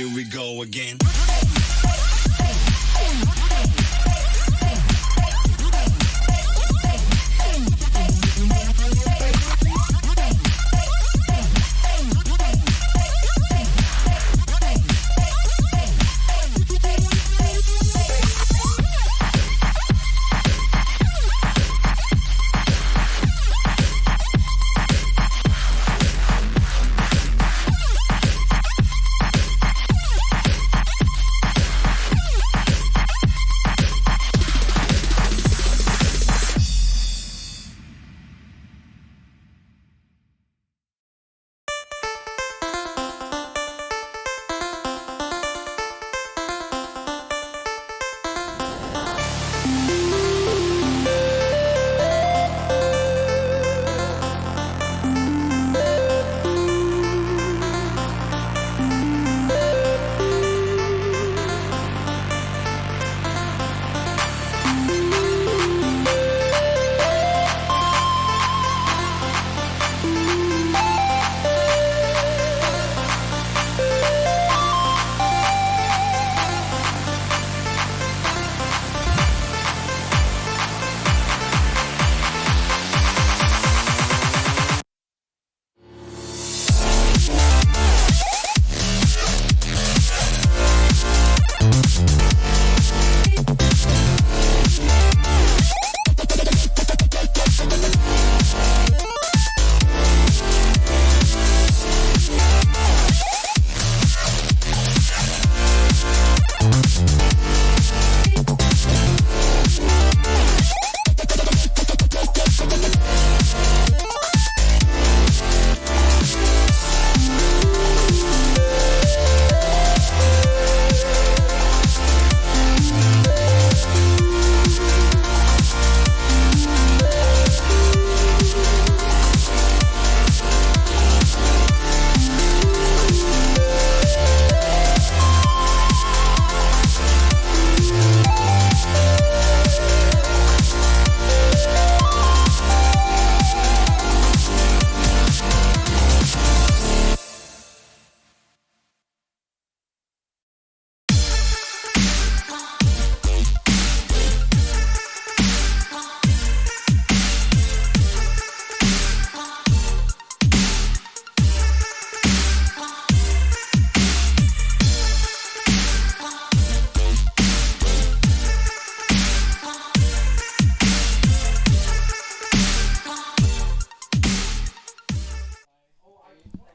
here we go again.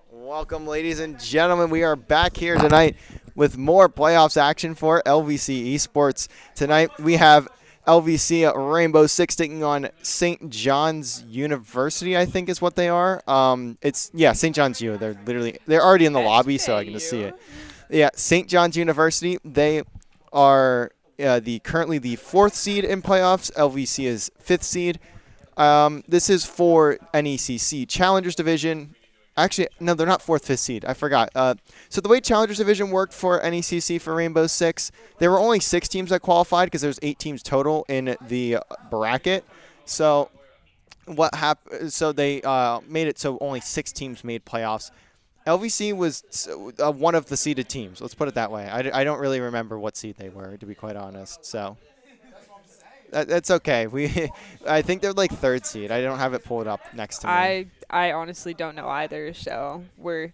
Welcome, ladies and gentlemen. We are back here tonight with more playoffs action for LVC Esports. Tonight we have LVC Rainbow Six taking on St. John's University, I think is what they are. St. John's U. They're already in the lobby, so I can just see it. Yeah, St. John's University. They are currently the 4th seed in playoffs. LVC is 5th seed. This is for NECC Challengers Division. Actually, no, they're not 4th, 5th seed. I forgot. So the way Challengers Division worked for NECC for Rainbow Six, there were only 6 teams that qualified because there's 8 teams total in the bracket. So what happened? So they made it so only 6 teams made playoffs. LVC was one of the seeded teams. Let's put it that way. I don't really remember what seed they were, to be quite honest. So that's okay. I think they're like 3rd seed. I don't have it pulled up next to me. I honestly don't know either, so we're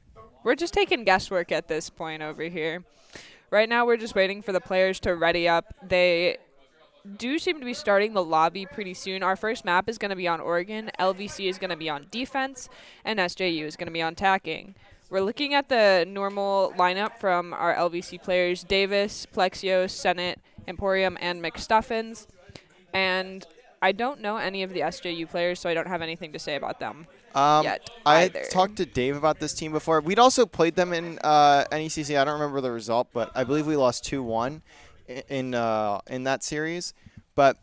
just taking guesswork at this point over here. Right now we're just waiting for the players to ready up. They do seem to be starting the lobby pretty soon. Our first map is going to be on Oregon, LVC is going to be on defense, and SJU is going to be on attacking. We're looking at the normal lineup from our LVC players: Davis, Plexios, Senate, Emporium, and McStuffins. And I don't know any of the SJU players, so I don't have anything to say about them yet either. I talked to Dave about this team before. We'd also played them in NECC. I don't remember the result, but I believe we lost 2-1 in that series. But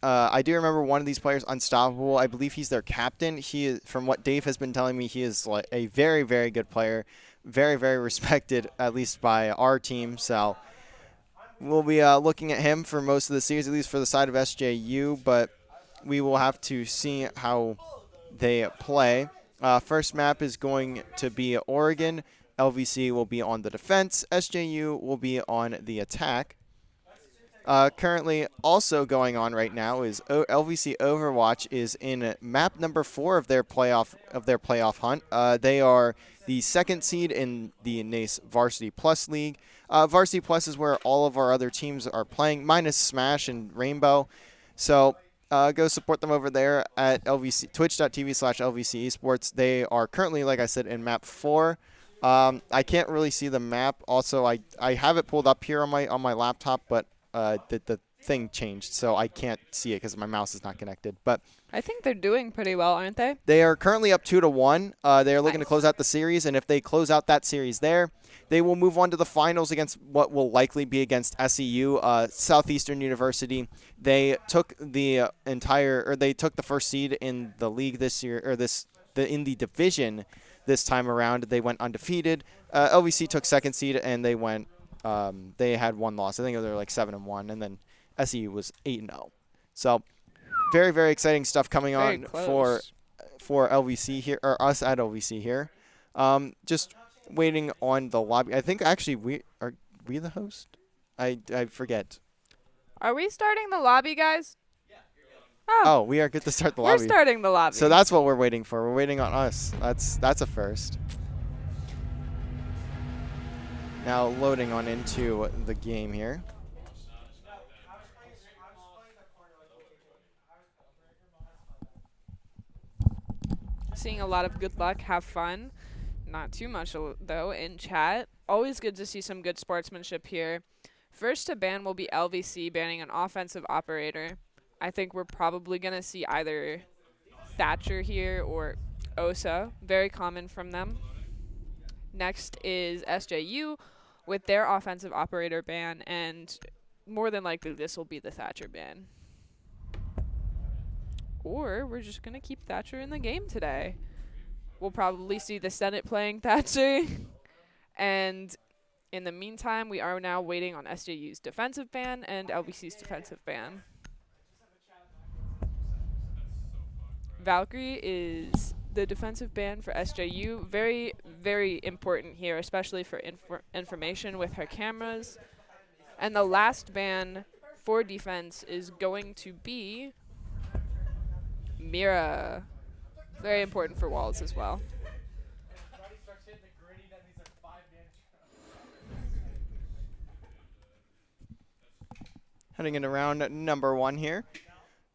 I do remember one of these players, Unstoppable. I believe he's their captain. He is, from what Dave has been telling me, he is like a very, very good player, very, very respected, at least by our team. So we'll be looking at him for most of the series, at least for the side of SJU, but we will have to see how they play. First map is going to be Oregon. LVC will be on the defense. SJU will be on the attack. Currently, also going on right now is LVC Overwatch is in map number 4 of their playoff hunt. They are the 2nd seed in the NECC Varsity Plus League. Varsity Plus is where all of our other teams are playing, minus Smash and Rainbow. So go support them over there at LVC twitch.tv/LVC Esports. They are currently, like I said, in map 4. I can't really see the map. Also, I have it pulled up here on my laptop, but the thing changed, so I can't see it because my mouse is not connected. But I think they're doing pretty well, aren't they? they are currently up 2-1. They are looking to Nice. close out the series, and if they close out that series there, they will move on to the finals against what will likely be against SEU, Southeastern University. They took they took the 1st seed in the league this year, or in the division this time around. They went undefeated. LVC took 2nd seed, and they went. They had 1 loss. I think they were like 7-1, and then SEU was 8-0. So very, very exciting stuff coming Very on close. for LVC here, or us at LVC here. Just waiting on the lobby. I think actually we the host. I forget. Are we starting the lobby, guys? Oh, we are good to start the We're lobby. starting the lobby. So that's what we're waiting for. We're waiting on us. That's a first. Now loading on into the game here. Seeing a lot of good luck, have fun. Not too much, though, in chat. Always good to see some good sportsmanship here. First to ban will be LVC banning an offensive operator. I think we're probably going to see either Thatcher here or Osa. Very common from them. Next is SJU with their offensive operator ban, and more than likely this will be the Thatcher ban. Or we're just going to keep Thatcher in the game today. We'll probably see the Senate playing Thatcher. And in the meantime, we are now waiting on SJU's defensive ban and LVC's defensive ban. Valkyrie is the defensive ban for SJU. Very, very important here, especially for information with her cameras. And the last ban for defense is going to be Mira. Very important for walls as well. Heading in around number 1 here.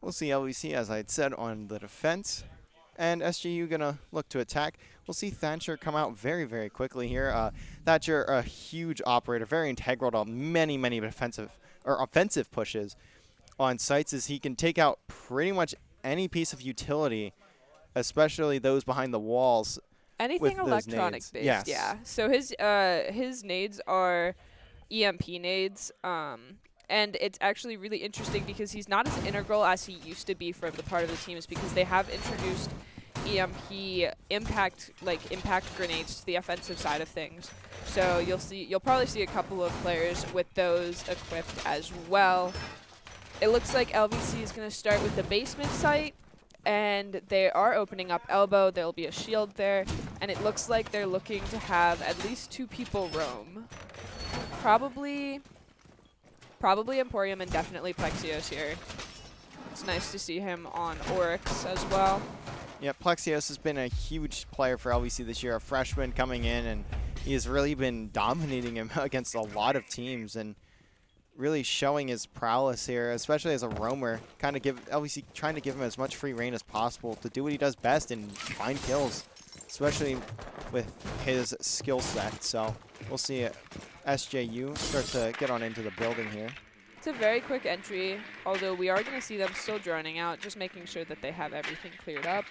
We'll see LVC, as I had said, on the defense. And SGU going to look to attack. We'll see Thatcher come out very, very quickly here. Thatcher, a huge operator, very integral to many, many offensive pushes on sites, as he can take out pretty much any piece of utility, especially those behind the walls. Anything with those electronic nades. based, Yes. yeah. So his nades are EMP nades, and it's actually really interesting because he's not as integral as he used to be for the part of the teams, because they have introduced EMP impact grenades to the offensive side of things. So you'll probably see a couple of players with those equipped as well. It looks like LVC is going to start with the basement site, and they are opening up elbow. There'll be a shield there, and it looks like they're looking to have at least 2 people roam. Probably Emporium and definitely Plexios here. It's nice to see him on Oryx as well. Yeah, Plexios has been a huge player for LVC this year, a freshman coming in, and he has really been dominating him against a lot of teams and really showing his prowess here, especially as a roamer. Kind of LVC trying to give him as much free reign as possible to do what he does best and find kills, especially with his skill set. So we'll see SJU start to get on into the building here. It's a very quick entry, although we are going to see them still droning out, just making sure that they have everything cleared up.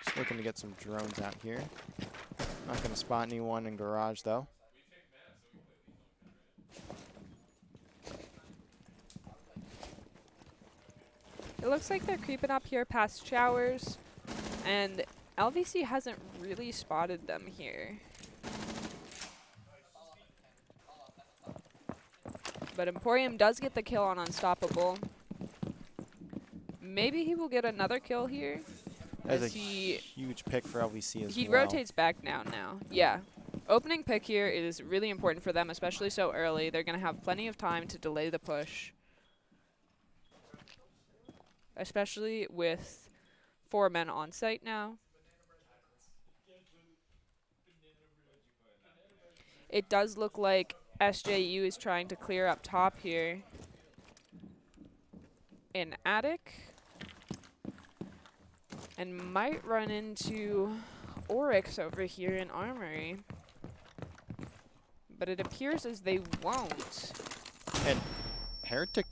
Just looking to get some drones out here. Not going to spot anyone in garage, though. It looks like they're creeping up here past showers, and LVC hasn't really spotted them here. But Emporium does get the kill on Unstoppable. Maybe he will get another kill here. That's a as he huge pick for LVC as he well. rotates back now. Yeah. Opening pick here is really important for them, especially so early. They're going to have plenty of time to delay the push, especially with 4 men on site now. It does look like SJU is trying to clear up top here in Attic and might run into Oryx over here in Armory. But it appears as they won't. And Heretic,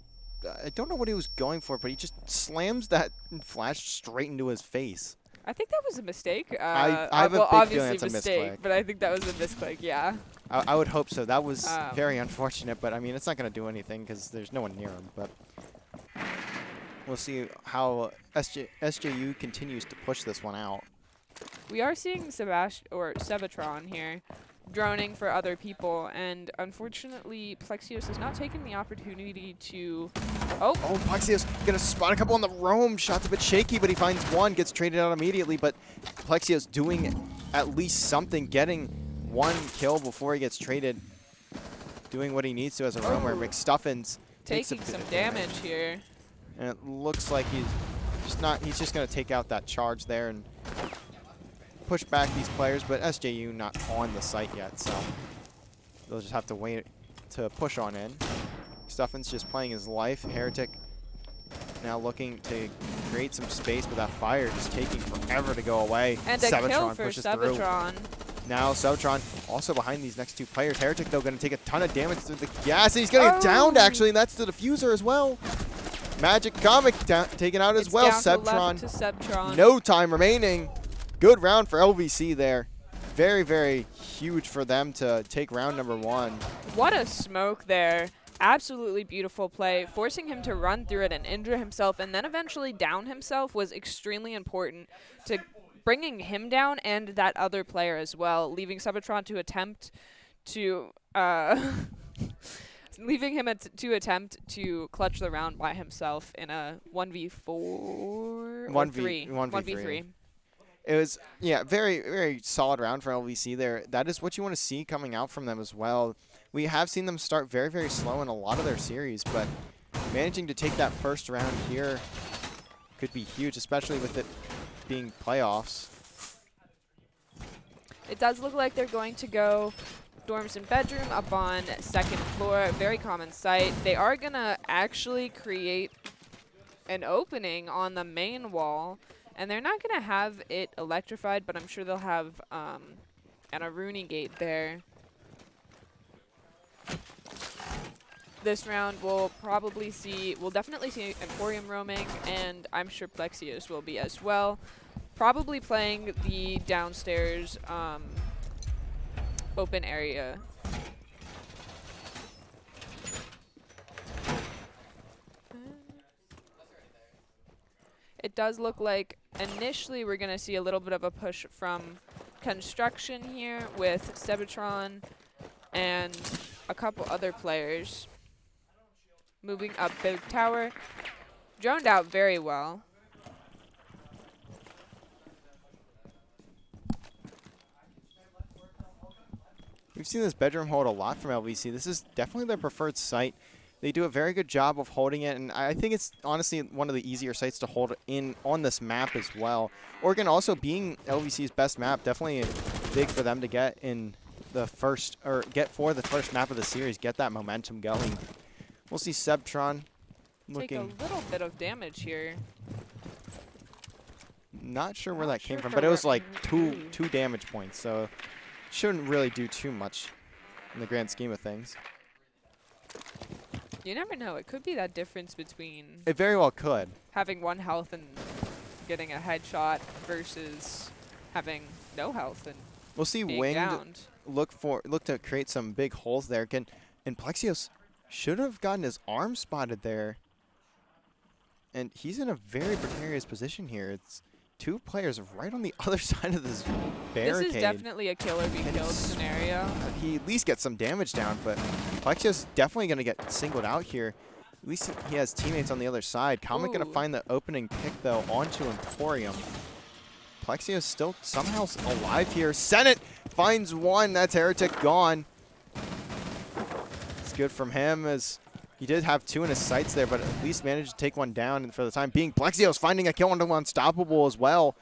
I don't know what he was going for, but he just slams that flash straight into his face. I think that was a mistake. I have a well, big obviously feeling it's a mistake, misclick. but I think that was a misclick, yeah. I would hope so. That was Um, very unfortunate, but I mean, it's not going to do anything because there's no one near him. But we'll see how SJU continues to push this one out. We are seeing Sebatron here droning for other people, and unfortunately, Plexios has not taken the opportunity to... Oh, Oh, Plexios going to spot a couple on the roam. Shot's a bit shaky, but he finds one, gets traded out immediately. But Plexios doing at least something, getting 1 kill before he gets traded, doing what he needs to as a roamer. Oh. McStuffins takes a taking bit some of damage here. And it looks like he's just going to take out that charge there and push back these players, but SJU not on the site yet, so they'll just have to wait to push on in. Stuffins just playing his life. Heretic now looking to create some space, but that fire just taking forever to go away. And a kill Sebatron for pushes through. Sebatron. Now Sebatron also behind these next 2 players. Heretic, though, going to take a ton of damage through the gas, and he's going to get downed, actually, and that's the diffuser as well. Magic Comic taken out as well. Down Sebtron, to Sebtron. no time remaining. Good round for LVC there. Very, very huge for them to take round number 1. What a smoke there. Absolutely beautiful play. Forcing him to run through it and injure himself and then eventually down himself was extremely important to bringing him down and that other player as well, leaving Sebatron to attempt to attempt to clutch the round by himself in a 1v4 or 1v3. It was, yeah, very, very solid round for LVC there. That is what you want to see coming out from them as well. We have seen them start very, very slow in a lot of their series, but managing to take that first round here could be huge, especially with it being playoffs. It does look like they're going to go dorms and bedroom up on 2nd floor, very common site. They are going to actually create an opening on the main wall. And they're not going to have it electrified, but I'm sure they'll have an Aruni gate there. This round we'll definitely see Emporium roaming, and I'm sure Plexios will be as well. Probably playing the downstairs open area. It does look like initially we're going to see a little bit of a push from construction here with Sebatron and a couple other players. Moving up Big Tower. Droned out very well. We've seen this bedroom hold a lot from LVC. This is definitely their preferred site. They do a very good job of holding it, and I think it's honestly one of the easier sites to hold in on this map as well. Oregon also being LVC's best map, definitely big for them to get in the first, or get for the first map of the series, get that momentum going. We'll see Sebtron looking. Take a little bit of damage here. Not sure where Not that came sure from, for but it was where- like two damage points, so shouldn't really do too much in the grand scheme of things. You never know. It could be that difference between It very well could. having 1 health and getting a headshot versus having no health and We'll see being Winged downed. look to create some big holes there. And Plexios should have gotten his arm spotted there. And he's in a very precarious position here. It's 2 players right on the other side of this barricade. This is definitely a kill or be killed scenario. He at least gets some damage down, but Plexios definitely going to get singled out here. At least he has teammates on the other side. Comet going to Ooh. find the opening pick, though, onto Emporium. Plexio's still somehow alive here. Senate finds one. That's Heretic gone. It's good from him as he did have 2 in his sights there, but at least managed to take one down. And for the time being, Plexio's finding a kill on Unstoppable as well.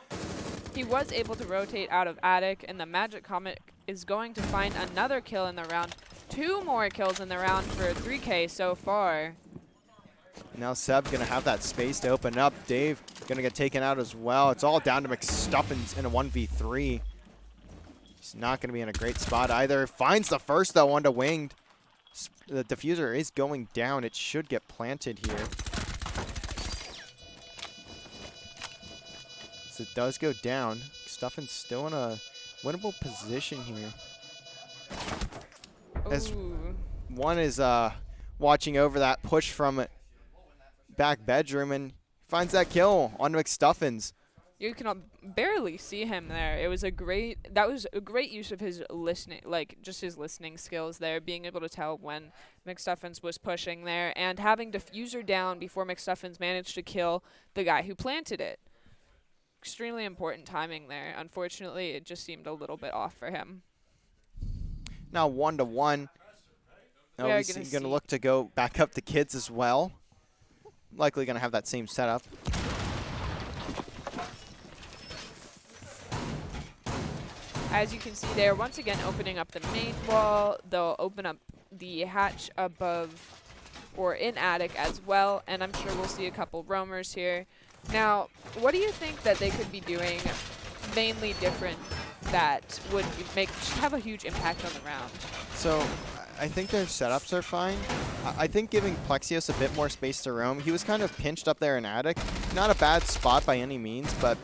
He was able to rotate out of Attic, and the Magic Comet is going to find another kill in the round. 2 more kills in the round for 3K so far. Now Seb going to have that space to open up. Dave going to get taken out as well. It's all down to McStuffins in a 1v3. He's not going to be in a great spot either. Finds the first, though, onto Winged. The diffuser is going down. It should get planted here. So it does go down. McStuffins still in a winnable position here. As one is watching over that push from back bedroom and finds that kill on McStuffins. You can barely see him there. It was that was a great use of his listening, like just his listening skills there, being able to tell when McStuffins was pushing there and having diffuser down before McStuffins managed to kill the guy who planted it. Extremely important timing there. Unfortunately, it just seemed a little bit off for him. Now 1-1. LVC going to look to go back up the kids as well. Likely going to have that same setup. As you can see there, once again opening up the main wall. They'll open up the hatch above or in Attic as well, and I'm sure we'll see a couple roamers here. Now, what do you think that they could be doing mainly different that would have a huge impact on the round? So I think their setups are fine. I think giving Plexios a bit more space to roam. He was kind of pinched up there in Attic. Not a bad spot by any means, but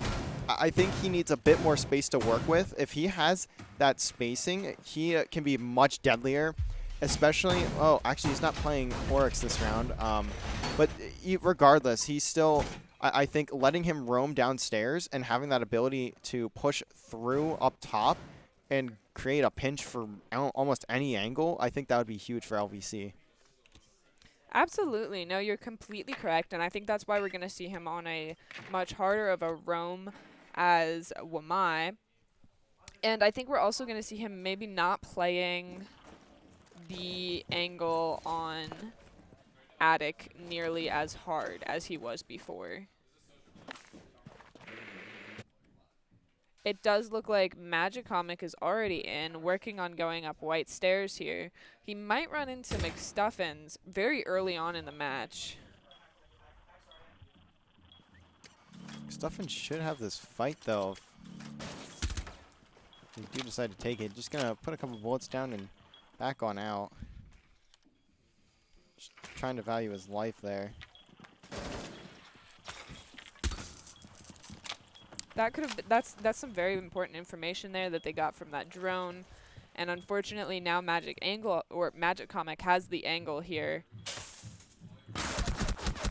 I think he needs a bit more space to work with. If he has that spacing, he can be much deadlier, especially, oh, actually he's not playing Oryx this round, but regardless, he's still, I think letting him roam downstairs and having that ability to push through up top and create a pinch for almost any angle, I think that would be huge for LVC. Absolutely. No, you're completely correct, and I think that's why we're going to see him on a much harder of a roam as Wamai. And I think we're also going to see him maybe not playing the angle on Attic nearly as hard as he was before. It does look like Magicomic is already in, working on going up white stairs here. He might run into McStuffins very early on in the match. McStuffins should have this fight, though. If you do decide to take it, just going to put a couple bullets down and back on out. Just trying to value his life there. That could have that's some very important information there that they got from that drone, and unfortunately now Magic Comic has the angle here.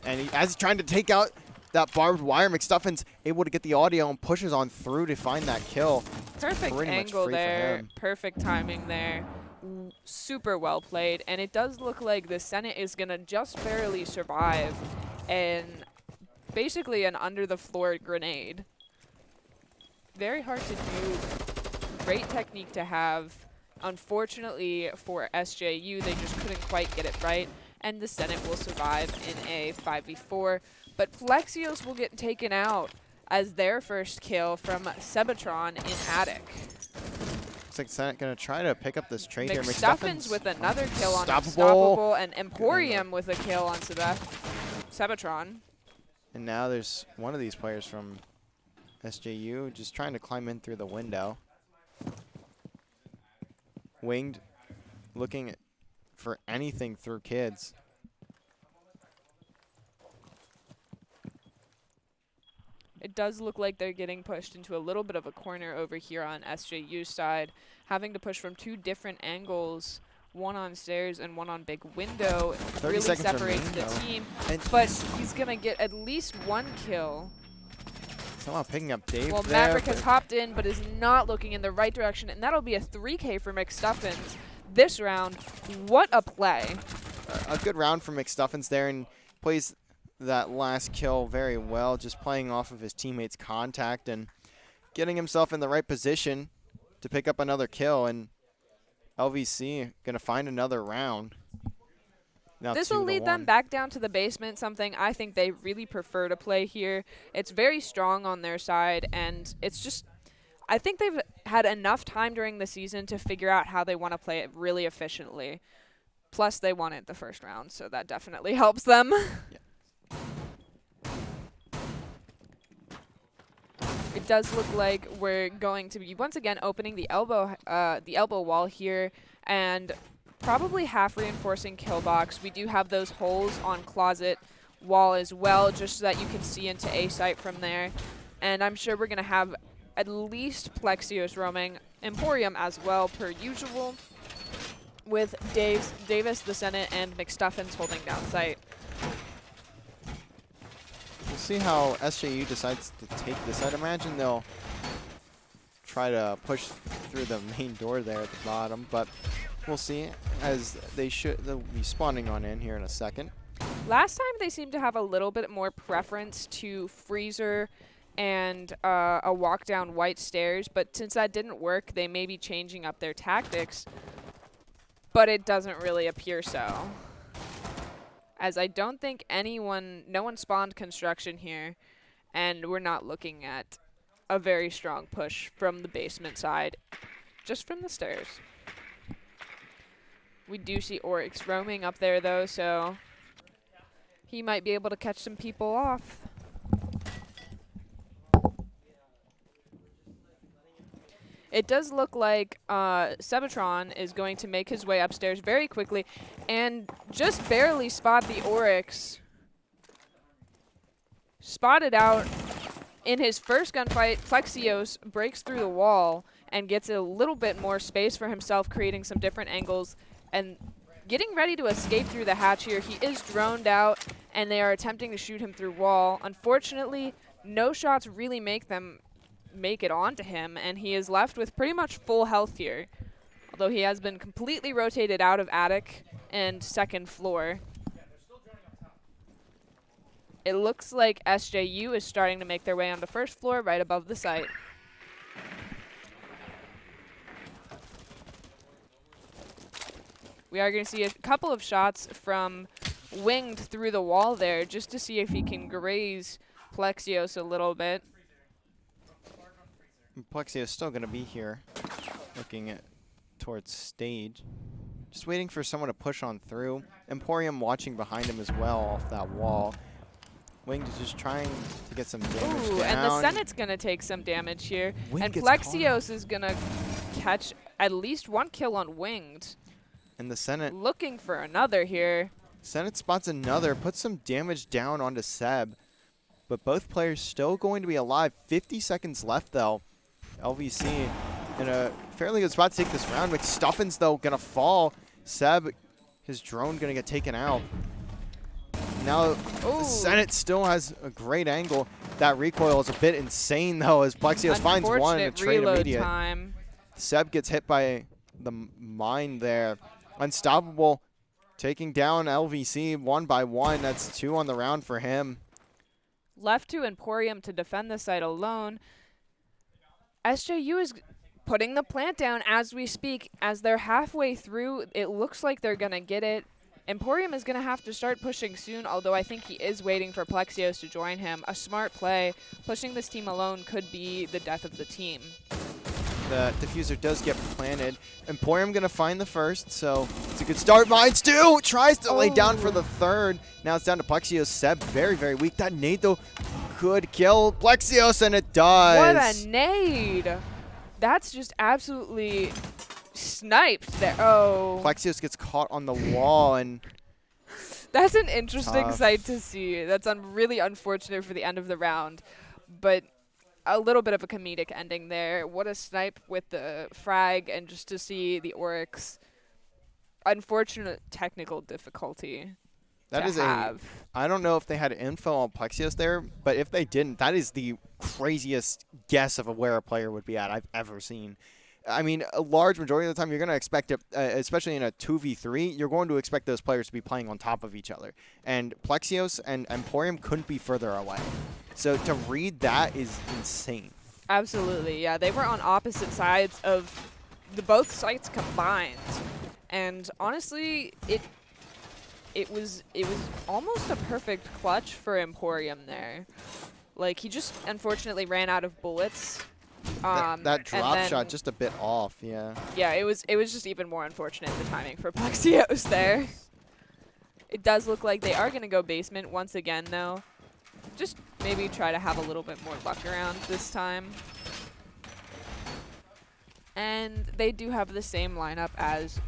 And as he's trying to take out that barbed wire, McStuffins able to get the audio and pushes on through to find that kill. Perfect angle there, perfect timing there. Super well played, and it does look like the Senate is gonna just barely survive, and basically an under the floor grenade. Very hard to do, great technique to have. Unfortunately for SJU, they just couldn't quite get it right, and the Senate will survive in a 5v4. But Plexios will get taken out as their first kill from Sebatron in Attic. Looks like Senate going to try to pick up this trade here. McStuffins with another kill on Unstoppable, and Emporium with a kill on Sebatron. And now there's one of these players from SJU just trying to climb in through the window. Winged looking for anything through kids. It does look like they're getting pushed into a little bit of a corner over here on SJU's side, having to push from 2 different angles, one on stairs and one on big window. 30 really seconds separates the team, but he's going to get at least 1 kill. Somehow picking up Dave Well, there, Maverick has hopped in, but is not looking in the right direction, and that'll be a 3K for McStuffins this round. What a play. A good round for McStuffins there, and plays that last kill very well, just playing off of his teammates' contact and getting himself in the right position to pick up another kill, and LVC going to find another round. Now this will lead them 2-1. back down to the basement, something I think they really prefer to play here. It's very strong on their side, and it's just, I think they've had enough time during the season to figure out how they want to play it really efficiently. Plus, they won it the first round, so that definitely helps them. Yeah. It does look like we're going to be once again opening the elbow wall here, and probably half reinforcing kill box. We do have those holes on closet wall as well, just so that you can see into A site from there. And I'm sure we're going to have at least Plexios roaming Emporium as well, per usual, with Davis, the Senate, and McStuffins holding down site. We'll see how SJU decides to take this. I'd imagine they'll try to push through the main door there at the bottom, but we'll see, as they'll be spawning on in here in a second. Last time they seemed to have a little bit more preference to Freezer and a walk down white stairs, but since that didn't work, they may be changing up their tactics, but it doesn't really appear so, as I don't think no one spawned construction here, and we're not looking at a very strong push from the basement side, just from the stairs. We do see Oryx roaming up there, though, so he might be able to catch some people off. It does look like Sebatron is going to make his way upstairs very quickly and just barely spot the Oryx. Spotted out in his first gunfight. Plexios breaks through the wall and gets a little bit more space for himself, creating some different angles and getting ready to escape through the hatch here. He is droned out, and they are attempting to shoot him through wall. Unfortunately, no shots really make it onto him, and he is left with pretty much full health here, although he has been completely rotated out of attic and second floor. It looks like SJU is starting to make their way onto first floor right above the site. We are going to see a couple of shots from Winged through the wall there, just to see if he can graze Plexios a little bit. Plexios is still going to be here, looking towards stage. Just waiting for someone to push on through. Emporium watching behind him as well off that wall. Winged is just trying to get some damage down. And the Senate's going to take some damage here. Winged and gets Plexios is going to catch at least one kill on Winged. And the Senate looking for another here. Senate spots another, puts some damage down onto Seb. But both players still going to be alive. 50 seconds left, though. LVC in a fairly good spot to take this round. McStuffins, though, going to fall. Seb, his drone going to get taken out. Now, the Senate still has a great angle. That recoil is a bit insane, though, as Plexios finds one in a trade immediate. Time. Seb gets hit by the mine there. Unstoppable, taking down LVC one by one. That's 2 on the round for him. Left to Emporium to defend the site alone. SJU is putting the plant down as we speak. As they're halfway through, it looks like they're going to get it. Emporium is going to have to start pushing soon, although I think he is waiting for Plexios to join him. A smart play. Pushing this team alone could be the death of the team. The diffuser does get planted. Emporium going to find the first, so it's a good start. Mines too! Tries to lay down for the third. Now it's down to Plexios. Seb, very, very weak. That nade, though, could kill Plexios, and it does. What a nade! That's just absolutely sniped there. Oh. Plexios gets caught on the wall, and that's an interesting tough sight to see. That's really unfortunate for the end of the round, but a little bit of a comedic ending there. What a snipe with the frag, and just to see the Oryx. Unfortunate technical difficulty. That is I don't know if they had info on Plexios there, but if they didn't, that is the craziest guess of where a player would be at I've ever seen. I mean, a large majority of the time you're going to expect it, especially in a 2v3, you're going to expect those players to be playing on top of each other. And Plexios and Emporium couldn't be further away. So to read that is insane. Absolutely, yeah. They were on opposite sides of both sites combined, and honestly, it was almost a perfect clutch for Emporium there. Like, he just unfortunately ran out of bullets. That drop then, shot just a bit off, yeah. Yeah, it was just even more unfortunate, the timing for Plexios there. It does look like they are going to go basement once again, though. Just maybe try to have a little bit more luck around this time. And they do have the same lineup as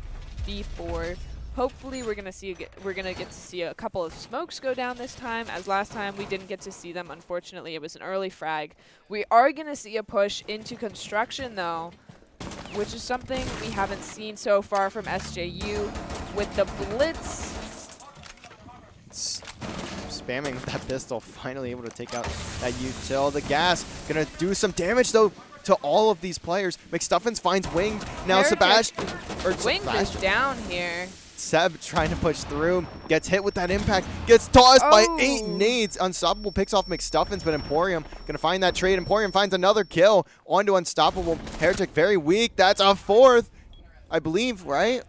before. Hopefully we're gonna get to see a couple of smokes go down this time, as last time we didn't get to see them. Unfortunately, it was an early frag. We are gonna see a push into construction though, which is something we haven't seen so far from SJU with the blitz. Spamming with that pistol, finally able to take out that util. The gas gonna do some damage though to all of these players. McStuffins finds Winged. Now Sebastian. Winged is down here. Seb trying to push through, gets hit with that impact, gets tossed by 8 nades. Unstoppable picks off McStuffins, but Emporium gonna find that trade. Emporium finds another kill onto Unstoppable. Heretic very weak. That's a 4th, I believe, right?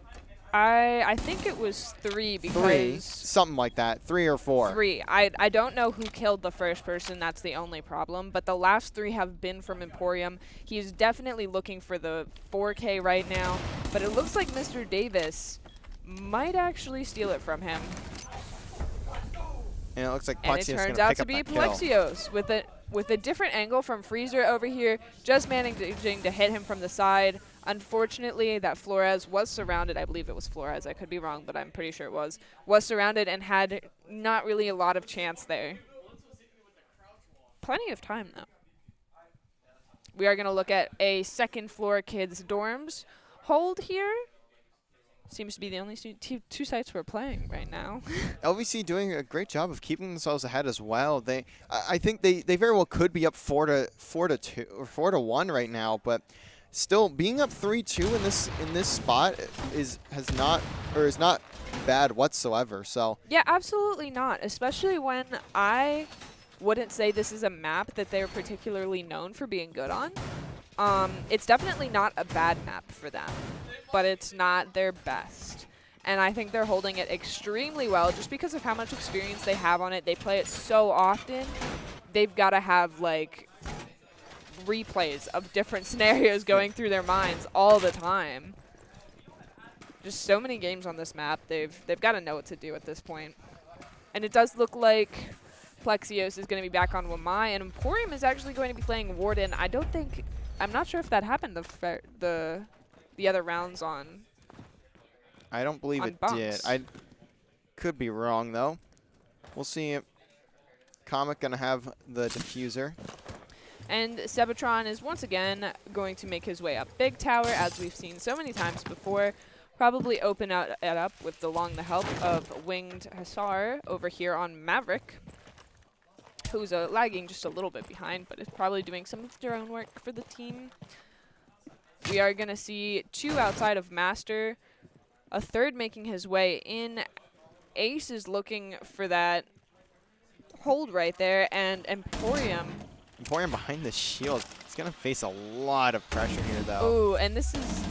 I think it was 3 because 3, something like that. 3 or 4. 3. I don't know who killed the first person. That's the only problem. But the last 3 have been from Emporium. He's definitely looking for the 4K right now. But it looks like Mr. Davis might actually steal it from him. And it looks like And Plexios it turns gonna out pick to up be that kill. Plexios with a different angle from Freezer over here, just managing to hit him from the side. Unfortunately, that Flores was surrounded. I believe it was Flores. I could be wrong, but I'm pretty sure it was surrounded and had not really a lot of chance there. Plenty of time, though. We are going to look at a second floor kids' dorms hold here. Seems to be the only two sites we're playing right now. LVC doing a great job of keeping themselves ahead as well. I think they very well could be up 4-2 or 4-1 right now, but still being up 3-2 in this spot is not bad whatsoever. So yeah, absolutely not. Especially when I wouldn't say this is a map that they're particularly known for being good on. It's definitely not a bad map for them, but it's not their best. And I think they're holding it extremely well just because of how much experience they have on it. They play it so often. They've got to have, like, replays of different scenarios going through their minds all the time. Just so many games on this map. They've got to know what to do at this point. And it does look like Plexios is going to be back on Wamai, and Emporium is actually going to be playing Warden. I'm not sure if that happened the other rounds on. I don't believe it did. I could be wrong though. We'll see. Comic gonna have the diffuser. And Sebatron is once again going to make his way up Big Tower, as we've seen so many times before. Probably open it up with the help of Winged Hussar over here on Maverick, who's lagging just a little bit behind, but is probably doing some of their own work for the team. We are going to see 2 outside of Master, a 3rd making his way in. Ace is looking for that hold right there, and Emporium behind the shield. He's going to face a lot of pressure here, though. Oh, and this is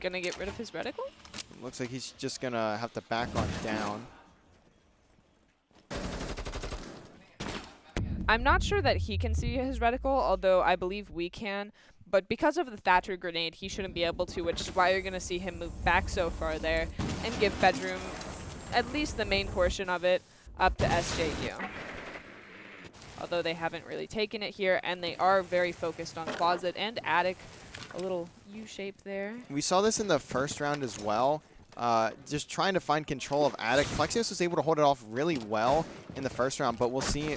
going to get rid of his reticle? Looks like he's just going to have to back on down. I'm not sure that he can see his reticle, although I believe we can. But because of the Thatcher grenade, he shouldn't be able to, which is why you're going to see him move back so far there and give Bedroom at least the main portion of it up to SJU. Although they haven't really taken it here, and they are very focused on Closet and Attic. A little U-shape there. We saw this in the first round as well. Just trying to find control of Attic. Plexios was able to hold it off really well in the first round, but we'll see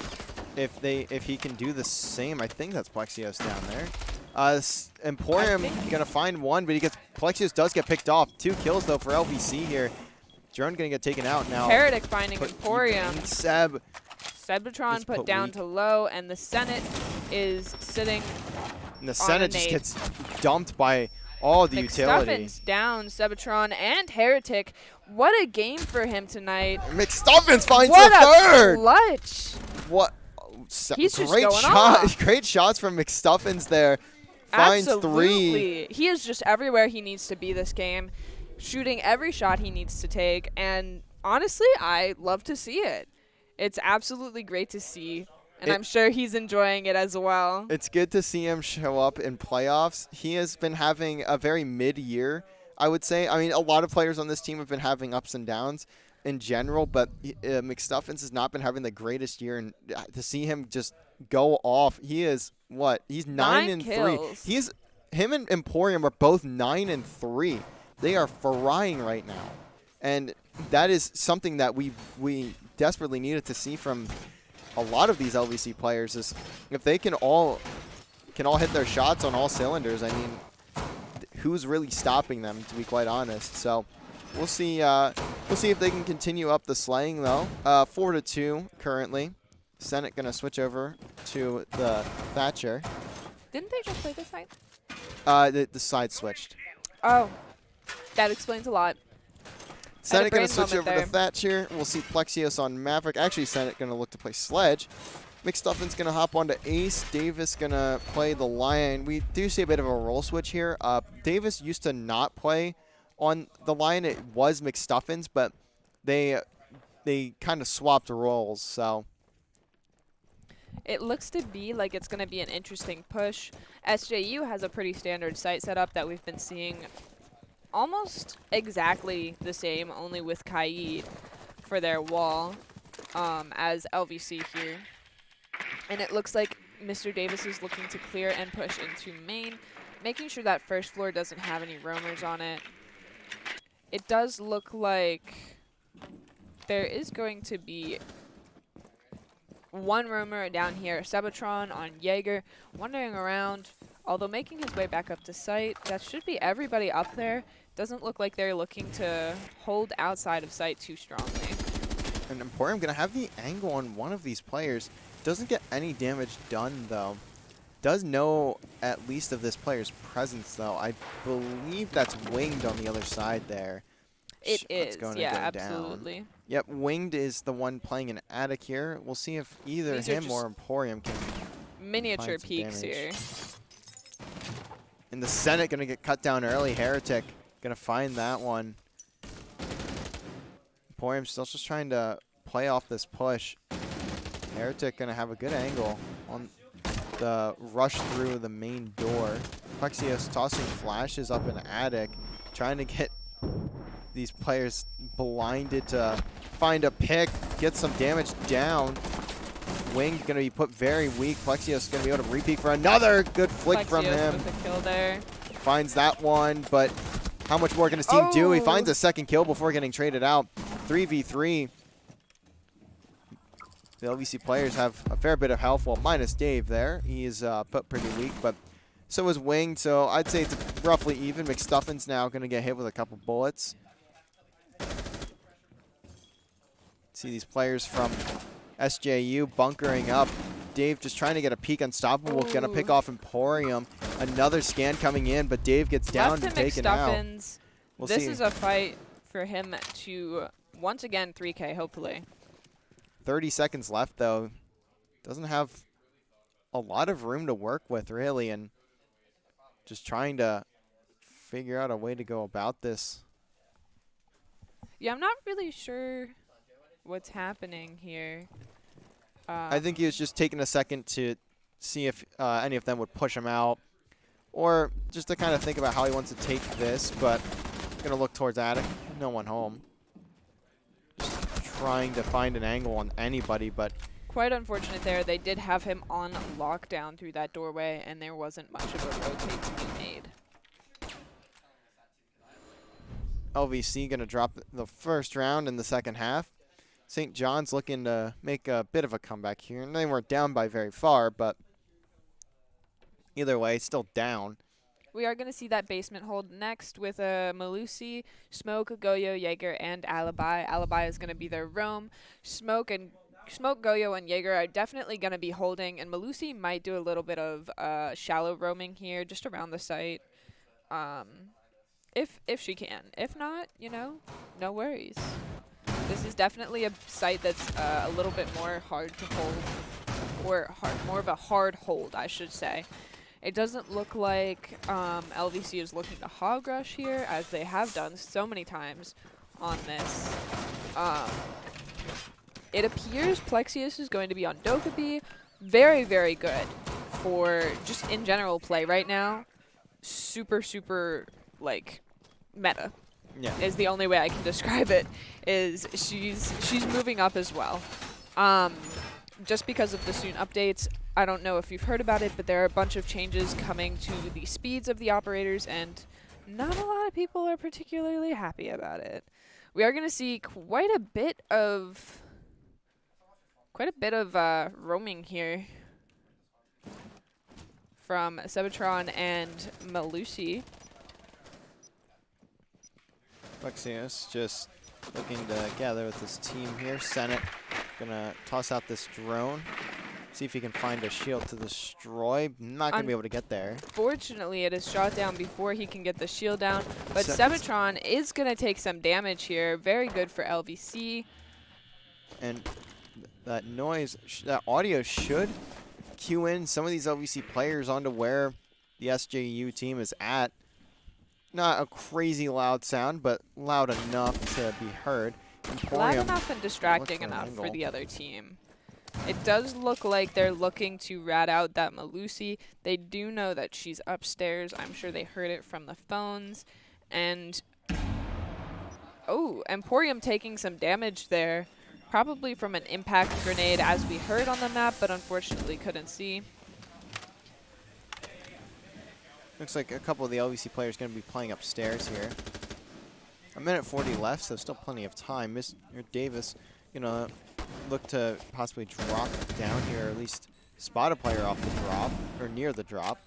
if he can do the same. I think that's Plexios down there. Emporium gonna find one, but Plexios does get picked off. 2 kills though for LVC here. Drone gonna get taken out now. Heretic finding Emporium. Sebutron put down to low, and the Senate is sitting. And the Senate just gets dumped by all the utility. McStuffins down, Sebutron and Heretic. What a game for him tonight. McStuffins finds the 3rd. What a clutch. What? He's just great going shot. off. Great shots from McStuffins there. Finds Absolutely. 3. He is just everywhere he needs to be this game, shooting every shot he needs to take, and honestly, I love to see it. It's absolutely great to see, and I'm sure he's enjoying it as well. It's good to see him show up in playoffs. He has been having a very mid-year, I would say. I mean, a lot of players on this team have been having ups and downs in general, but McStuffins has not been having the greatest year, and to see him just go off, he is what? He's 9 and 3. Kills. Him and Emporium are both 9 and 3. They are frying right now, and that is something that we desperately needed to see from a lot of these LVC players. Is if they can all hit their shots on all cylinders. I mean, who's really stopping them, to be quite honest? So we'll see. We'll see if they can continue up the slaying though. 4-2 currently. Senate gonna switch over to the Thatcher. Didn't they just play this side? The side switched. Oh, that explains a lot. Senate going brain to switch moment over there. to Thatcher. We'll see Plexios on Maverick. Actually, Senate going to look to play Sledge. McStuffin's going to hop onto Ace. Davis going to play the Lion. We do see a bit of a role switch here. Davis used to not play on the Lion. It was McStuffins, but they kind of swapped roles. So It looks to be like it's going to be an interesting push. SJU has a pretty standard site setup that we've been seeing almost exactly the same, only with Kaid for their wall as LVC here. And it looks like Mr. Davis is looking to clear and push into main, making sure that first floor doesn't have any roamers on it. It does look like there is going to be one roamer down here, Sebatron on Jaeger, wandering around, although making his way back up to site. That should be everybody up there. Doesn't look like they're looking to hold outside of sight too strongly. and Emporium going to have the angle on one of these players. Doesn't get any damage done, though. Does know at least of this player's presence, though. I believe that's Winged on the other side there. It Shot's is, going to yeah, go absolutely. Down. Yep, Winged is the one playing an attic here. We'll see if either These are him or Emporium can Miniature find some peaks damage. here. And the Senate going to get cut down early. Heretic going to find that one. Emporium still just trying to play off this push. Heretic going to have a good angle on the rush through the main door. Plexios tossing flashes up an attic, trying to get these players blinded to find a pick, get some damage down. Wing going to be put very weak. Plexios going to be able to repeat for another good flick from Plexios him. with a kill there. Finds that one, but how much more can his team do? He Oh. finds a second kill before getting traded out. 3v3. The LVC players have a fair bit of health, well, minus Dave there. He is put pretty weak, but so is Wing, so I'd say it's roughly even. McStuffin's now going to get hit with a couple bullets. See these players from SJU bunkering up. Dave just trying to get a peek. Unstoppable, going to pick off Emporium. Another scan coming in, but Dave gets down Left to and taken out. McStuffins. We'll This see. is a fight for him to, once again, 3K, hopefully. 30 seconds left, though. Doesn't have a lot of room to work with, really, and just trying to figure out a way to go about this. Yeah, I'm not really sure what's happening here. I think he was just taking a second to see if any of them would push him out, or just to kind of think about how he wants to take this, but going to look towards attic. No one home. Just trying to find an angle on anybody, but Quite unfortunate there. They did have him on lockdown through that doorway, and there wasn't much of a rotate to be made. LVC going to drop the first round in the second half. St. John's looking to make a bit of a comeback here, and they weren't down by very far, but either way, still down. We are going to see that basement hold next with Malusi, Smoke, Goyo, Jaeger, and Alibi. Alibi is going to be their roam. Smoke, Goyo, and Jaeger are definitely going to be holding, and Malusi might do a little bit of shallow roaming here, just around the site, if she can. If not, you know, no worries. This is definitely a site that's a little bit more hard to hold. or more of a hard hold, I should say. It doesn't look like LVC is looking to hog rush here, as they have done so many times on this. It appears Plexius is going to be on Dokkaebi. Very, very good for just in general play right now. Super, super, like, meta. Yeah. Is the only way I can describe it. Is she's moving up as well. Just because of the soon updates, I don't know if you've heard about it, but there are a bunch of changes coming to the speeds of the operators, and not a lot of people are particularly happy about it. We are going to see quite a bit of roaming here from Sebitron and Malusi. Plexius just looking to gather with his team here. Senate gonna toss out this drone. See if he can find a shield to destroy. Not gonna be able to get there. Fortunately, it is shot down before he can get the shield down. But Sebitron is gonna take some damage here. Very good for LVC. And that noise, that audio should cue in some of these LVC players onto where the SJU team is at. Not a crazy loud sound, but loud enough to be heard. Loud enough and distracting enough for the other team. It does look like they're looking to rat out that Malusi. They do know that she's upstairs. I'm sure they heard it from the phones. And, oh, Emporium taking some damage there. Probably from an impact grenade, as we heard on the map, but unfortunately couldn't see. Looks like a couple of the LVC players going to be playing upstairs here. A minute 40 left, so still plenty of time. Mr. Davis gonna look to possibly drop down here, or at least spot a player off the drop, or near the drop.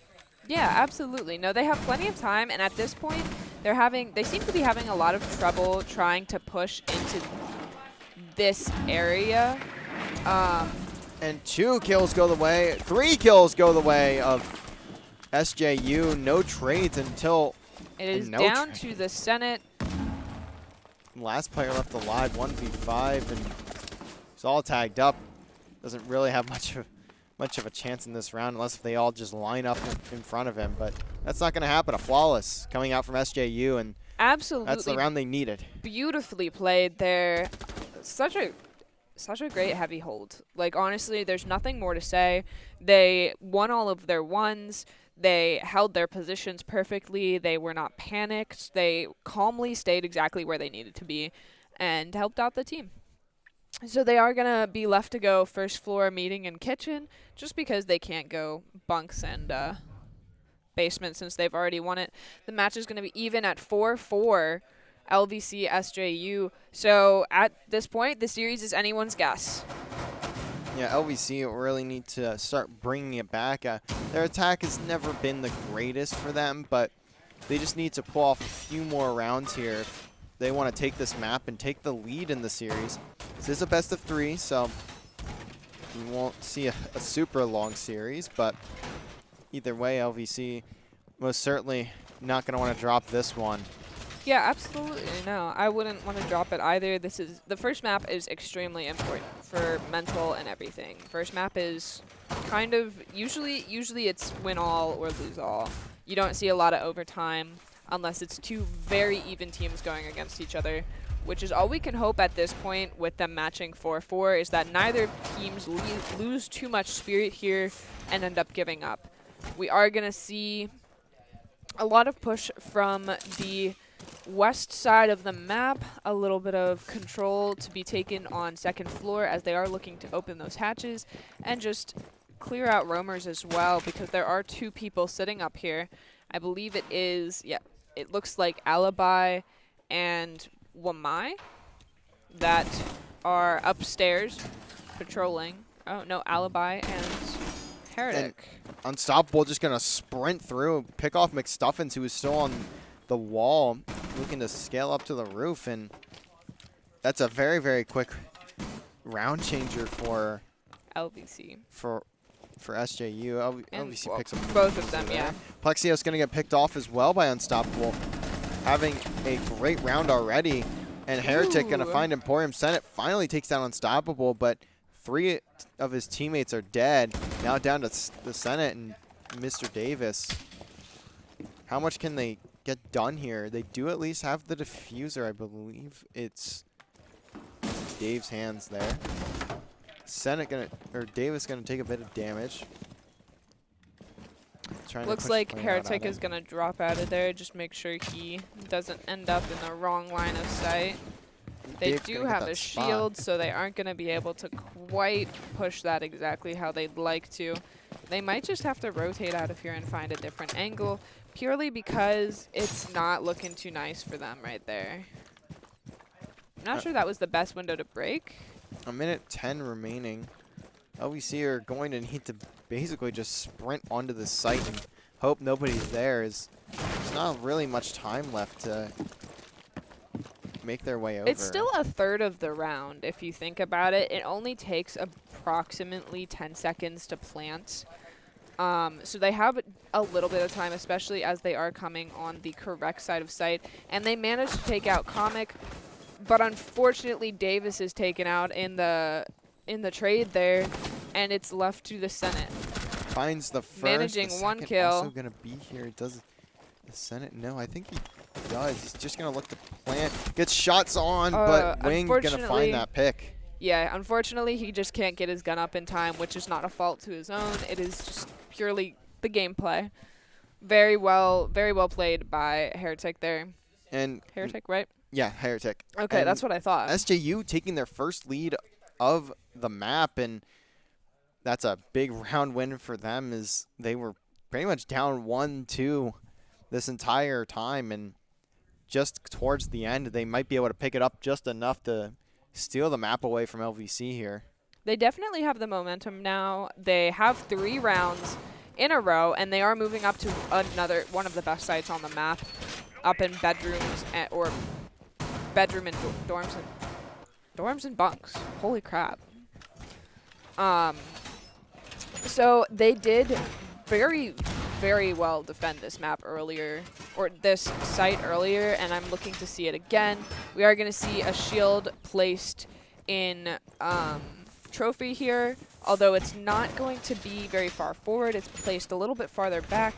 Yeah, absolutely. No, they have plenty of time, and at this point, they seem to be having a lot of trouble trying to push into this area. And 2 kills go the way, 3 kills go the way of SJU. No trades until it is down to the Senate. Last player left alive, 1v5, and he's all tagged up. Doesn't really have much of a chance in this round unless they all just line up in front of him. But that's not going to happen. A flawless coming out from SJU, and absolutely that's the round they needed. Beautifully played there. Such a great heavy hold. Like, honestly, there's nothing more to say. They won all of their ones. They held their positions perfectly. They were not panicked. They calmly stayed exactly where they needed to be and helped out the team. So they are going to be left to go first floor, meeting, and kitchen, just because they can't go bunks and basement since they've already won it. The match is going to be even at 4-4 LVC SJU. So at this point, the series is anyone's guess. Yeah, LVC really need to start bringing it back. Their attack has never been the greatest for them, but they just need to pull off a few more rounds here if they want to take this map and take the lead in the series. This is a best of 3, so you won't see a super long series, but either way, LVC most certainly not going to want to drop this one. Yeah, absolutely. No, I wouldn't want to drop it either. The first map is extremely important for mental and everything. First map is kind of usually it's win all or lose all. You don't see a lot of overtime unless it's 2 very even teams going against each other, which is all we can hope at this point with them matching 4-4, is that neither teams lose too much spirit here and end up giving up. We are going to see a lot of push from the west side of the map, a little bit of control to be taken on second floor as they are looking to open those hatches and just clear out roamers as well, because there are 2 people sitting up here. I believe it is, yeah, it looks like Alibi and Wamai that are upstairs patrolling. Oh, no, Alibi and Heretic. And Unstoppable just going to sprint through, pick off McStuffins, who is still on the wall, looking to scale up to the roof, and that's a very, very quick round changer for LVC. For SJU. LVC picks up both of them, yeah. Plexios going to get picked off as well by Unstoppable, having a great round already, and Heretic going to find Emporium. Senate finally takes down Unstoppable, but 3 of his teammates are dead. Now down to the Senate and Mr. Davis. How much can they get done here? They do at least have the diffuser. I believe it's Dave's hands there. Davis gonna take a bit of damage. Looks like Heretic is gonna drop out of there. Just make sure he doesn't end up in the wrong line of sight. They do have a shield, so they aren't gonna be able to quite push that exactly how they'd like to. They might just have to rotate out of here and find a different angle, purely because it's not looking too nice for them right there. I'm not sure that was the best window to break. A minute 10 remaining. LVC are going to need to basically just sprint onto the site and hope nobody's there. There's not really much time left to make their way over. It's still a third of the round, if you think about it. It only takes approximately 10 seconds to plant. So they have a little bit of time, especially as they are coming on the correct side of sight. And they managed to take out Comic, but unfortunately Davis is taken out in the trade there, and it's left to the Senate. Finds the first. Managing the one second kill. Also gonna be here. Does the Senate? No, I think he does. He's just gonna look to plant. Gets shots on, but Wing gonna find that pick. Yeah, unfortunately he just can't get his gun up in time, which is not a fault to his own. It is just purely the gameplay. Very well played by Heretic there. And Heretic, right? Yeah, Heretic. Okay, and that's what I thought. SJU taking their first lead of the map, and that's a big round win for them, as they were pretty much down 1-2 this entire time, and just towards the end they might be able to pick it up just enough to steal the map away from LVC here. They definitely have the momentum now. They have 3 rounds in a row, and they are moving up to one of the best sites on the map, up in bedrooms or bedroom and dorms and bunks. Holy crap. So they did very, very well defend this map earlier, or this site earlier, and I'm looking to see it again. We are going to see a shield placed in trophy here, although it's not going to be very far forward. It's placed a little bit farther back,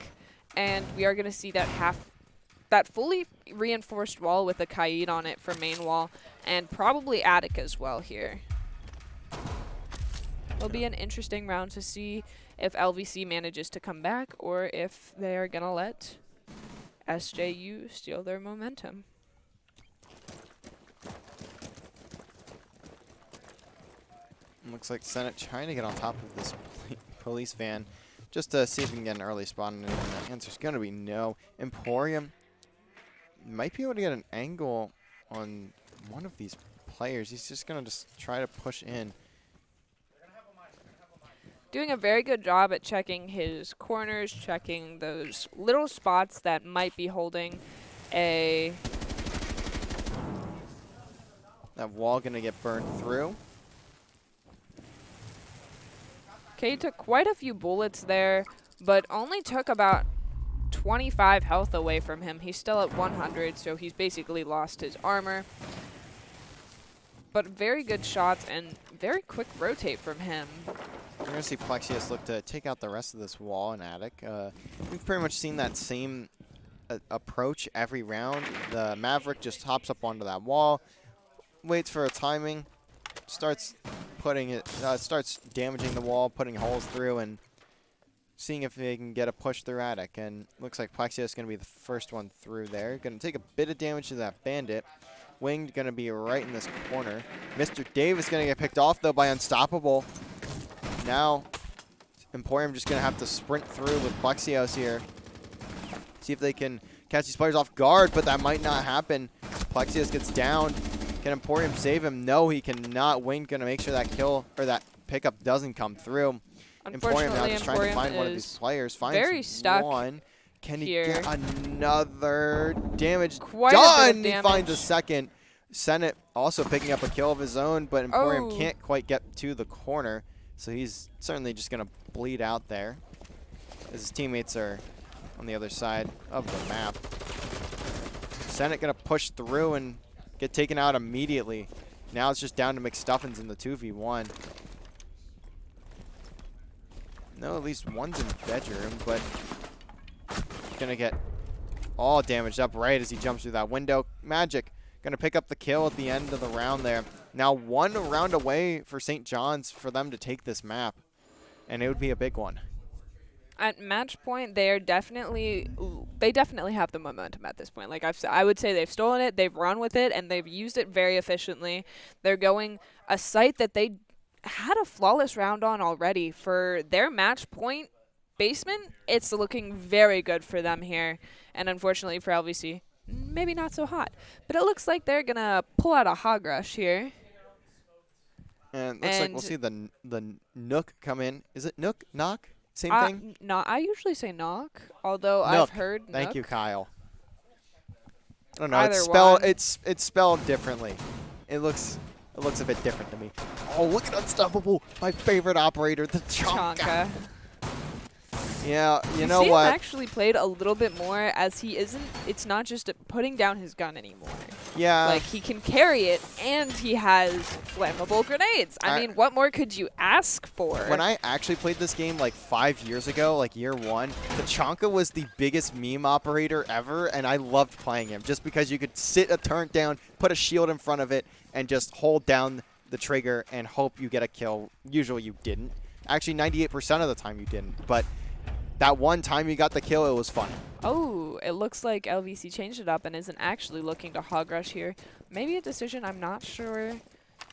and we are going to see that fully reinforced wall with a Kaid on it for main wall, and probably attic as well here. It'll be an interesting round to see if LVC manages to come back or if they are going to let SJU steal their momentum. Looks like Senate trying to get on top of this police van just to see if we can get an early spawn, and the answer's going to be no. Emporium might be able to get an angle on one of these players. He's just going to try to push in. Doing a very good job at checking his corners, checking those little spots that might be holding a... That wall going to get burned through. Okay, took quite a few bullets there, but only took about 25 health away from him. He's still at 100, so he's basically lost his armor. But very good shots and very quick rotate from him. We're going to see Plexius look to take out the rest of this wall in attic. We've pretty much seen that same approach every round. The Maverick just hops up onto that wall, waits for a timing, starts damaging the wall, putting holes through, and seeing if they can get a push through attic. And looks like Plexius is going to be the first one through there. Going to take a bit of damage to that bandit. Winged going to be right in this corner. Mr. Davis going to get picked off, though, by Unstoppable. Now, Emporium just going to have to sprint through with Plexios here. See if they can catch these players off guard, but that might not happen. Plexios gets down. Can Emporium save him? No, he cannot. Winged going to make sure that kill or that pickup doesn't come through. Emporium now just trying to find one of these players. Finds very stuck one. Can he here. get another damage? Quite done! A bit of damage. He finds a second. Senate also picking up a kill of his own, but Emporium can't quite get to the corner, so he's certainly just going to bleed out there as his teammates are on the other side of the map. Senate going to push through and get taken out immediately. Now it's just down to McStuffins in the 2v1. No, at least one's in bedroom, but gonna get all damaged up right as he jumps through that window. Magic gonna pick up the kill at the end of the round there. Now 1 round away for St. John's for them to take this map, and it would be a big one. At match point, they definitely have the momentum at this point. Like I've said, I would say they've stolen it, they've run with it, and they've used it very efficiently. They're going a site that they had a flawless round on already for their match point basement. It's looking very good for them here, and unfortunately for LVC, maybe not so hot. But it looks like they're gonna pull out a hog rush here. And looks like we'll see the Nook come in. Is it Nook? Knock? Same thing? No, I usually say knock, although Nook. I've heard Thank Nook. you, Kyle. I don't know. Either It's spelled differently. It looks a bit different to me. Oh, look at Unstoppable, my favorite operator, the Chonka. Yeah, you know see what? him actually played a little bit more, as he isn't. It's not just putting down his gun anymore. Yeah. Like, he can carry it, and he has flammable grenades. I mean, what more could you ask for? When I actually played this game like 5 years ago, like year 1, the Chonka was the biggest meme operator ever, and I loved playing him just because you could sit a turret down, put a shield in front of it, and just hold down the trigger and hope you get a kill. Usually you didn't. Actually, 98% of the time you didn't, but that one time you got the kill, it was fun. Oh, it looks like LVC changed it up and isn't actually looking to hog rush here. Maybe a decision I'm not sure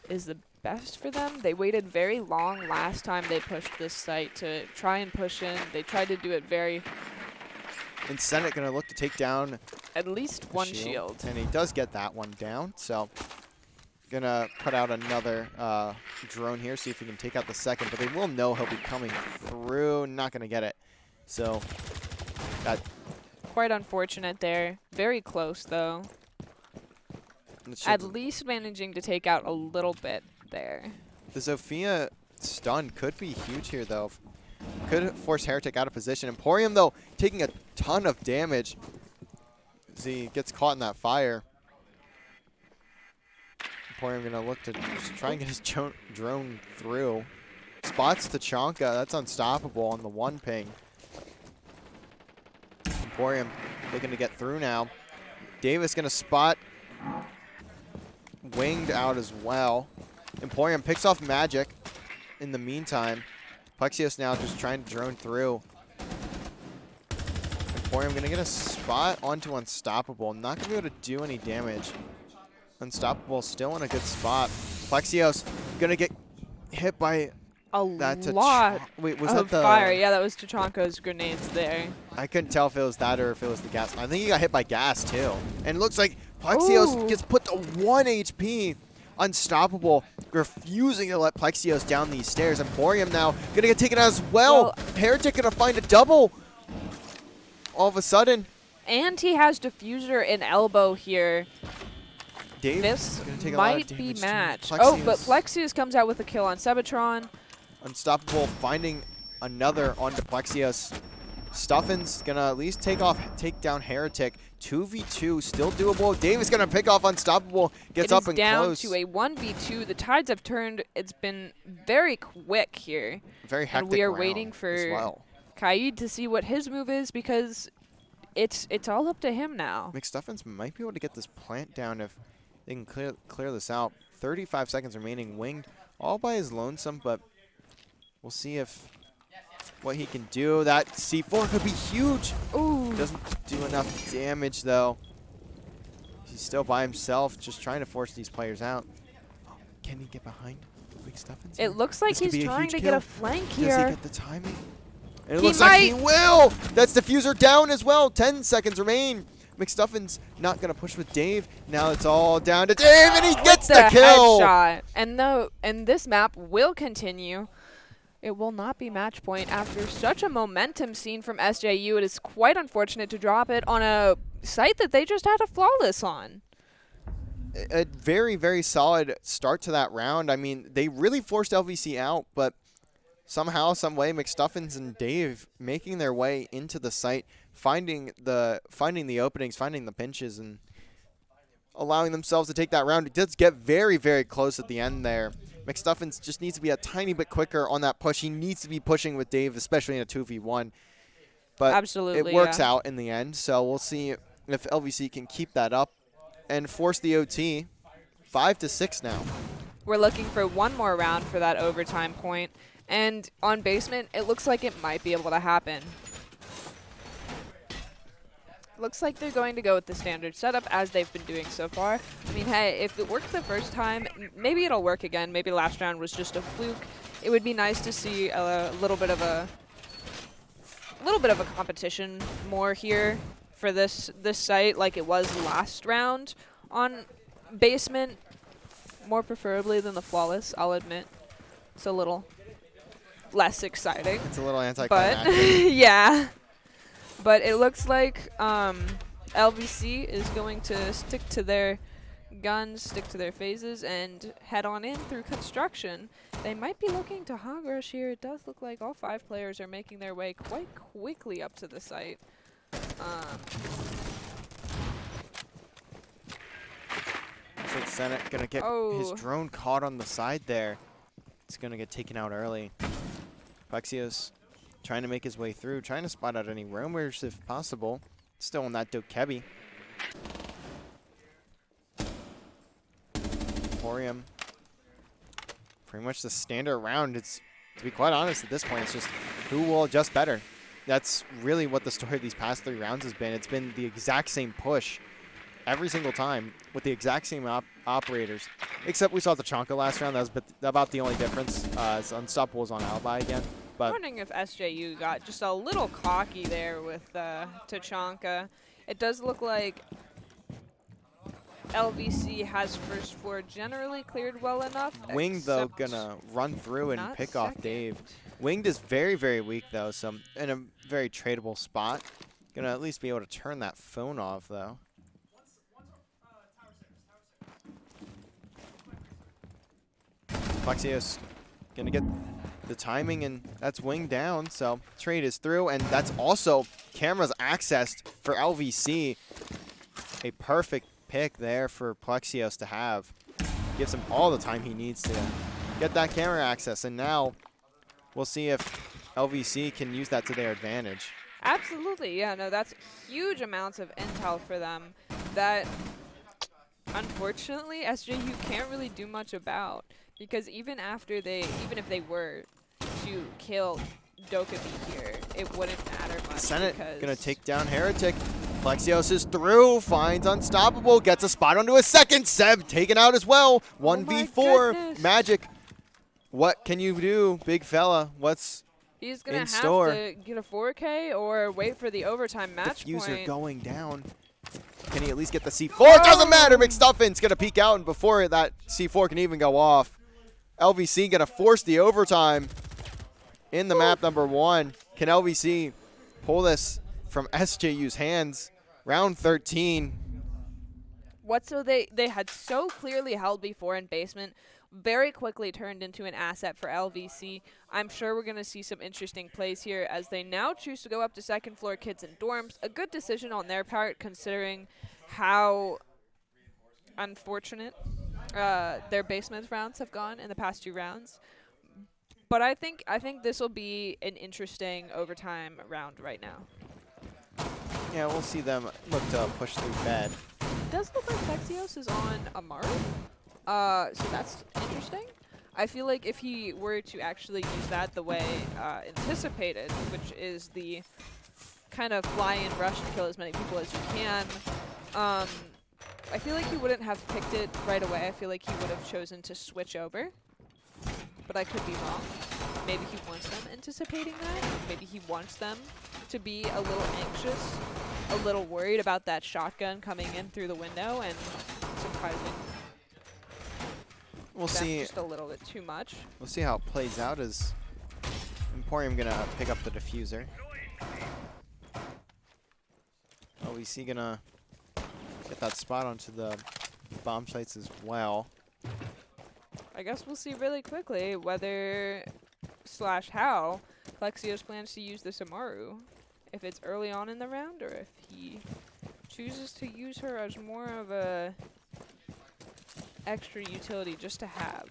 is the best for them. They waited very long last time they pushed this site to try and push in. They tried to do it very... And Senate going to look to take down at least one shield. And he does get that one down, so going to put out another drone here, see if he can take out the second. But they will know he'll be coming through. Not going to get it. So that... Quite unfortunate there. Very close, though. At least managing to take out a little bit there. The Zofia stun could be huge here, though. Could force Heretic out of position. Emporium, though, taking a ton of damage as he gets caught in that fire. Emporium going to look to just try and get his drone through. Spots Tachanka. That's unstoppable on the 1 ping. Emporium looking to get through now. Davis going to spot Winged out as well. Emporium picks off Magic in the meantime. Plexios now just trying to drone through. Emporium going to get a spot onto Unstoppable. Not going to be able to do any damage. Unstoppable still in a good spot. Plexios going to get hit by a lot Wait, was of that the fire. Yeah, that was Tachanka's grenades there. I couldn't tell if it was that or if it was the gas. I think he got hit by gas too. And it looks like Plexios gets put to 1 HP. Unstoppable, refusing to let Plexios down these stairs. Emporium now gonna get taken out as well. Heretic gonna find a double. All of a sudden. And he has Diffuser and Elbow here. Dave this gonna take might a lot of be damage matched. to Oh, but Plexios comes out with a kill on Sebatron. Unstoppable finding another onto Plexios. Stuffin's gonna at least take down Heretic. 2v2 still doable. Davis gonna pick off Unstoppable. Gets up and close. It is down to a 1v2. The tides have turned. It's been very quick here. Very hectic. And we are waiting for Kaid to see what his move is, because it's all up to him now. McStuffins might be able to get this plant down if they can clear this out. 35 seconds remaining. Winged all by his lonesome, but we'll see if what he can do. That C4 could be huge. Ooh. Doesn't do enough damage, though. He's still by himself, just trying to force these players out. Oh, can he get behind McStuffins? It looks like he's trying to get a flank here. Does he get the timing? And it looks like he will. That's Diffuser down as well. 10 seconds remain. McStuffins not going to push with Dave. Now it's all down to Dave, and he gets the kill. Headshot. And this map will continue. It will not be match point after such a momentum seen from SJU. It is quite unfortunate to drop it on a site that they just had a flawless on. A very, very solid start to that round. I mean, they really forced LVC out, but somehow, some way, McStuffins and Dave making their way into the site, finding the openings, finding the pinches, and allowing themselves to take that round. It does get very, very close at the end there. McStuffins just needs to be a tiny bit quicker on that push. He needs to be pushing with Dave, especially in a 2v1. But Absolutely, it works yeah. out in the end, so we'll see if LVC can keep that up and force the OT. 5-6 now. We're looking for one more round for that overtime point. And on basement, it looks like it might be able to happen. Looks like they're going to go with the standard setup as they've been doing so far. I mean, hey, if it worked the first time, maybe it'll work again. Maybe last round was just a fluke. It would be nice to see a little bit of a competition more here for this site, like it was last round on basement. More preferably than the flawless, I'll admit. It's a little less exciting. It's a little anticlimactic. But yeah. But it looks like LVC is going to stick to their guns, stick to their phases, and head on in through construction. They might be looking to hog rush here. It does look like all 5 players are making their way quite quickly up to the site. Looks like Senate going to get his drone caught on the side there. It's going to get taken out early. Plexios trying to make his way through, trying to spot out any roamers if possible. Still on that Dokebi. Emporium. Pretty much the standard round. It's, to be quite honest, at this point, it's just who will adjust better. That's really what the story of these past 3 rounds has been. It's been the exact same push every single time with the exact same operators. Except we saw Tachanka last round. That was about the only difference. Unstoppable was on Alibi again. I'm wondering if SJU got just a little cocky there with Tachanka. It does look like LVC has first floor generally cleared well enough. Winged, though, gonna run through and pick off Dave. Winged is very, very weak, though, so in a very tradable spot. Gonna at least be able to turn that phone off, though. Plexios gonna get the timing, and that's Wing down, so trade is through, and that's also cameras accessed for LVC. A perfect pick there for Plexios to have. Gives him all the time he needs to get that camera access, and now we'll see if LVC can use that to their advantage. Absolutely, yeah, no, that's huge amounts of intel for them that, unfortunately, SJU can't really do much about, because even if they were to kill Dokebi here, it wouldn't matter much. Senate gonna take down Heretic. Plexios is through, finds Unstoppable, gets a spot onto a second. Seb taken out as well. 1v4 Magic. What can you do, big fella? What's He's gonna have store? to get a 4K or wait for the overtime match Diffuser point. going down. Can he at least get the C4? It doesn't matter. McStuffin's gonna peek out, and before that C4 can even go off, LVC gonna force the overtime in the map number 1. Can LVC pull this from SJU's hands? Round 13. So they had so clearly held before in basement, very quickly turned into an asset for LVC. I'm sure we're going to see some interesting plays here as they now choose to go up to second floor kids and dorms. A good decision on their part considering how unfortunate their basement rounds have gone in the past 2 rounds. But I think this will be an interesting overtime round right now. Yeah, we'll see them look to push through bed. It does look like Plexios is on Amaru. So that's interesting. I feel like if he were to actually use that the way anticipated, which is the kind of fly in, rush, and kill as many people as you can, I feel like he wouldn't have picked it right away. I feel like he would have chosen to switch over. But I could be wrong. Maybe he wants them anticipating that. Maybe he wants them to be a little anxious, a little worried about that shotgun coming in through the window and surprising. We'll see. Just a little bit too much. We'll see how it plays out. Is Emporium gonna pick up the diffuser? LVC gonna get that spot onto the bomb sites as well. I guess we'll see really quickly whether / how Plexios plans to use this Amaru. If it's early on in the round or if he chooses to use her as more of a extra utility just to have.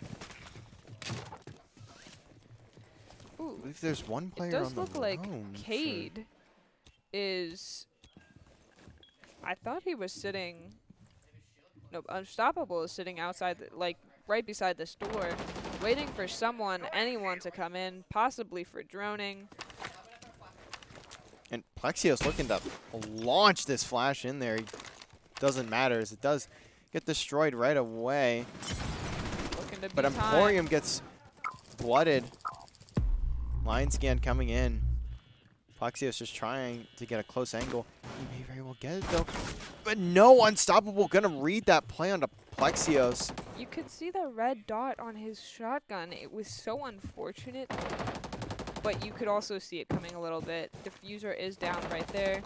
I Ooh, believe there's one it player on does the look like roam for- Cade is. I thought he was sitting. No, Unstoppable is sitting outside, like right beside this door, waiting for anyone to come in, possibly for droning. And Plexios looking to launch this flash in there. Doesn't matter as it does get destroyed right away. Looking to But be Emporium timed. gets blooded. Line scan coming in. Plexios just trying to get a close angle. He may very well get it though. But no, Unstoppable gonna read that play onto Plexios. You could see the red dot on his shotgun. It was so unfortunate, but you could also see it coming a little bit. Diffuser is down right there.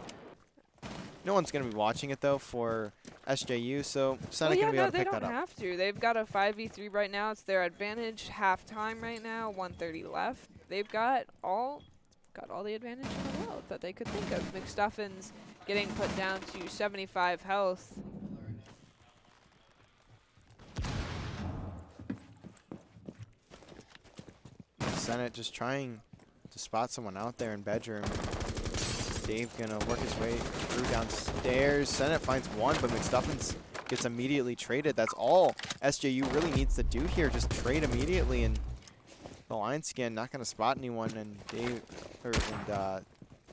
No one's gonna be watching it though for SJU, so Senna Well, yeah, gonna be no, able to they pick don't that up. have to. They've got a 5v3 right now. It's their advantage. Halftime right now, 1:30 left. They've got all the advantage in the world that they could think of. McStuffins getting put down to 75 health. Senate just trying to spot someone out there in bedroom. Dave gonna work his way through downstairs. Senate finds one, but McStuffins gets immediately traded. That's all SJU really needs to do here. Just trade immediately, and the line scan not gonna spot anyone, and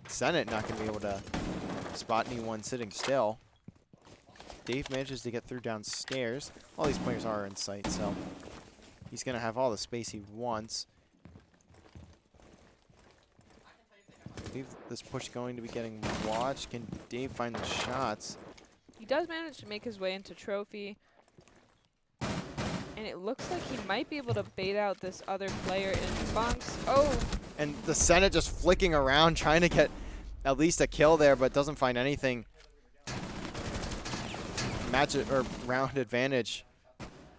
Senate not gonna be able to spot anyone sitting still. Dave manages to get through downstairs. All these players are in sight, so he's gonna have all the space he wants. I believe this push going to be getting watched. Can Dave find the shots? He does manage to make his way into trophy. And it looks like he might be able to bait out this other player in bunks. Oh! And the Senate just flicking around, trying to get at least a kill there, but doesn't find anything. Match it, or round advantage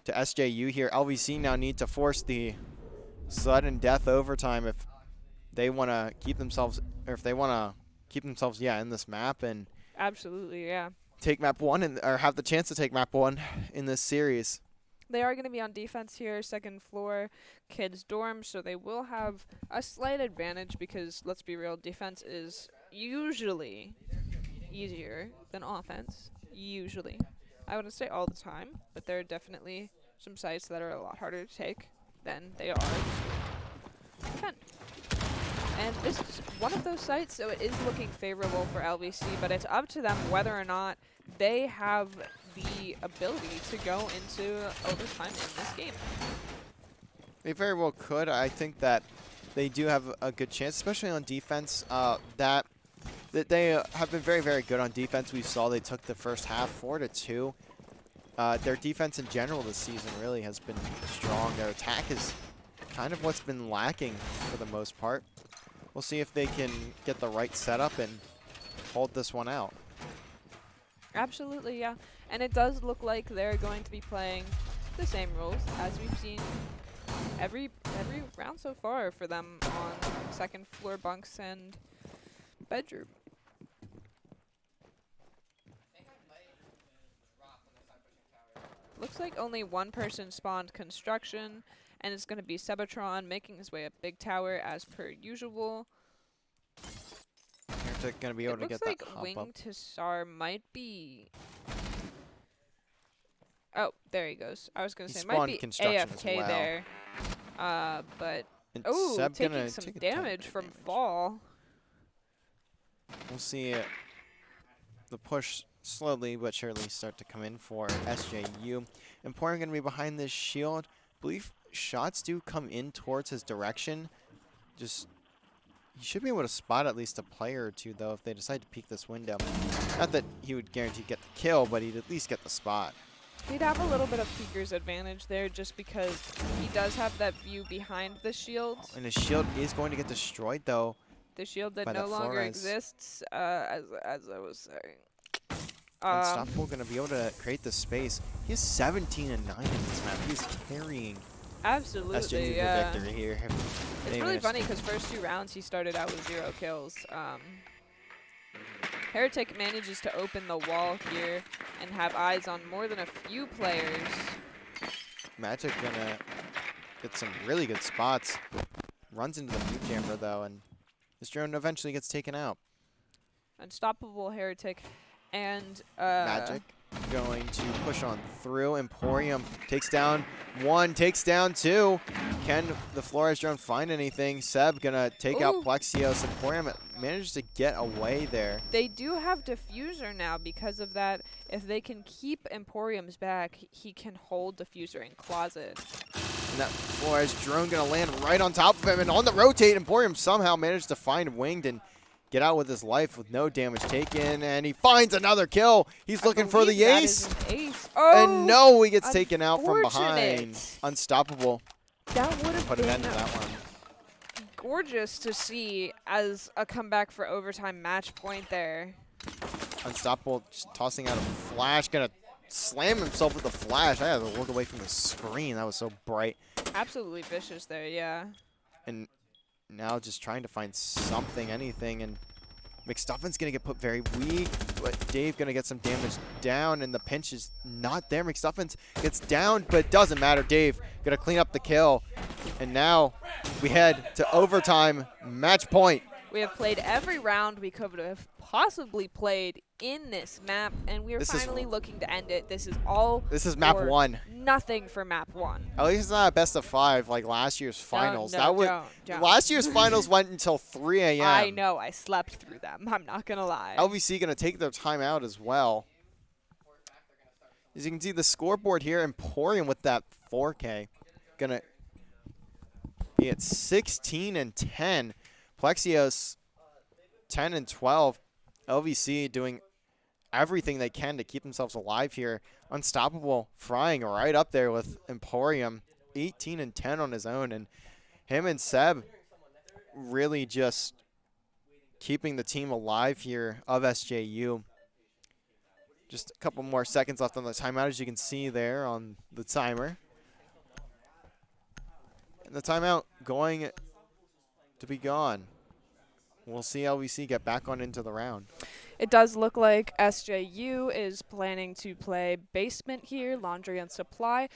to SJU here. LVC now need to force the sudden death overtime if they want to keep themselves, or if they want to keep themselves, in this map and Absolutely, yeah. take map one, or have the chance to take map one in this series. They are going to be on defense here, second floor, kids' dorm, so they will have a slight advantage because, let's be real, defense is usually easier than offense. Usually. I wouldn't say all the time, but there are definitely some sites that are a lot harder to take than they are to defend. And this is one of those sites, so it is looking favorable for LVC, but it's up to them whether or not they have the ability to go into overtime in this game. They very well could. I think that they do have a good chance, especially on defense. That they have been very, very good on defense. We saw they took the first half 4-2. Their defense in general this season really has been strong. Their attack is kind of what's been lacking for the most part. We'll see if they can get the right setup and hold this one out. Absolutely, yeah. And it does look like they're going to be playing the same rules as we've seen every round so far for them on second floor bunks and bedroom. Looks like only one person spawned construction, and it's going to be Sebatron making his way up big tower as per usual. They're going to be able to get that Looks like hop Wing up. to Sar might be... Oh, there he goes. I was going to He say, might spawned be construction as AFK well. there. But, And oh, Seb taking gonna some take a ton of damage from damage. fall. We'll see the push slowly but surely start to come in for SJU. Emporium going to be behind this shield. Believe shots do come in towards his direction. Just, he should be able to spot at least a player or two, though, if they decide to peek this window. Not that he would guarantee get the kill, but he'd at least get the spot. He'd have a little bit of Peeker's advantage there just because he does have that view behind the shield. And his shield is going to get destroyed, though. The shield that by no that longer Flores. exists, as I was saying. Unstoppable going to be able to create the space. He has 17 and 9 in this map. He's carrying Absolutely, SJU yeah. to victory here. It's really funny because first 2 rounds he started out with 0 kills. Heretic manages to open the wall here and have eyes on more than a few players. Magic gonna get some really good spots runs into the mute jammer, though, and this drone eventually gets taken out. Unstoppable Heretic and Magic going to push on through. Emporium takes down one, takes down two. Can the Flores drone find anything? Seb gonna take out Plexios. Emporium manages to get away there. They do have Diffuser now because of that. If they can keep Emporium's back, he can hold Diffuser in closet. And that Flores drone gonna land right on top of him, and on the rotate, Emporium somehow managed to find Winged and get out with his life with no damage taken, and he finds another kill. He's looking for the ace. And no, he gets taken out from behind. Unstoppable. That would have put an end to that one. Gorgeous to see as a comeback for overtime match point there. Unstoppable just tossing out a flash, gonna slam himself with the flash. I had to look away from the screen. That was so bright. Absolutely vicious there, yeah. And now just trying to find something, anything, and McStuffin's gonna get put very weak, but Dave gonna get some damage down, and the pinch is not there. McStuffins gets down, but it doesn't matter. Dave gonna clean up the kill, and now we head to overtime match point. We have played every round we could have possibly played in this map, and we are finally looking to end it. This is map 1. Nothing for map 1. At least it's not a best of 5 like last year's finals. Don't. Last year's finals went until 3 a.m. I know. I slept through them. I'm not going to lie. LVC going to take their time out as well. As you can see the scoreboard here, Emporium with that 4K. Going to be at 16 and 10. Plexios 10 and 12. LVC doing everything they can to keep themselves alive here. Unstoppable frying right up there with Emporium, 18 and 10 on his own, and him and Seb really just keeping the team alive here of SJU. Just a couple more seconds left on the timeout, as you can see there on the timer. And the timeout going to be gone. We'll see LVC get back on into the round. It does look like SJU is planning to play basement here, laundry and supply.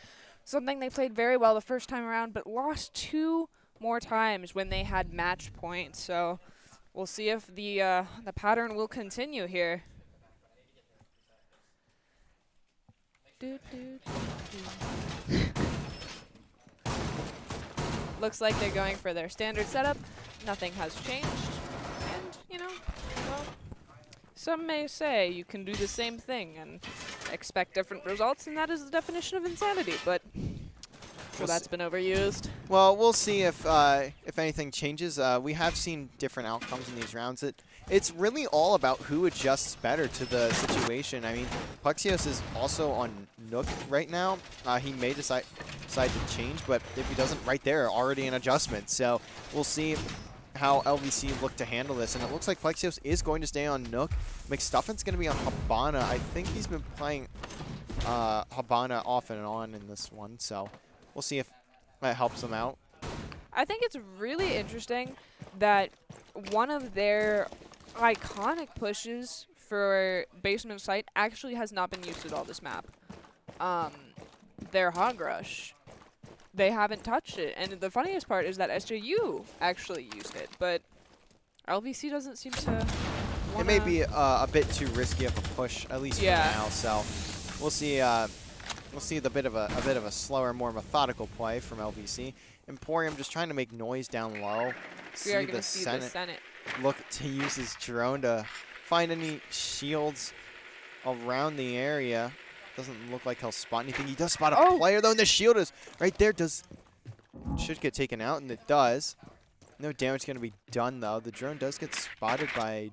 Something they played very well the first time around, but lost 2 more times when they had match points. So we'll see if the pattern will continue here. Looks like they're going for their standard setup. Nothing has changed. And, you know, well, some may say you can do the same thing and expect different results, and that is the definition of insanity, but well, that's been overused. Well, we'll see if anything changes. We have seen different outcomes in these rounds. It's really all about who adjusts better to the situation. I mean, Plexios is also on Nook right now. He may decide to change, but if he doesn't, right there, already an adjustment. So we'll see how LVC look to handle this. And it looks like Plexios is going to stay on Nook. McStuffin's going to be on Habana. I think he's been playing Habana off and on in this one. So we'll see if that helps him out. I think it's really interesting that one of their iconic pushes for basement site actually has not been used at all this map. Their Hog Rush. They haven't touched it. And the funniest part is that SJU actually used it, but LVC doesn't seem to It may be a bit too risky of a push, at least for now. So we'll see. We'll see a bit of a slower, more methodical play from LVC. Emporium just trying to make noise down low. We are going to see the Senate look to use his drone to find any shields around the area. Doesn't look like he'll spot anything. He does spot a player, though, and the shield is right there. Should get taken out, and it does. No damage going to be done, though. The drone does get spotted by,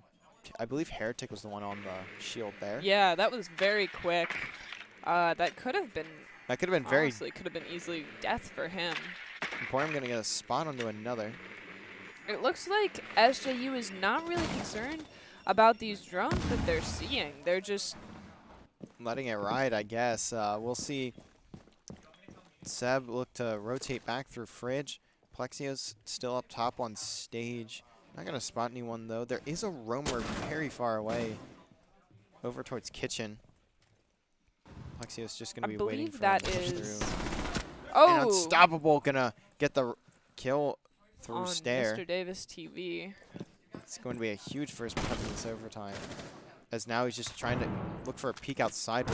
I believe Heretic was the one on the shield there. Yeah, that was very quick. That could have been. That could have been honestly, could have been easily death for him. Emporium going to get a spot onto another. It looks like SJU is not really concerned about these drones that they're seeing. They're just letting it ride, I guess. We'll see. Seb look to rotate back through Fridge. Plexios still up top on stage. Not going to spot anyone, though. There is a roamer very far away over towards kitchen. Plexios just going to be waiting for him to push through. Oh! And Unstoppable going to get the kill through on stair. Mr. Davis TV. It's going to be a huge first because of this overtime. As now he's just trying to look for a peek outside.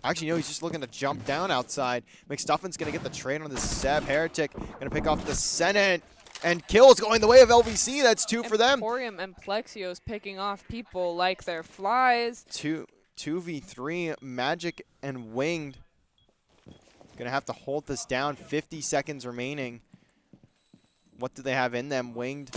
Actually, no, he's just looking to jump down outside. McStuffin's going to get the trade on the Seb. Heretic going to pick off the Senate. And kills going the way of LVC. That's 2 for them. Emporium and Plexios picking off people like their flies. 2v3, Magic and Winged. Going to have to hold this down. 50 seconds remaining. What do they have in them? Winged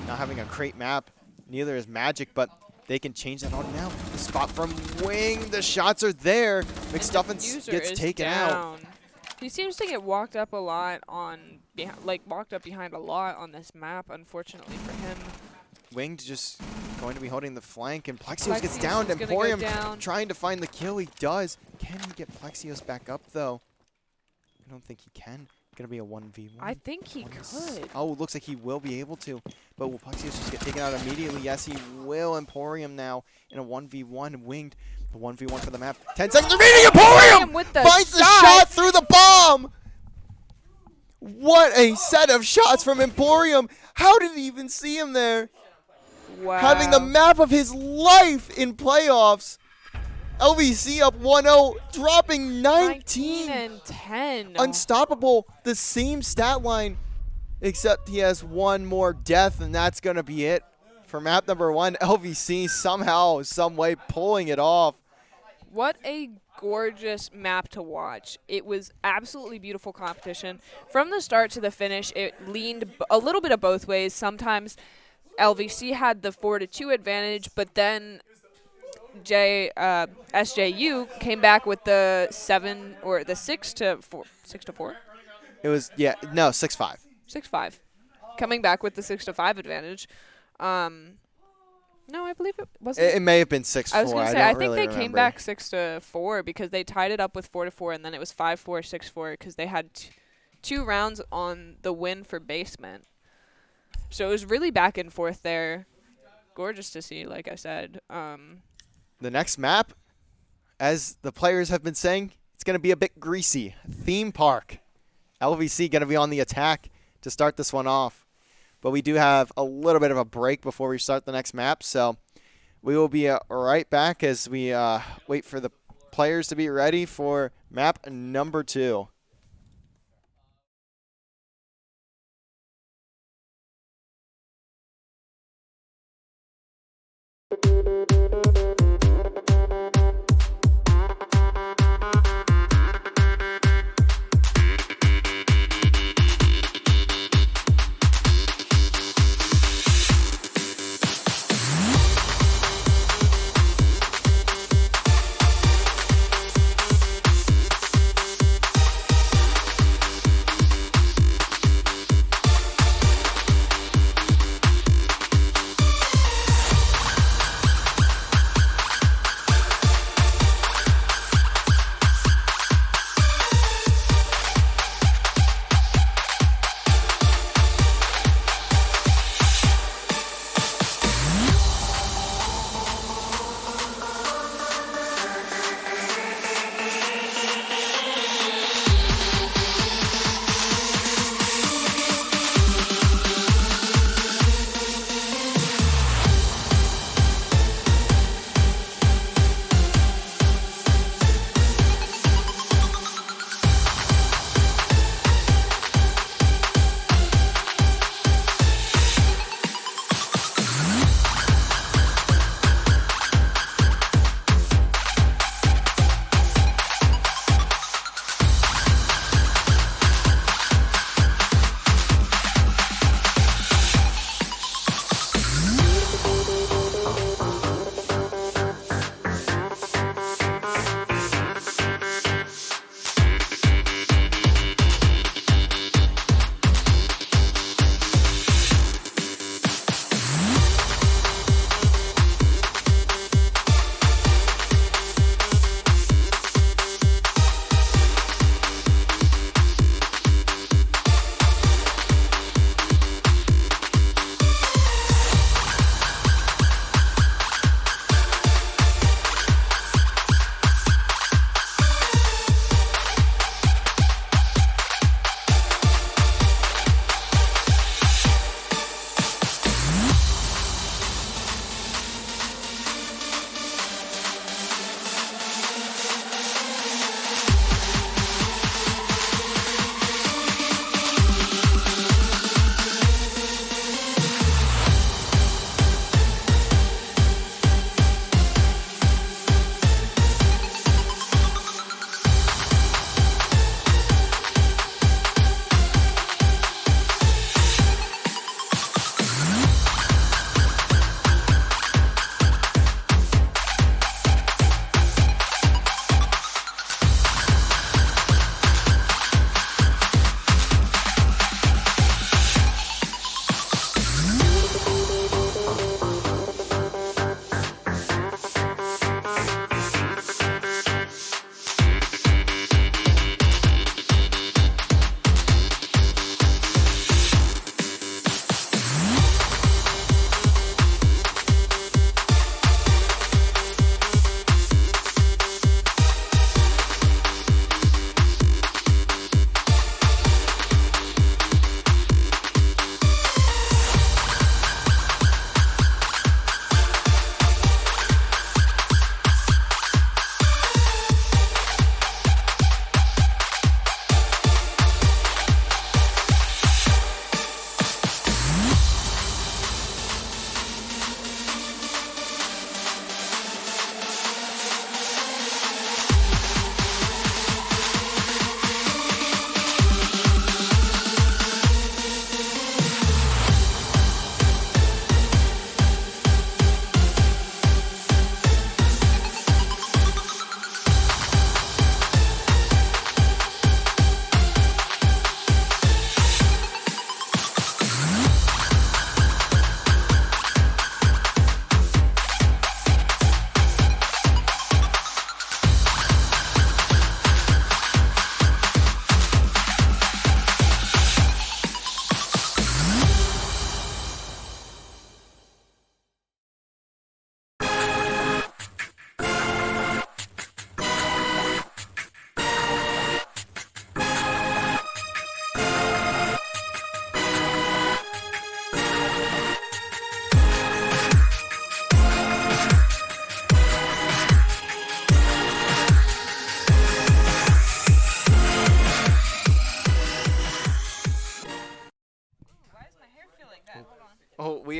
not having a crate map. Neither is Magic, but they can change that on now. The spot from Wing. The shots are there. McStuffin gets taken out. He seems to get walked up a lot on, walked up behind a lot on this map, unfortunately for him. Winged just going to be holding the flank, and Plexios gets down. Emporium trying to find the kill. He does. Can he get Plexios back up, though? I don't think he can. Going to be a 1v1. I think he could. Oh, looks like he will be able to. But will Plexios just get taken out immediately? Yes, he will. Emporium now in a 1v1. Winged. The 1v1 for the map. 10 seconds remaining. Emporium finds the shot through the bomb. What a set of shots from Emporium. How did he even see him there? Wow. Having the map of his life in playoffs. LVC up 1-0, dropping 19 and 10. Unstoppable. The same stat line, except he has one more death, and that's going to be it. For map number 1, LVC somehow, some way pulling it off. What a gorgeous map to watch. It was absolutely beautiful competition. From the start to the finish, it leaned a little bit of both ways. Sometimes LVC had the 4-2 advantage, but then SJU came back with the 7 or the 6-4. 6-4? It was 6-5. 6-5. Coming back with the 6-5 advantage. No, I believe it wasn't. It may have been 6-4. I was going to say, I think really they came back 6-4 because they tied it up with 4-4, and then it was 5-4, 6-4 because they had 2 rounds on the win for basement. So it was really back and forth there. Gorgeous to see, like I said. The next map, as the players have been saying, it's going to be a bit greasy. Theme Park. LVC going to be on the attack to start this one off. But we do have a little bit of a break before we start the next map. So we will be right back as we wait for the players to be ready for map number 2.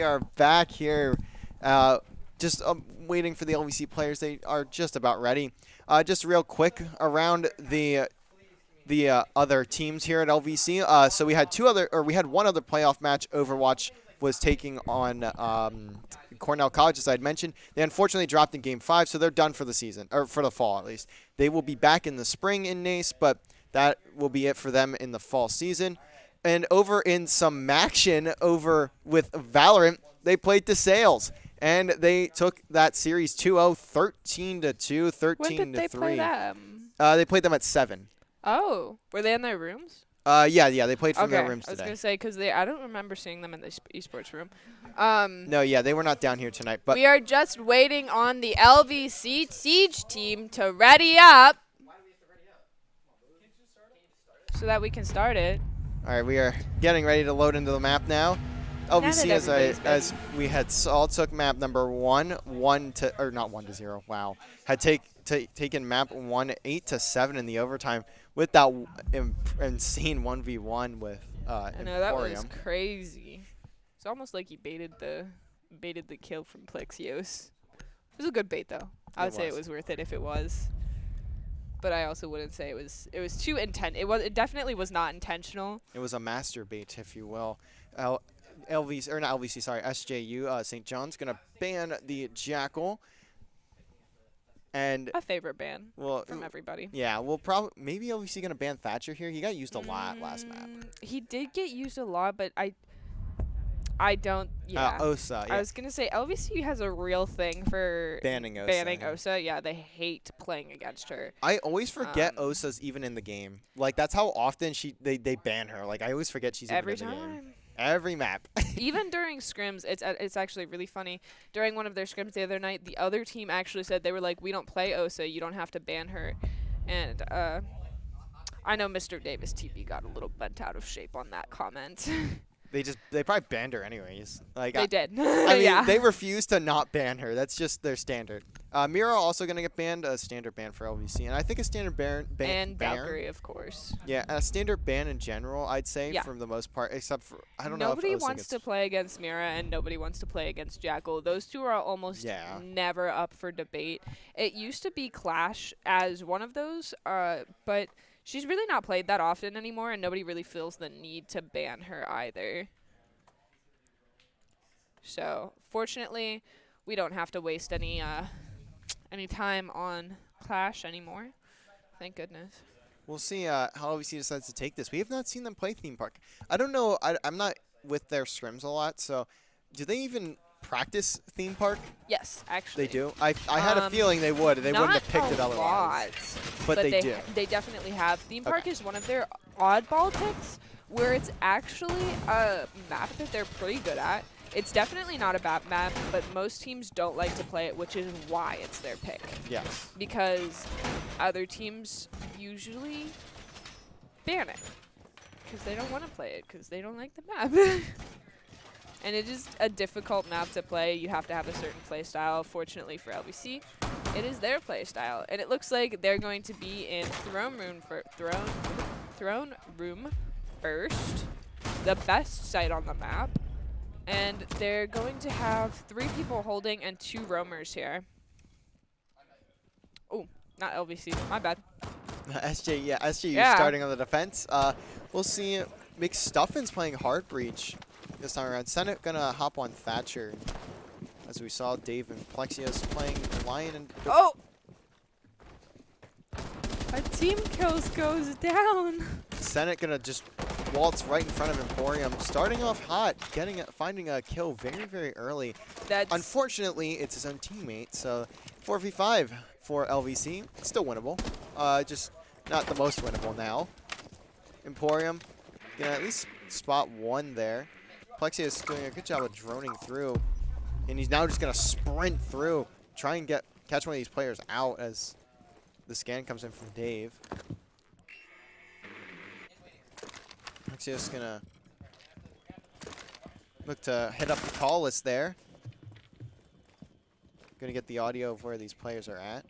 are back here, just waiting for the LVC players. They are just about ready. Just real quick around the other teams here at LVC. So we had one other playoff match. Overwatch was taking on Cornell College, as I had mentioned. They unfortunately dropped in Game 5, so they're done for the season, or for the fall at least. They will be back in the spring in NECC, but that will be it for them in the fall season. And over in some action over with Valorant, they played DeSales, and they took that series 2-0, 13-2, 13-3. When did they play them? They played them at 7. Oh, were they in their rooms? Yeah, they played from their rooms I was today. gonna say because I don't remember seeing them in the esports room. No, yeah, they were not down here tonight. But we are just waiting on the LVC Siege team to ready up, so that we can start it. All right, we are getting ready to load into the map now. LVC, as we had saw, took map number 1, 1-0. Wow, had taken map 1, 8-7 in the overtime with that insane 1v1 with I know Emporium. that was crazy. It's almost like he baited the kill from Plexios. It was a good bait though. I would say it was worth it if it was. But I also wouldn't say it was too intent. It definitely was not intentional. It was a master bait, if you will. LVC, or not LVC, sorry, SJU, St. John's gonna ban the Jackal. And a favorite ban from everybody. Yeah, maybe LVC gonna ban Thatcher here. He got used a lot last map. He did get used a lot, but I don't. Yeah. Osa. Yeah. I was gonna say LVC has a real thing for banning Osa. Yeah, they hate playing against her. I always forget Osa's even in the game. Like that's how often they ban her. Like I always forget she's even in the game. Every map. Even during scrims, it's actually really funny. During one of their scrims the other night, the other team actually said they were like, "We don't play Osa. You don't have to ban her." And I know Mr. Davis TP got a little bent out of shape on that comment. They probably banned her anyways. Like they did. I mean, yeah. They refused to not ban her. That's just their standard. Mira also gonna get banned, a standard ban for LVC, and I think a standard ban. And Valkyrie, of course. Yeah, a standard ban in general, I'd say, for the most part, except for I don't know. Nobody wants to play against Mira, and nobody wants to play against Jackal. Those two are almost never up for debate. It used to be Clash as one of those, but she's really not played that often anymore, and nobody really feels the need to ban her either. So, fortunately, we don't have to waste any time on Clash anymore. Thank goodness. We'll see how LVC decides to take this. We have not seen them play Theme Park. I don't know. I'm not with their scrims a lot, so do they even practice Theme Park? Yes, actually. They do? I had a feeling they would. They wouldn't have picked it otherwise. But they do. They definitely have. Theme Park is one of their oddball picks where it's actually a map that they're pretty good at. It's definitely not a bad map, but most teams don't like to play it, which is why it's their pick. Yes. Because other teams usually ban it because they don't want to play it because they don't like the map. And it is a difficult map to play. You have to have a certain play style. Fortunately for LVC, it is their play style. And it looks like they're going to be in Throne Room first, the best site on the map. And they're going to have 3 people holding and 2 roamers here. Oh, not LVC. My bad. SJU starting on the defense. We'll see McStuffin's playing Hard Breach this time around. Senate gonna hop on Thatcher. As we saw, Dave and Plexios playing Lion and... Oh! A team kills goes down. Senate gonna just waltz right in front of Emporium, starting off hot, finding a kill very, very early. Unfortunately, it's his own teammate, so 4v5 for LVC. Still winnable, just not the most winnable now. Emporium gonna at least spot 1 there. Plexius doing a good job of droning through, and he's now just gonna sprint through, try and catch one of these players out as the scan comes in from Dave. Plexius gonna look to hit up the call list there. Gonna get the audio of where these players are at.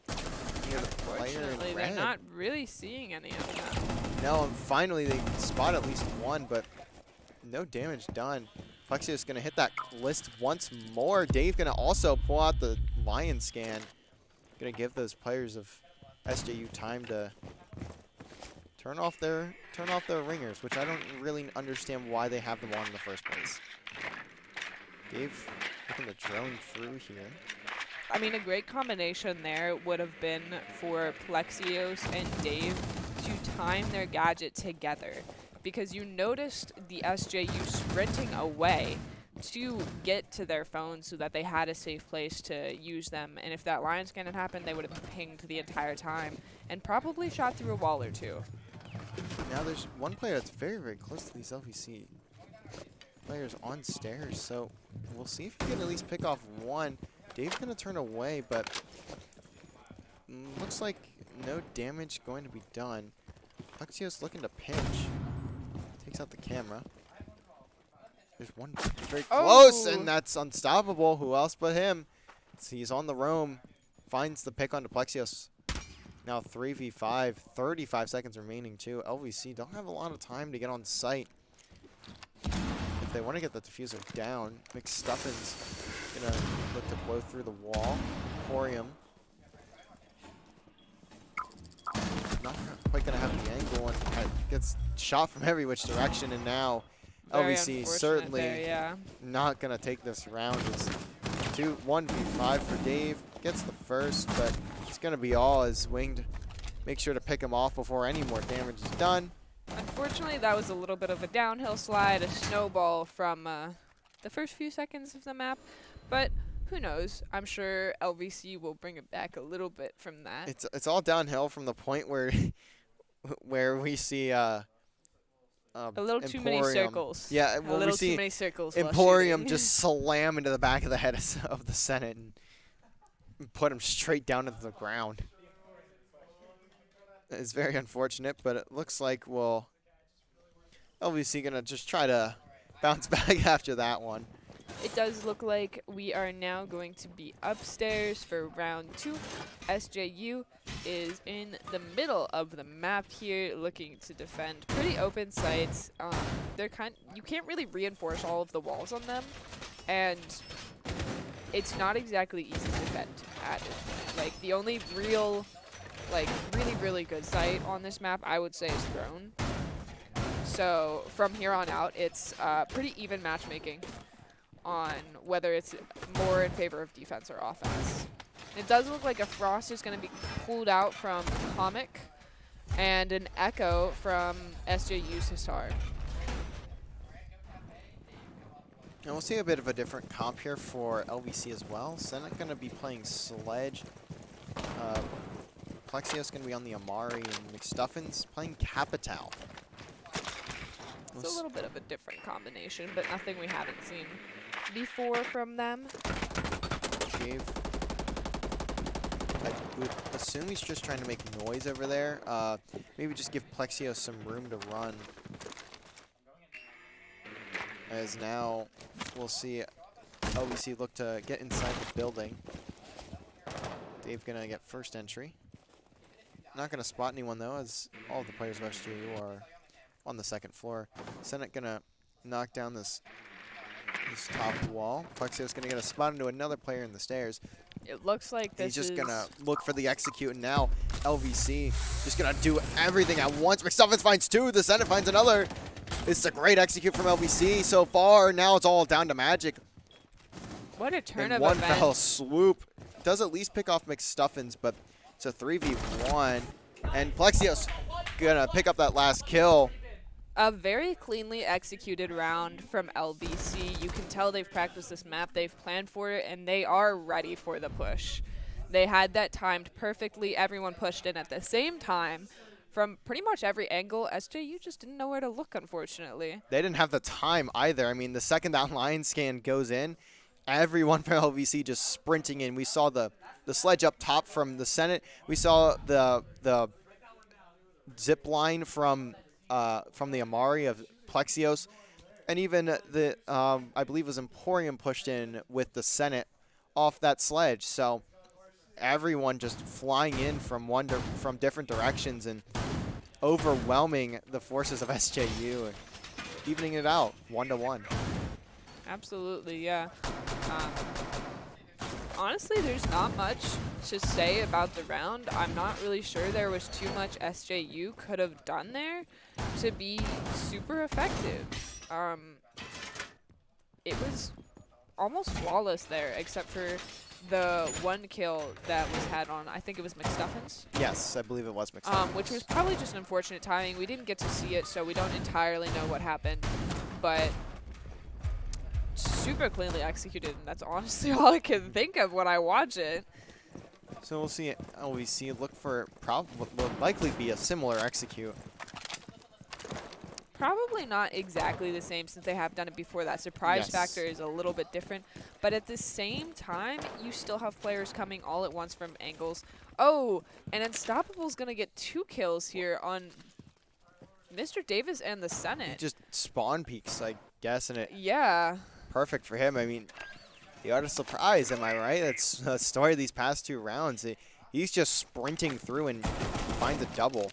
Unfortunately, they're not really seeing any of them. No, and finally they spot at least 1, but no damage done. Plexios going to hit that list once more. Dave going to also pull out the Lion Scan. Going to give those players of SJU time to turn off their ringers, which I don't really understand why they have them on in the first place. Dave looking to drone through here. I mean, a great combination there would have been for Plexios and Dave to time their gadget together, because you noticed the SJU sprinting away to get to their phones so that they had a safe place to use them. And if that Lion Scan had happened, they would have been pinged the entire time and probably shot through a wall or two. Now there's one player that's very, very close to these LVC players on stairs, so we'll see if he can at least pick off one. Dave's going to turn away, but looks like no damage going to be done. Plexios looking to pinch. Takes out the camera. There's one very close, and that's unstoppable. Who else but him? So he's on the roam. Finds the pick onto Plexios. Now 3v5, 35 seconds remaining too. LVC don't have a lot of time to get on site. If they want to get the diffuser down, McStuffins gonna look to blow through the wall. Emporium not quite gonna have the angle, and gets shot from every which direction, and now Very LVC certainly there, yeah. not gonna take this round. It's 1v5 for Dave. Gets the first, but it's gonna be all as Winged make sure to pick him off before any more damage is done. Unfortunately, that was a little bit of a downhill slide, a snowball from the first few seconds of the map, but who knows? I'm sure LVC will bring it back a little bit from that. It's all downhill from the point where where we see a little Emporium. too many circles. Yeah, a well, little we see too many circles. while Emporium shooting. just slam into the back of the head of the Senate and put him straight down into the ground. It's very unfortunate, but it looks like LVC gonna just try to bounce back after that one. It does look like we are now going to be upstairs for round 2. SJU is in the middle of the map here, looking to defend pretty open sites. You can't really reinforce all of the walls on them, and it's not exactly easy to defend at this point. Like, the only real, really good site on this map, I would say, is Throne. So from here on out, it's pretty even matchmaking on whether it's more in favor of defense or offense. It does look like a Frost is going to be pulled out from Comic and an Echo from SJU's Hisar. And we'll see a bit of a different comp here for LVC as well. Senate going to be playing Sledge. Plexios going to be on the Amari, and McStuffins playing Capital. It's a little bit of a different combination, but nothing we haven't seen before from them. Dave, I would assume he's just trying to make noise over there. Maybe just give Plexios some room to run. As now we'll see LVC look to get inside the building. Dave gonna get first entry. Not gonna spot anyone though, as all of the players of SJU are on the second floor. Senate gonna knock down this top wall. Plexios gonna get a spot into another player in the stairs. It looks like this He's just is gonna look for the execute, and now LVC just gonna do everything at once. McStuffins finds two, the Senate finds another. This is a great execute from LVC so far. Now it's all down to Magic. what a turn And of one events. fell swoop. Does at least pick off McStuffins, but it's a 3v1. And Plexios gonna pick up that last kill. A very cleanly executed round from LVC. You can tell they've practiced this map, they've planned for it, and they are ready for the push. They had that timed perfectly. Everyone pushed in at the same time. From pretty much every angle, SJU just didn't know where to look, unfortunately. They didn't have the time either. I mean, the second that line scan goes in, everyone from LVC just sprinting in. We saw the Sledge up top from the Senate. We saw the zip line from the Amari of Plexios, and even the I believe it was Emporium pushed in with the Senate off that Sledge. So everyone just flying in from different directions and overwhelming the forces of SJU, and evening it out 1-1. Absolutely, yeah. Um, honestly, there's not much to say about the round. I'm not really sure there was too much SJU could have done there to be super effective. It was almost flawless there, except for the one kill that was had on, I think it was McStuffins. Yes, I believe it was McStuffins. Which was probably just unfortunate timing. We didn't get to see it, so we don't entirely know what happened. But super cleanly executed, and that's honestly all I can think of when I watch it. So we'll see LVC look for what will likely be a similar execute. Probably not exactly the same since they have done it before. That surprise factor is a little bit different. But at the same time, you still have players coming all at once from angles. Oh, and Unstoppable's going to get 2 kills here on Mr. Davis and the Senate. He just spawn peeks, I guess, and it perfect for him. I mean, the art of surprise, am I right? That's the story of these past 2 rounds. He's just sprinting through and finds a double.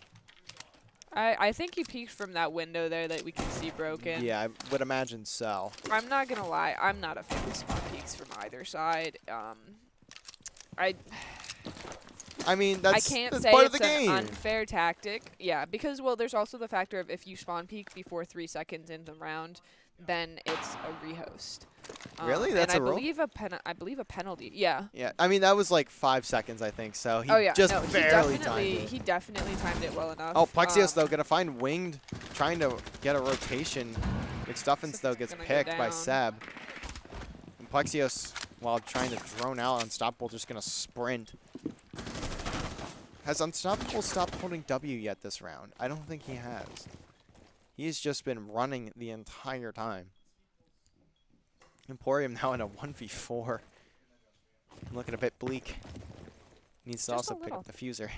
I think he peeked from that window there that we can see broken. Yeah, I would imagine so. I'm not going to lie. I'm not a fan of spawn peeks from either side. I mean, that's say part of the it's game. An unfair tactic. Yeah, because, well, there's also the factor of if you spawn peek before 3 seconds in the round, then it's a rehost. Really? That's and a rule? I believe a penalty. Yeah. Yeah, I mean, that was like 5 seconds, I think, so he just barely timed it. He definitely timed it well enough. Oh, Plexios, though, going to find Winged, trying to get a rotation. McStuffins, though, gets picked by Seb. And Plexios, while trying to drone out Unstoppable, just going to sprint. Has Unstoppable stopped holding W yet this round? I don't think he has. He's just been running the entire time. Emporium now in a 1v4. Looking a bit bleak. Needs to also pick up the diffuser.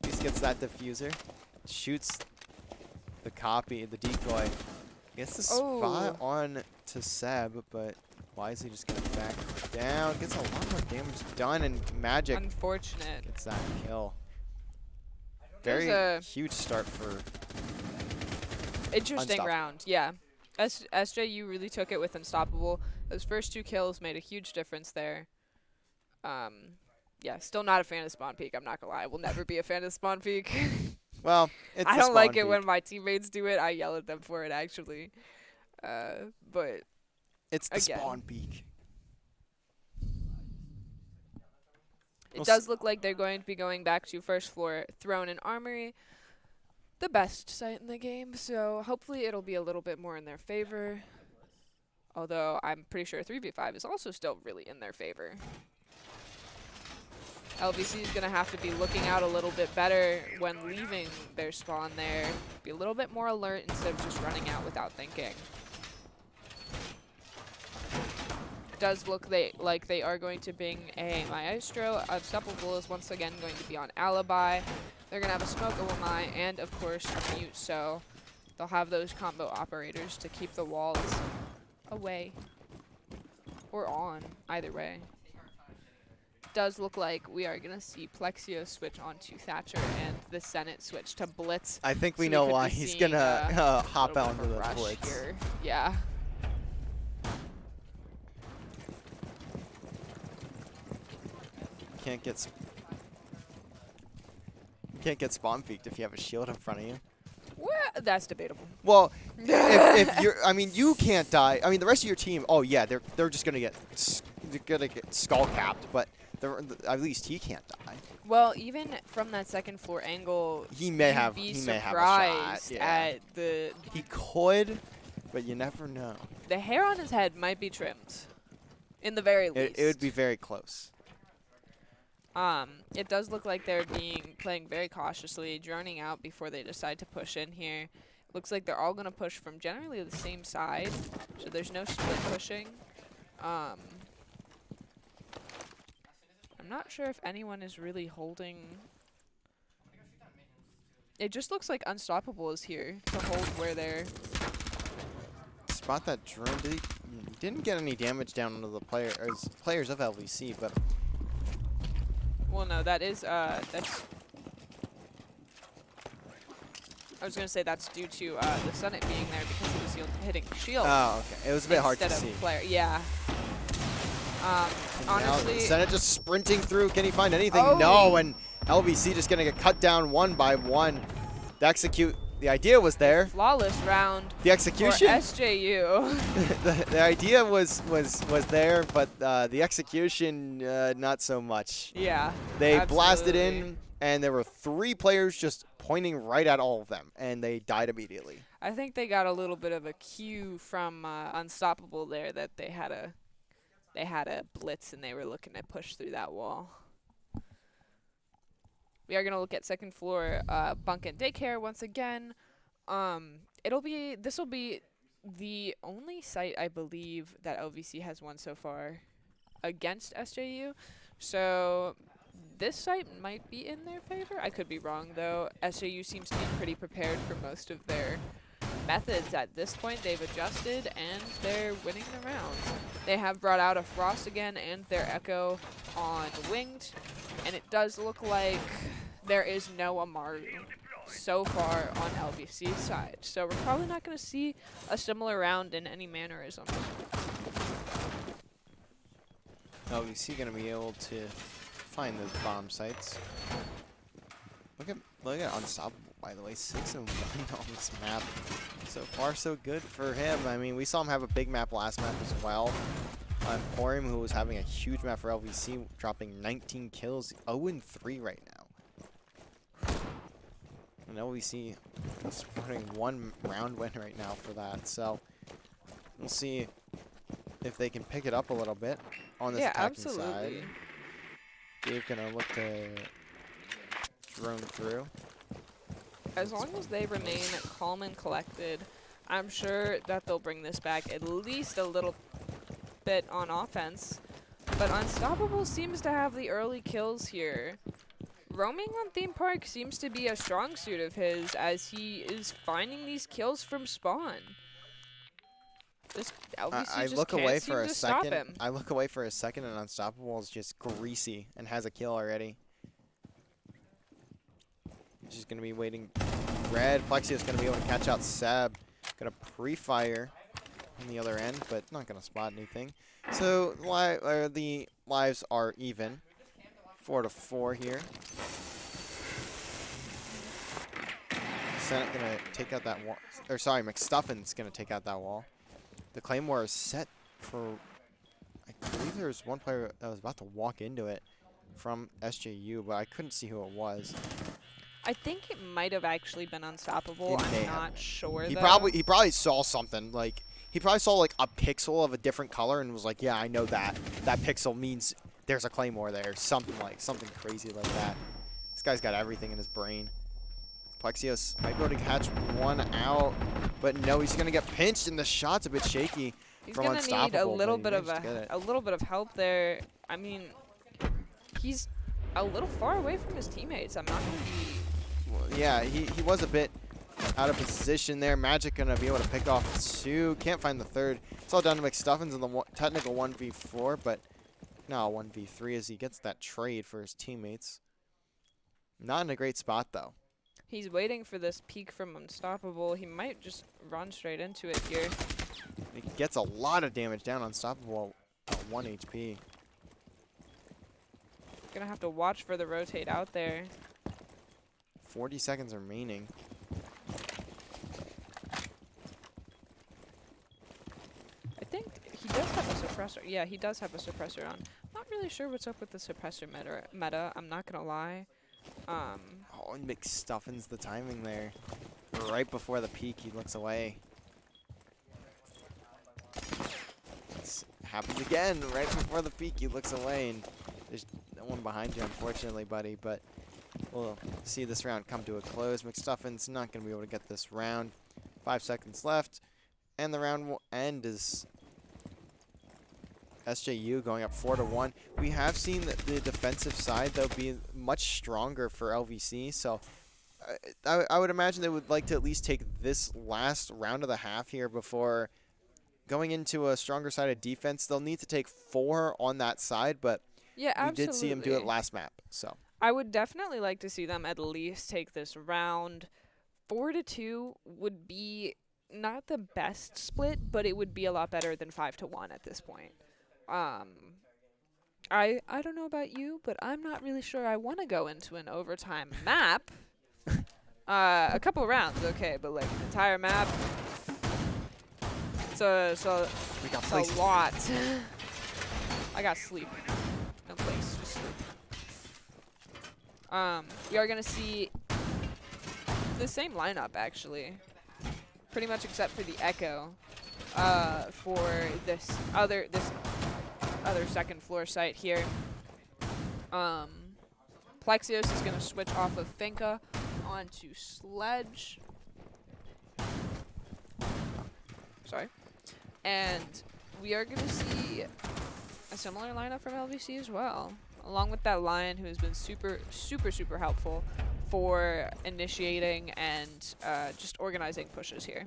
He gets that diffuser. Shoots the copy, the decoy. Gets the spot on to Seb, but wisely just gonna back down. Gets a lot more damage done, and Magic unfortunate gets that kill. Very huge start for interesting round, yeah. SJU really took it with Unstoppable. Those first 2 kills made a huge difference there. Yeah, still not a fan of spawn peek. I'm not gonna lie. I will never be a fan of spawn peek. Well, it's I don't like it when my teammates do it. I yell at them for it, actually. But it's the spawn peek. It does look like they're going to be going back to first floor throne and armory. The best site in the game, so hopefully it'll be a little bit more in their favor. Although I'm pretty sure 3v5 is also still really in their favor. LVC is going to have to be looking out a little bit better when leaving their spawn there. Be a little bit more alert instead of just running out without thinking. Does look like they are going to bring a Maestro. Unstoppable is once again going to be on Alibi. They're going to have a Smoke, a Wamai, and of course Mute, so they'll have those combo operators to keep the walls away or on, either way. Does look like we are going to see Plexio switch onto Thatcher and the Senate switch to Blitz. I think we know why he's going to hop out into the Blitz. Here. Yeah. Can't get spawn peeked if you have a shield in front of you. Well, that's debatable. Well, if you're, I mean, you can't die. I mean, the rest of your team. Oh yeah, they're just gonna get skull capped, but at least he can't die. Well, even from that second floor angle, he may have a shot. Yeah. At the. He could, but you never know. The hair on his head might be trimmed, in the very least. It would be very close. It does look like they're playing very cautiously, droning out before they decide to push in here. Looks like they're all going to push from generally the same side, so there's no split pushing. I'm not sure if anyone is really holding. It just looks like Unstoppable is here to hold where they're. Spot that drone. He didn't get any damage down onto the players of LVC, but. Well, no, that is that's. I was going to say that's due to the Senate being there because he was hitting shield. Oh, okay. It was a bit hard to instead see. of player. Yeah. And Honestly. now Senate just sprinting through. Can he find anything? Oh. No, and LVC just going to get cut down one by one. The execute. The idea was there. Flawless round. The execution. For SJU. the idea was there, but the execution not so much. Yeah. They absolutely. blasted in, and there were 3 players just pointing right at all of them, and they died immediately. I think they got a little bit of a cue from Unstoppable there that they had a blitz and they were looking to push through that wall. We are gonna look at second floor bunk and daycare once again. This will be the only site I believe that LVC has won so far against SJU. So this site might be in their favor. I could be wrong though. SJU seems to be pretty prepared for most of their methods at this point. They've adjusted and they're winning the round. They have brought out a Frost again and their Echo on Winged, and it does look like there is no Amaru so far on LVC's side. So we're probably not going to see a similar round in any mannerism. LVC going to be able to find those bomb sites. Look at Unstoppable, by the way, 6-1 on this map. So far, so good for him. I mean, we saw him have a big map last map as well. Emporium, who was having a huge map for LVC, dropping 19 kills, 0-3 right now. And LVC is running 1 round win right now for that. So we'll see if they can pick it up a little bit on this attacking side. Dave gonna look to drone through. As long as they remain calm and collected, I'm sure that they'll bring this back at least a little bit on offense. But Unstoppable seems to have the early kills here. Roaming on Theme Park seems to be a strong suit of his as he is finding these kills from spawn. This LVC I just look can't away seem for a to stop second. him. I look away for a second, and Unstoppable is just greasy and has a kill already. He's just gonna be waiting. Red Plexi is gonna be able to catch out Seb. Gonna pre-fire on the other end, but not gonna spot anything. So the lives are even, 4-4 here. Senate gonna take out that wall. Or sorry, McStuffin's gonna take out that wall. The Claymore is set for, I believe there was one player that was about to walk into it from SJU, but I couldn't see who it was. I think it might have actually been Unstoppable. I'm not sure. He though. probably saw something. Like he probably saw like a pixel of a different color and was like, yeah, I know that. That pixel means there's a Claymore there. Something crazy like that. This guy's got everything in his brain. Plexios might be able to catch one out, but no, he's gonna get pinched, and the shot's a bit shaky. He's from gonna Unstoppable, need a little bit of a little bit of help there. I mean, he's a little far away from his teammates. I'm not gonna be. Well, yeah, he was a bit out of position there. Magic gonna be able to pick off 2. Can't find the 3rd. It's all down to McStuffins in the technical 1v4, but no 1v3 as he gets that trade for his teammates. Not in a great spot though. He's waiting for this peek from Unstoppable. He might just run straight into it here. He gets a lot of damage down. Unstoppable at 1 HP. Gonna have to watch for the rotate out there. 40 seconds remaining. I think he does have a suppressor. Yeah, he does have a suppressor on. Not really sure what's up with the suppressor meta. I'm not gonna lie. Oh, and McStuffins the timing there. Right before the peak, he looks away. This happens again. Right before the peak, he looks away, and there's no one behind you, unfortunately, buddy. But we'll see this round come to a close. McStuffin's not going to be able to get this round. 5 seconds left, and the round will end as SJU going up 4-1. We have seen the defensive side, though, be much stronger for LVC. So I would imagine they would like to at least take this last round of the half here before going into a stronger side of defense. They'll need to take 4 on that side, but yeah, we did see him do it last map. So I would definitely like to see them at least take this round. 4-2 would be not the best split, but it would be a lot better than 5-1 at this point. I don't know about you, but I'm not really sure I want to go into an overtime map. A couple rounds, okay, but like an entire map, it's a lot. I got sleep. No place, just sleep. We are gonna see the same lineup actually, pretty much except for the Echo, for this other second floor site here. Plexios is gonna switch off of Finca onto Sledge. Sorry. And we are going to see a similar lineup from LVC as well, along with that Lion who has been super, super, super helpful for initiating and just organizing pushes here.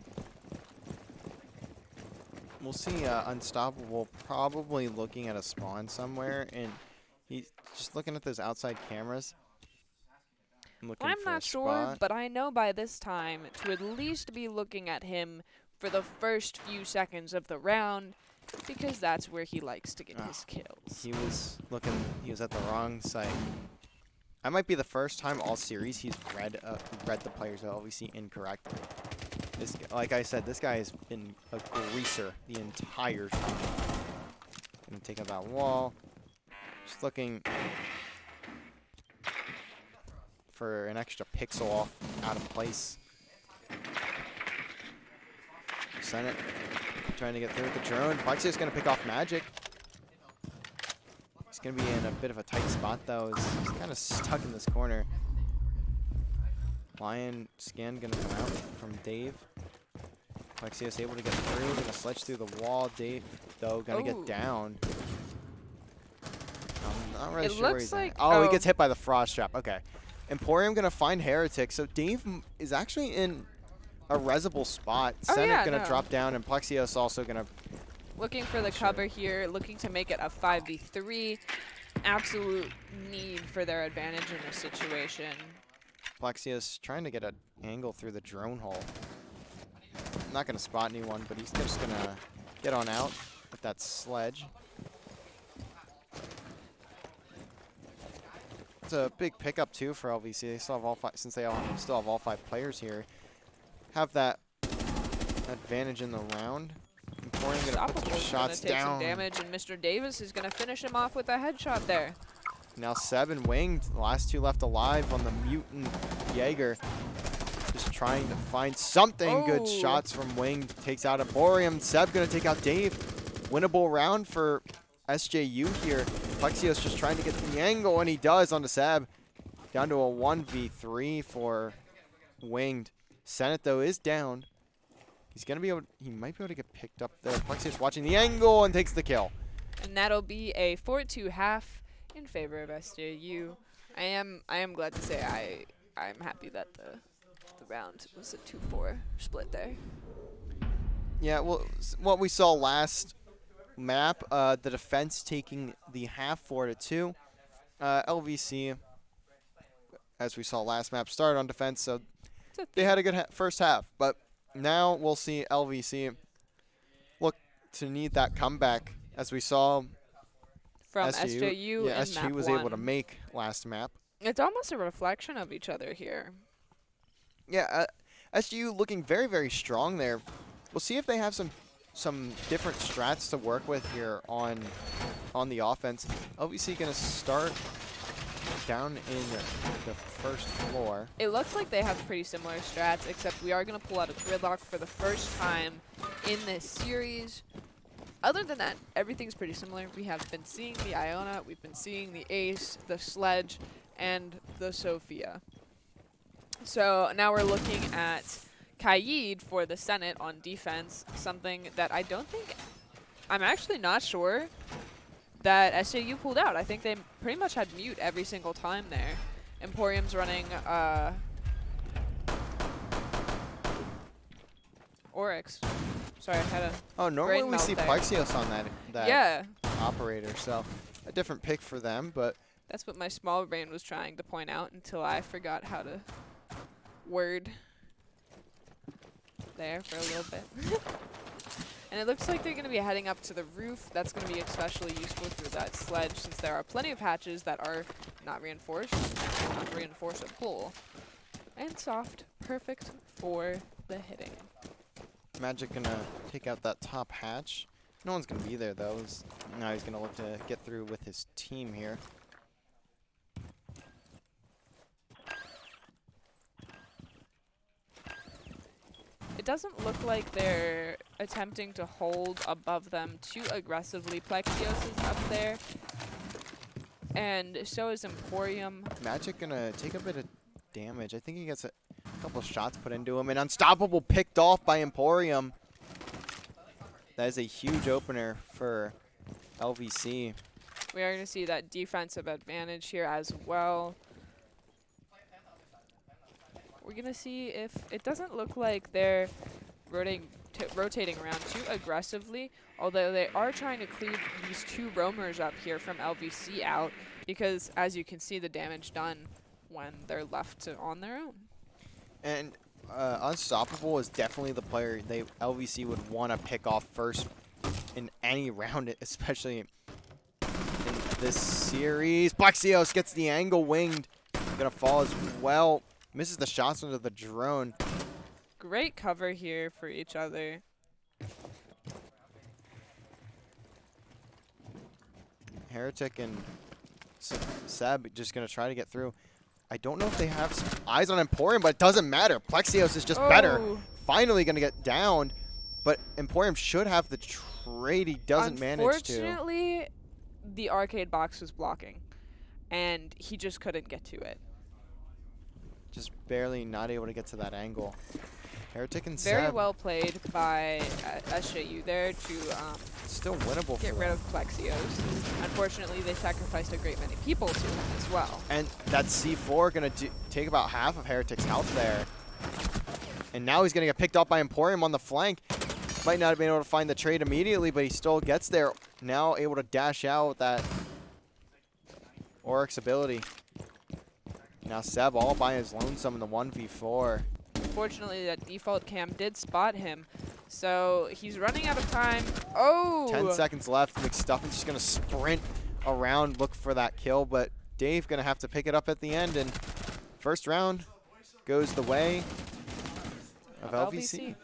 We'll see Unstoppable probably looking at a spawn somewhere, and he's just looking at those outside cameras. I'm not sure, but I know by this time to at least be looking at him for the first few seconds of the round, because that's where he likes to get his kills. He was at the wrong site. I might be the first time all series he's read the players of LVC incorrectly. Like I said, this guy has been a greaser the entire time. Gonna take out that wall. Just looking for an extra pixel off out of place. Senate trying to get through with the drone. Plexios going to pick off Magic. He's going to be in a bit of a tight spot, though. He's kind of stuck in this corner. Lion scan going to come out from Dave. Plexios able to get through. Going to sledge through the wall. Dave, though, going to get down. I'm not really sure where he's at. Oh, he gets hit by the Frost Trap. Okay. Emporium going to find Heretic. So Dave is actually in a resible spot. Senate going to drop down, and Plexios also going to... Looking for the cover here, looking to make it a 5v3. Absolute need for their advantage in this situation. Plexios trying to get an angle through the drone hole. Not going to spot anyone, but he's just going to get on out with that sledge. It's a big pickup, too, for LVC. They still have all five, since they still have all 5 players here. Have that advantage in the round. Emporium going to put some shots down. Some damage, and Mr. Davis is going to finish him off with a headshot there. Now 7 winged. The last 2 left alive on the mutant Jaeger. Just trying to find something. Good shots from winged. Takes out Emporium. Seb going to take out Dave. Winnable round for SJU here. Plexios just trying to get the angle, and he does on the Seb. Down to a 1v3 for winged. Senate, though, is down. He's going to be able... He might be able to get picked up there. Plexios watching the angle and takes the kill. And that'll be a 4-2 half in favor of SJU. I am glad to say I'm happy that the round was a 2-4 split there. Yeah, well, what we saw last map, the defense taking the half 4-2. LVC, as we saw last map, started on defense, so they had a good first half. But now we'll see LVC look to need that comeback, as we saw from SJU. Yeah, SJU was able to make last map. It's almost a reflection of each other here. Yeah, SJU looking very, very strong there. We'll see if they have some different strats to work with here on the offense. LVC going to start down in the first floor. It looks like they have pretty similar strats, except we are going to pull out a gridlock for the first time in this series. Other than that, everything's pretty similar. We have been seeing the Iona, we've been seeing the Ace, the Sledge, and the Sophia. So now we're looking at Kaid for the Senate on defense, something that I'm actually not sure that SJU pulled out. I think they pretty much had mute every single time there. Emporium's running Oryx. Sorry, I had a normally we see Plexios on that yeah. operator, so a different pick for them, but that's what my small brain was trying to point out until I forgot how to word there for a little bit. And it looks like they're going to be heading up to the roof. That's going to be especially useful through that sledge, since there are plenty of hatches that are not reinforced, not reinforceable, and soft, perfect for the hitting. Magic gonna take out that top hatch. No one's gonna be there though. Now he's gonna look to get through with his team here. It doesn't look like they're attempting to hold above them too aggressively. Plexios is up there, and so is Emporium. Magic gonna take a bit of damage. I think he gets a couple shots put into him, and Unstoppable picked off by Emporium. That is a huge opener for LVC. We are going to see that defensive advantage here as well. We're going to see if it doesn't look like they're rotating around too aggressively, although they are trying to clear these two roamers up here from LVC out, because as you can see, the damage done when they're left on their own. And Unstoppable is definitely the player LVC would want to pick off first in any round, especially in this series. Plexios gets the angle winged. Gonna fall as well. Misses the shots into the drone. Great cover here for each other. Heretic and Seb just gonna try to get through. I don't know if they have some eyes on Emporium, but it doesn't matter. Plexios is just better. Finally gonna get downed, but Emporium should have the trade. He doesn't manage to. Unfortunately, the arcade box was blocking, and he just couldn't get to it. Just barely not able to get to that angle. Heretic and Very Seb. well played by SJU there to still winnable. Get rid of Plexios. Unfortunately, they sacrificed a great many people to him as well. And that C4 gonna take about half of Heretic's health there. And now he's gonna get picked up by Emporium on the flank. Might not have been able to find the trade immediately, but he still gets there. Now able to dash out with that Oryx ability. Now Seb all by his lonesome in the 1v4. Unfortunately, that default cam did spot him, so he's running out of time. Oh! 10 seconds left. McStuffin's just going to sprint around, look for that kill, but Dave going to have to pick it up at the end, and first round goes the way of LVC.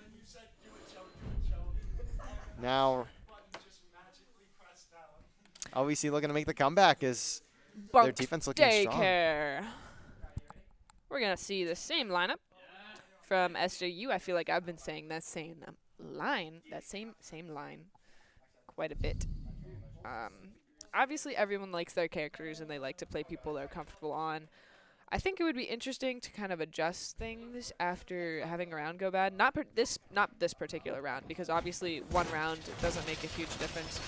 Now, LVC looking to make the comeback as their defense looking strong. We're going to see the same lineup from SJU. I feel like I've been saying that same line quite a bit. Obviously, everyone likes their characters and they like to play people they're comfortable on. I think it would be interesting to kind of adjust things after having a round go bad. Not this particular round, because obviously one round doesn't make a huge difference.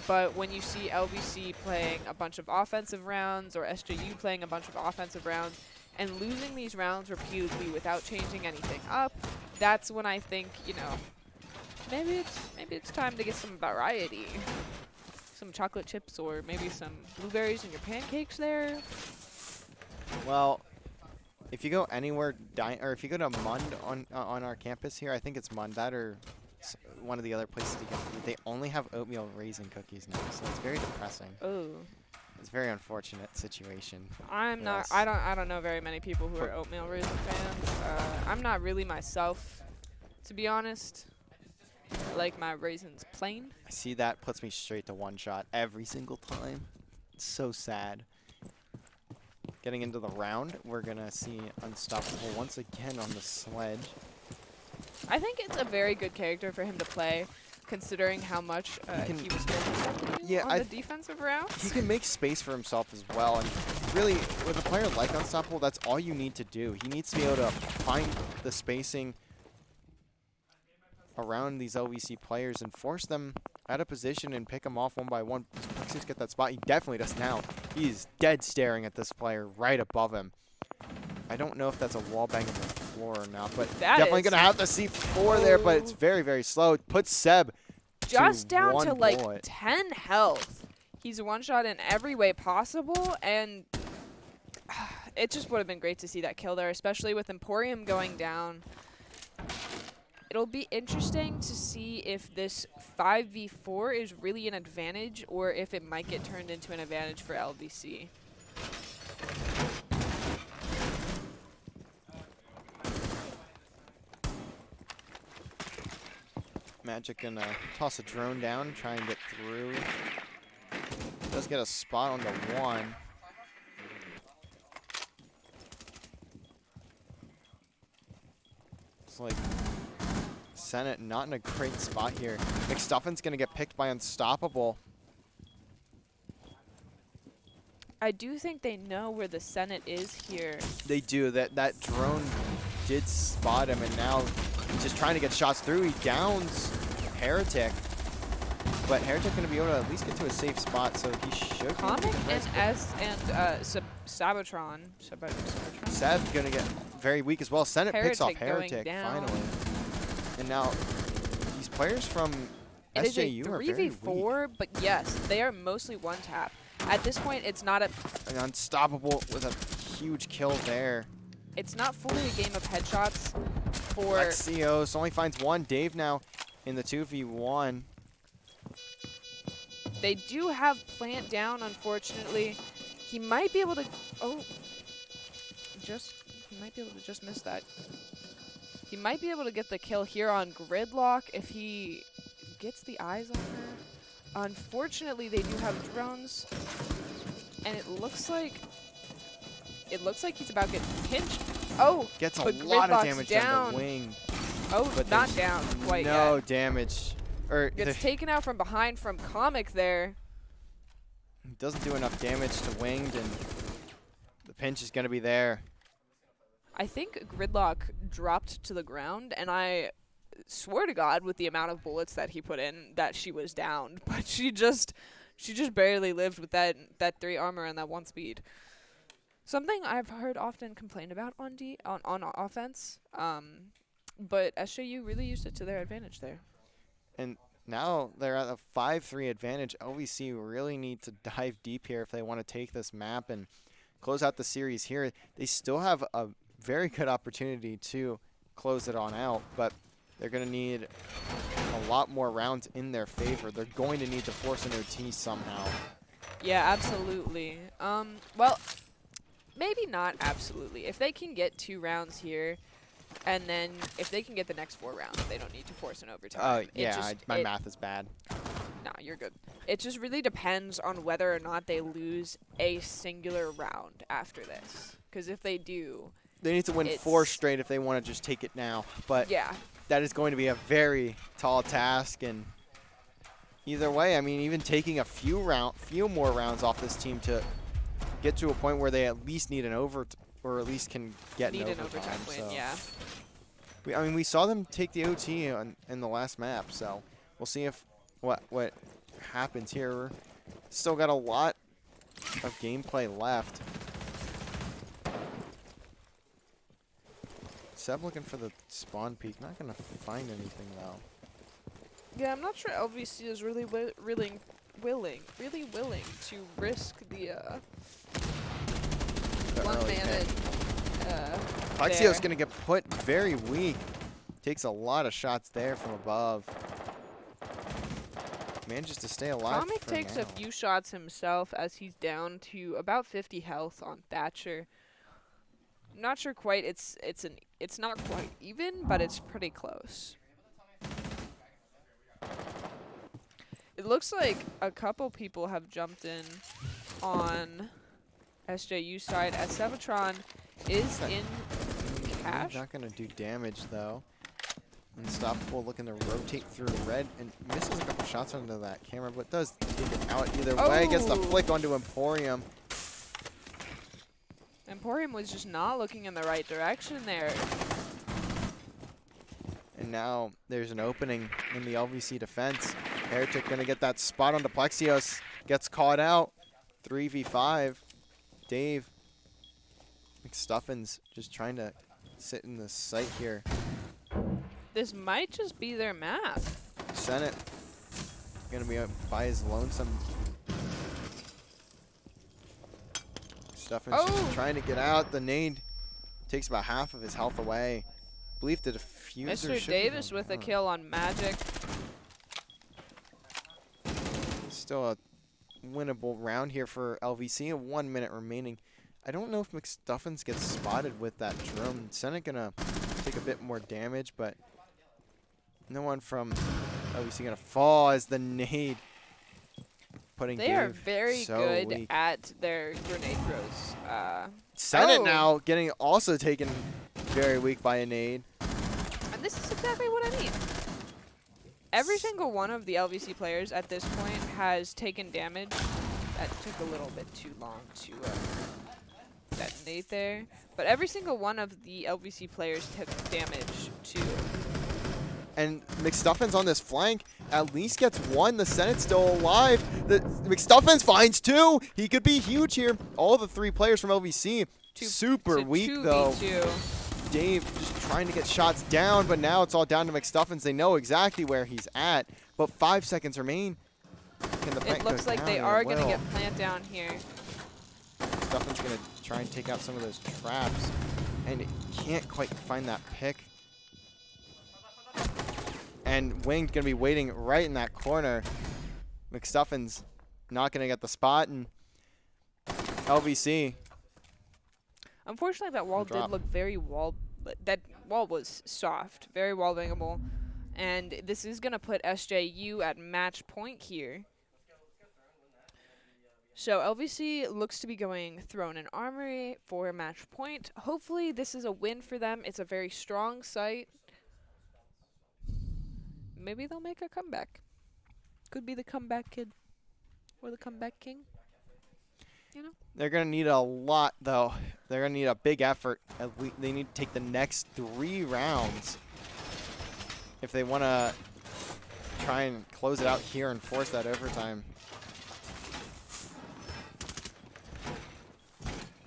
But when you see LVC playing a bunch of offensive rounds or SJU playing a bunch of offensive rounds, and losing these rounds repeatedly without changing anything up, that's when I think, you know, maybe it's time to get some variety. Some chocolate chips or maybe some blueberries in your pancakes there. Well, if you go anywhere, or if you go to Mund on our campus here, I think it's Mund, that or one of the other places you can eat. They only have oatmeal raisin cookies now, so it's very depressing. Oh. It's a very unfortunate situation. I don't know very many people who are oatmeal raisin fans. I'm not really myself, to be honest. I like my raisins plain. I see that puts me straight to one shot every single time. It's so sad. Getting into the round, we're gonna see Unstoppable once again on the sledge. I think it's a very good character for him to play, considering how much he was doing on the defensive rounds. He can make space for himself as well, and really, with a player like Unstoppable, that's all you need to do. He needs to be able to find the spacing around these LVC players and force them out of position and pick them off one by one. Plexios get that spot. He definitely does now. He's dead staring at this player right above him. I don't know if that's a wall bang on the floor or not, but definitely going to have the C4 there, but it's very, very slow. It puts Seb just down to like bullet. 10 health. He's one shot in every way possible, and it just would have been great to see that kill there, especially with Emporium going down. It'll be interesting to see if this 5v4 is really an advantage or if it might get turned into an advantage for LVC. Magic gonna toss a drone down, try and get through. Does get a spot on the 1. It's like Senate not in a great spot here. McStuffin's gonna get picked by Unstoppable. I do think they know where the Senate is here. They do. That drone did spot him, and now he's just trying to get shots through. He downs Heretic. But Heretic going to be able to at least get to a safe spot, so he should. Comic and Sabatron. Seb going to get very weak as well. Senate picks off Heretic finally. And now these players from SJU are very weak. 3v4, but yes, they are mostly one tap. At this point, it's not an Unstoppable with a huge kill there. It's not fully a game of headshots for Lexios only finds 1. Dave now in the 2v1. They do have Plant down, unfortunately. He might be able to he might be able to just miss that. He might be able to get the kill here on Gridlock if he gets the eyes on her. Unfortunately, they do have drones, and it looks like he's about to get pinched. Oh, gets a lot of damage down. on the wing. Oh, but not down quite yet. No damage. Gets taken out from behind from Comic there. Doesn't do enough damage to Winged, and the pinch is going to be there. I think Gridlock dropped to the ground, and I swear to God, with the amount of bullets that he put in, that she was downed. But she just barely lived with that 3 armor and that 1 speed. Something I've heard often complained about on offense, but SJU really used it to their advantage there. And now they're at a 5-3 advantage. LVC really need to dive deep here if they want to take this map and close out the series here. They still have a very good opportunity to close it on out, but they're going to need a lot more rounds in their favor. They're going to need to force an OT somehow. Yeah, absolutely. Well, maybe not absolutely. If they can get 2 rounds here, and then if they can get the next 4 rounds, they don't need to force an overtime. Yeah, my math is bad. Nah, you're good. It just really depends on whether or not they lose a singular round after this. Because if they do, they need to win 4 straight if they want to just take it now. But yeah, that is going to be a very tall task. And either way, I mean, even taking a few more rounds off this team to get to a point where they at least need an or at least can get an overtime win. So. Yeah. I mean, we saw them take the OT in the last map, so we'll see if what happens here. We're still got a lot of gameplay left. Seb looking for the spawn peak. Not gonna find anything though. Yeah, I'm not sure LVC is really willing to risk the one-maned. Plexio's gonna get put very weak. Takes a lot of shots there from above. Manages to stay alive. Comic takes a few shots himself as he's down to about 50 health on Thatcher. I'm not sure quite. It's not quite even, but it's pretty close. It looks like a couple people have jumped in on SJU side as Sabatron is in cash. Not going to do damage though. Unstoppable looking to rotate through red and misses a couple shots onto that camera, but does take it out either way. Gets the flick onto Emporium. Emporium was just not looking in the right direction there. And now there's an opening in the LVC defense. Heretic going to get that spot onto Plexios. Gets caught out. 3v5. Dave. McStuffins just trying to sit in the sight here. This might just be their map. Senate going to be by his lonesome. McStuffins just trying to get out. The nade takes about half of his health away. believe the diffuser Mr. should be Davis going with a down. kill on Magic. Still a winnable round here for LVC, and 1 minute remaining. I don't know if McStuffins gets spotted with that drone. Senate gonna take a bit more damage, but no one from LVC gonna fall as the nade putting They are Dave very so good weak. at their grenade throws. Senate Oh. now getting also taken very weak by a nade. And this is exactly what I mean. Every single one of the LVC players at this point has taken damage. That took a little bit too long to detonate there. But every single one of the LVC players took damage to. And McStuffins on this flank at least gets one. The Senate's still alive. The McStuffins finds two. He could be huge here. All the three players from LVC super weak though. 2v2. Dave just trying to get shots down, but now it's all down to McStuffins. They know exactly where he's at, but 5 seconds remain. Can the plant It looks go like down? they And are it going to will. get plant down here. McStuffins gonna try and take out some of those traps, and can't quite find that pick. And Winged gonna be waiting right in that corner. McStuffins not gonna get the spot, and LVC. Unfortunately, that wall did Drop. look very that wall was soft, very wall bangable. And this is going to put SJU at match point here. So LVC looks to be going Throne and Armory for match point. Hopefully this is a win for them. It's a very strong site. Maybe they'll make a comeback. Could be the comeback kid or the comeback king. You know? They're going to need a lot, though. They're going to need a big effort. They need to take the next 3 rounds if they want to try and close it out here and force that overtime.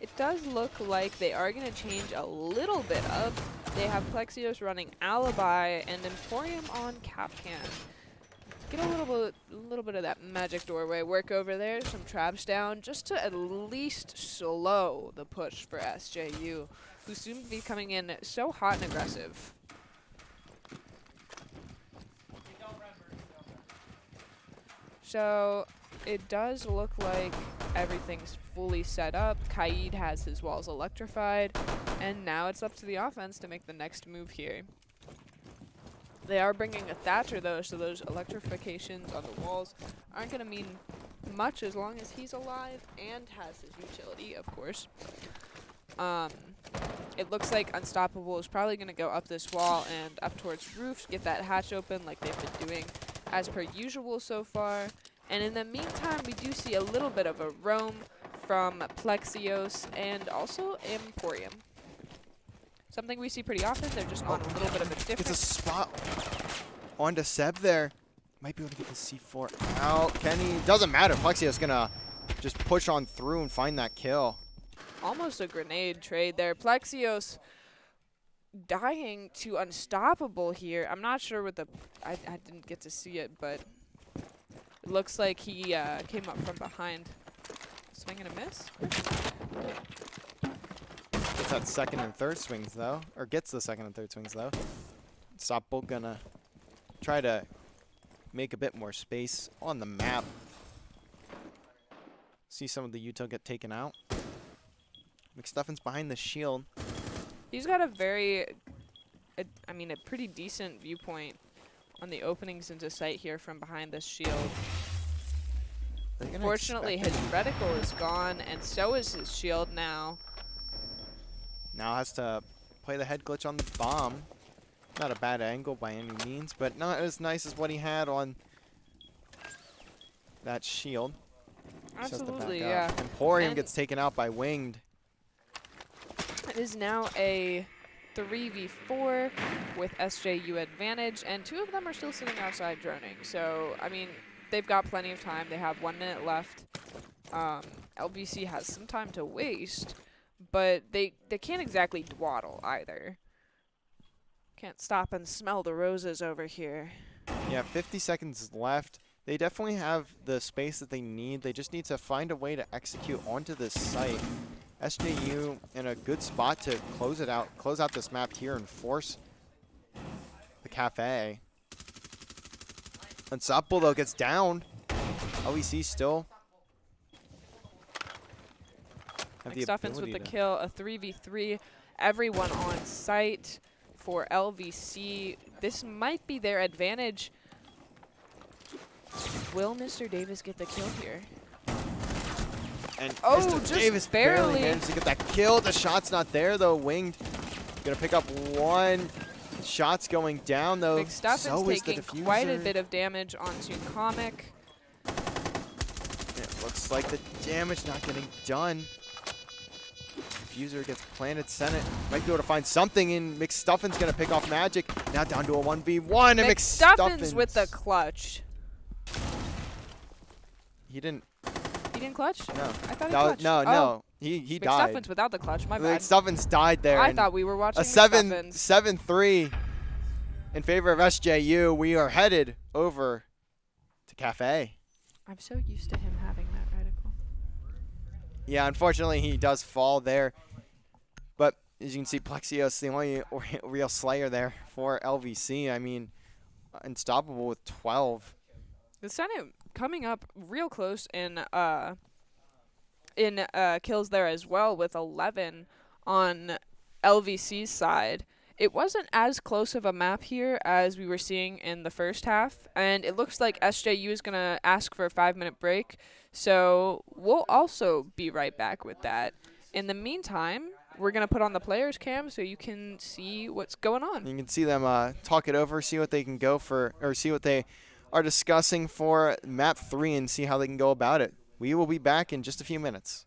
It does look like they are going to change a little bit up. They have Plexios running Alibi and Emporium on Capcan. Get a little bit of that magic doorway work over there, some traps down, just to at least slow the push for SJU, who seem to be coming in so hot and aggressive. So it does look like everything's fully set up. Kaid has his walls electrified, and now it's up to the offense to make the next move here. They are bringing a Thatcher, though, so those electrifications on the walls aren't going to mean much as long as he's alive and has his utility, of course. It looks like Unstoppable is probably going to go up this wall and up towards roofs, get that hatch open like they've been doing as per usual so far. And in the meantime, we do see a little bit of a roam from Plexios and also Emporium. Something we see pretty often. They're just on a little bit of a different. It's a spot onto Seb there. Might be able to get the C4 out. Kenny, doesn't matter. Plexios gonna just push on through and find that kill. Almost a grenade trade there. Plexios dying to Unstoppable here. I'm not sure what the. I didn't get to see it, but it looks like he came up from behind. Swing and a miss? Gets that second and third swings, though. Or gets the second and third swings, though. Unstoppable gonna try to make a bit more space on the map. See some of the util get taken out. McStuffins behind the shield. He's got a a pretty decent viewpoint on the openings into sight here from behind this shield. Fortunately, his reticle is gone, and so is his shield now. Now has to play the head glitch on the bomb. Not a bad angle by any means, but not as nice as what he had on that shield. Absolutely, yeah. Emporium And gets taken out by Winged. it is now a 3v4 with SJU advantage, and 2 of them are still sitting outside droning. So, I mean, they've got plenty of time. They have 1 minute left. LVC has some time to waste, but they can't exactly dwaddle either. Can't stop and smell the roses over here. Yeah, 50 seconds left. They definitely have the space that they need. They just need to find a way to execute onto this site. SJU in a good spot to close out this map here and force Cafe. Unstoppable, though, gets down. LVC still have the McStuffins with ability the to- kill, a 3v3. Everyone on site for LVC. This might be their advantage. Will Mr. Davis get the kill here? And Oh, Mr. just Davis barely. managed to get that kill. The shot's not there, though. Winged gonna pick up one. Shots going down, though. McStuffins So is the taking quite a diffuser. bit of damage onto Comic. It looks like the damage not getting done. Diffuser gets planted. Senate might be able to find something, and McStuffins gonna pick off Magic. Now down to a 1v1, and McStuffins with the clutch. He didn't. He didn't clutch? No. I thought he No, clutched. no, Oh, no. He died. McStuffins without the clutch, my bad. McStuffins died there. I and thought we were watching a McStuffins. 7-3 in favor of SJU. We are headed over to Cafe. I'm so used to him having that reticle. Yeah, unfortunately, he does fall there. But as you can see, Plexios, the only real slayer there for LVC. I mean, unstoppable with 12. The Senate coming up real close in kills there as well with 11 on LVC's side. It wasn't as close of a map here as we were seeing in the first half, and it looks like SJU is going to ask for a 5-minute break, so we'll also be right back with that. In the meantime, we're going to put on the players cam so you can see what's going on. You can see them talk it over, see what they can go for, or see what they are discussing for map 3 and see how they can go about it. We will be back in just a few minutes.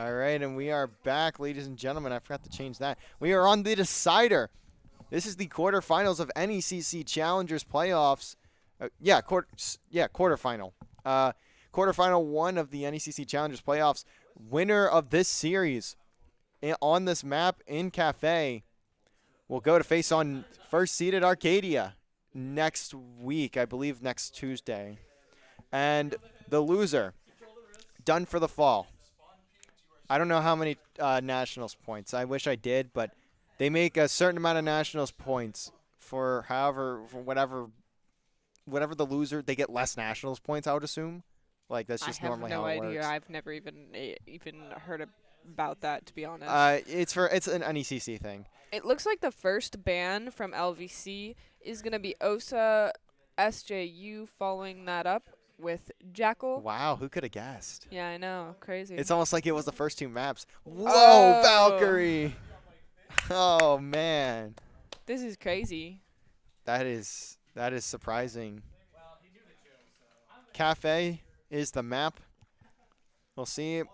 All right, and we are back, ladies and gentlemen. I forgot to change that. We are on the decider. This is the quarterfinals of NECC Challengers playoffs. Quarterfinal. Quarterfinal 1 of the NECC Challengers playoffs. Winner of this series on this map in Cafe will go to face on first seeded Arcadia next week, I believe next Tuesday. And the loser, done for the fall. I don't know how many Nationals points. I wish I did, but they make a certain amount of Nationals points for whatever the loser. They get less Nationals points, I would assume. Like that's just normally how it works. I have no idea. I've never even heard about that, to be honest. It's an NECC thing. It looks like the first ban from LVC is gonna be OSA SJU, following that up with Jackal. Wow, who could have guessed? Yeah, I know. Crazy. It's almost like it was the first 2 maps. Whoa, oh. Valkyrie! Oh, man. This is crazy. That is surprising. Cafe is the map. We'll see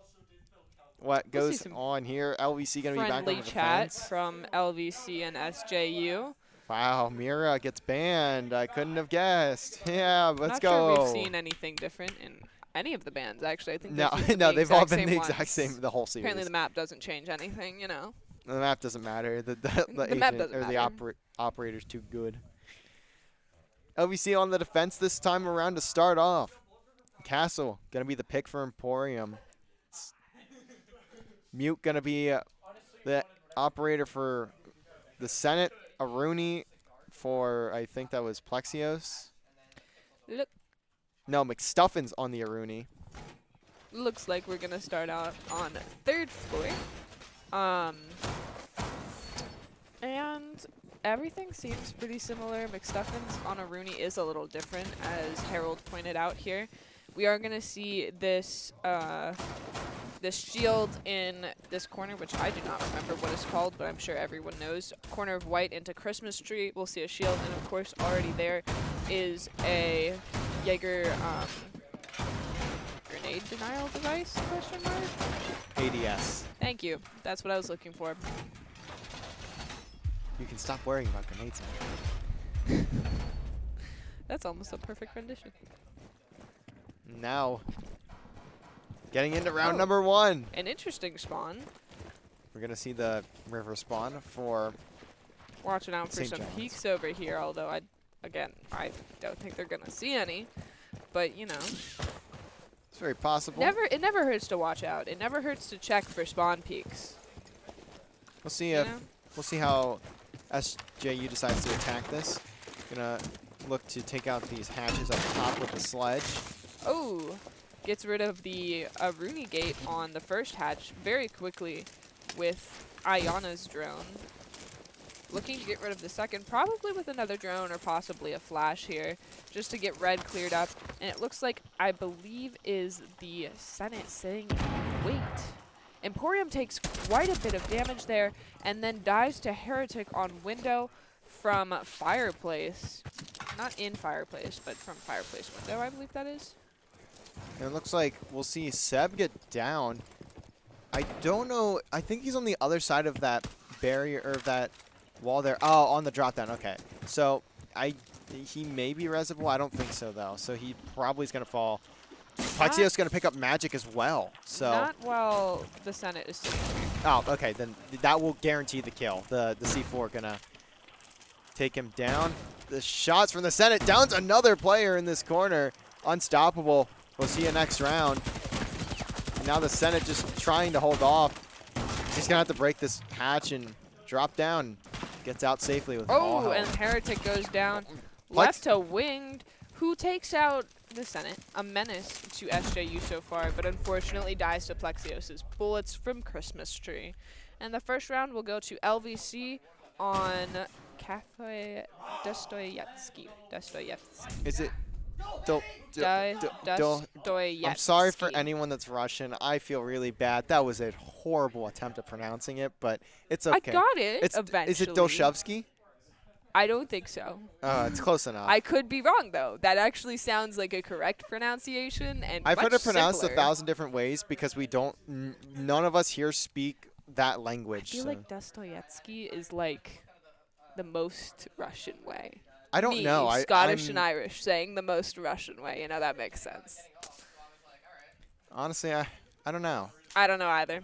what goes on here. LVC going to be back on the defense. Friendly chat from LVC and SJU. Wow, Mira gets banned. I couldn't have guessed. Yeah, let's go. Not sure we've seen anything different in any of the bans, actually. I think they've all been the exact same the whole series. Apparently the map doesn't change anything, you know. The map doesn't matter. The map doesn't matter. The operator's too good. LVC on the defense this time around to start off. Castle going to be the pick for Emporium. Mute going to be the operator for the Senate. Aruni for, I think that was Plexios. No, McStuffin's on the Aruni. Looks like we're going to start out on 3rd floor. And everything seems pretty similar. McStuffin's on Aruni is a little different, as Harold pointed out here. We are going to see this this shield in this corner, which I do not remember what it's called, but I'm sure everyone knows. Corner of white into Christmas tree. We'll see a shield, and of course already there is a Jaeger grenade denial device, question mark? ADS. Thank you. That's what I was looking for. You can stop worrying about grenades now. That's almost a perfect rendition. Now, getting into round number 1. An interesting spawn. We're going to see the river spawn for watching out for some peaks over here, although I don't think they're going to see any. But, you know. It's very possible. It never hurts to watch out. It never hurts to check for spawn peaks. We'll see we'll see how SJU decides to attack this. Gonna look to take out these hatches up top with the sledge. Oh, gets rid of the Aruni gate on the first hatch very quickly with Ayana's drone. Looking to get rid of the second, probably with another drone or possibly a flash here, just to get red cleared up. And it looks like, I believe, is the Senate sitting in wait. Emporium takes quite a bit of damage there and then dies to Heretic on window from Fireplace. Not in Fireplace, but from Fireplace window, I believe that is. And it looks like we'll see Seb get down. I don't know. I think he's on the other side of that barrier, or that wall there. Oh, on the drop down. Okay. So he may be resable. I don't think so, though. So he probably is going to fall. Plexio's going to pick up magic as well. So not while the Senate is sitting here. Oh, okay. Then that will guarantee the kill. The C4 going to take him down. The shots from the Senate downs another player in this corner. Unstoppable. We'll see you next round. Now the Senate just trying to hold off. He's going to have to break this hatch and drop down. Gets out safely with all Oh, and Heretic goes down. Left to Winged, who takes out the Senate. A menace to SJU so far, but unfortunately dies to Plexios' bullets from Christmas Tree. And the first round will go to LVC on Dostoyevsky. Is it? Dostoyevsky. I'm sorry for anyone that's Russian. I feel really bad. That was a horrible attempt at pronouncing it, but it's okay. I got it eventually. Is it Dostoyevsky? I don't think so. It's close enough. I could be wrong, though. That actually sounds like a correct pronunciation and I've much heard it pronounced simpler. 1,000 different ways because we don't. None of us here speak that I language. feel So. like Dostoevsky is like the most Russian way. I don't Me, know. Scottish I'm, and Irish, saying the most Russian way. You know, that makes sense. honestly, I don't know. I don't know either.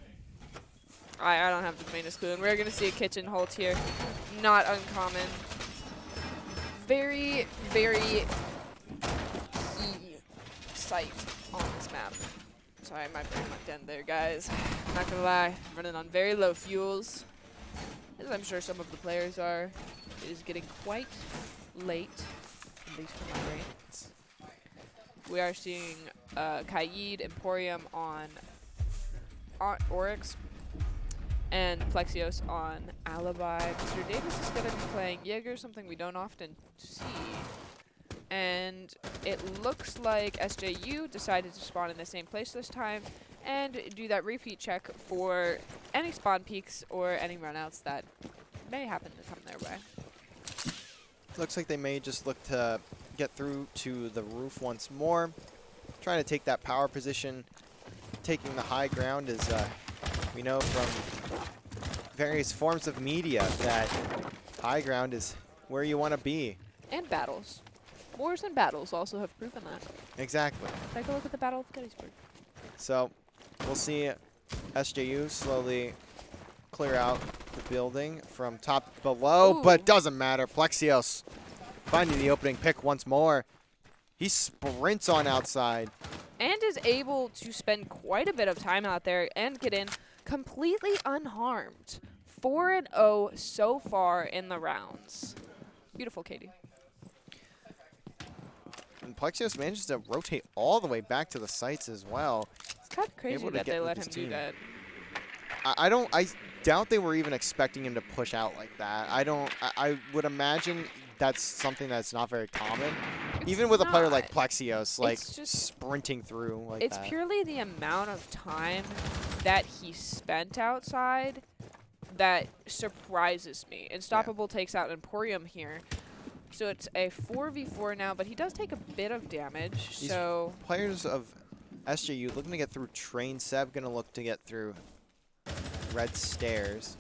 I don't have the faintest clue. And we're going to see a kitchen hold here. Not uncommon. Very, very key site on this map. Sorry, my brain went dead there, guys. Not going to lie. Running on very low fuels. As I'm sure some of the players are. It is getting quite late, at least for my brains. We are seeing Kaid, Emporium on Oryx, and Plexios on Alibi. Mr. Davis is going to be playing Jaeger, something we don't often see. And it looks like SJU decided to spawn in the same place this time and do that repeat check for any spawn peaks or any runouts that may happen to come their way. Looks like they may just look to get through to the roof once more. Trying to take that power position. Taking the high ground is, we know from various forms of media that high ground is where you want to be. And battles. Wars and battles also have proven that. Exactly. Take a look at the Battle of Gettysburg. So we'll see SJU slowly clear out the building from top to below, but doesn't matter. Plexios finding the opening pick once more. He sprints on outside. And is able to spend quite a bit of time out there and get in completely unharmed. 4-0 so far in the rounds. Beautiful, Katie. And Plexios manages to rotate all the way back to the sites as well. It's kind of crazy that they let him do that. I doubt they were even expecting him to push out like that. I would imagine that's something that's not very common. Even with a player like Plexios, like sprinting through like that. It's purely the amount of time that he spent outside that surprises me. Unstoppable takes out Emporium here. So it's a 4v4 now, but he does take a bit of damage. These so players of SJU looking to get through train. Seb going to look to get through red stairs.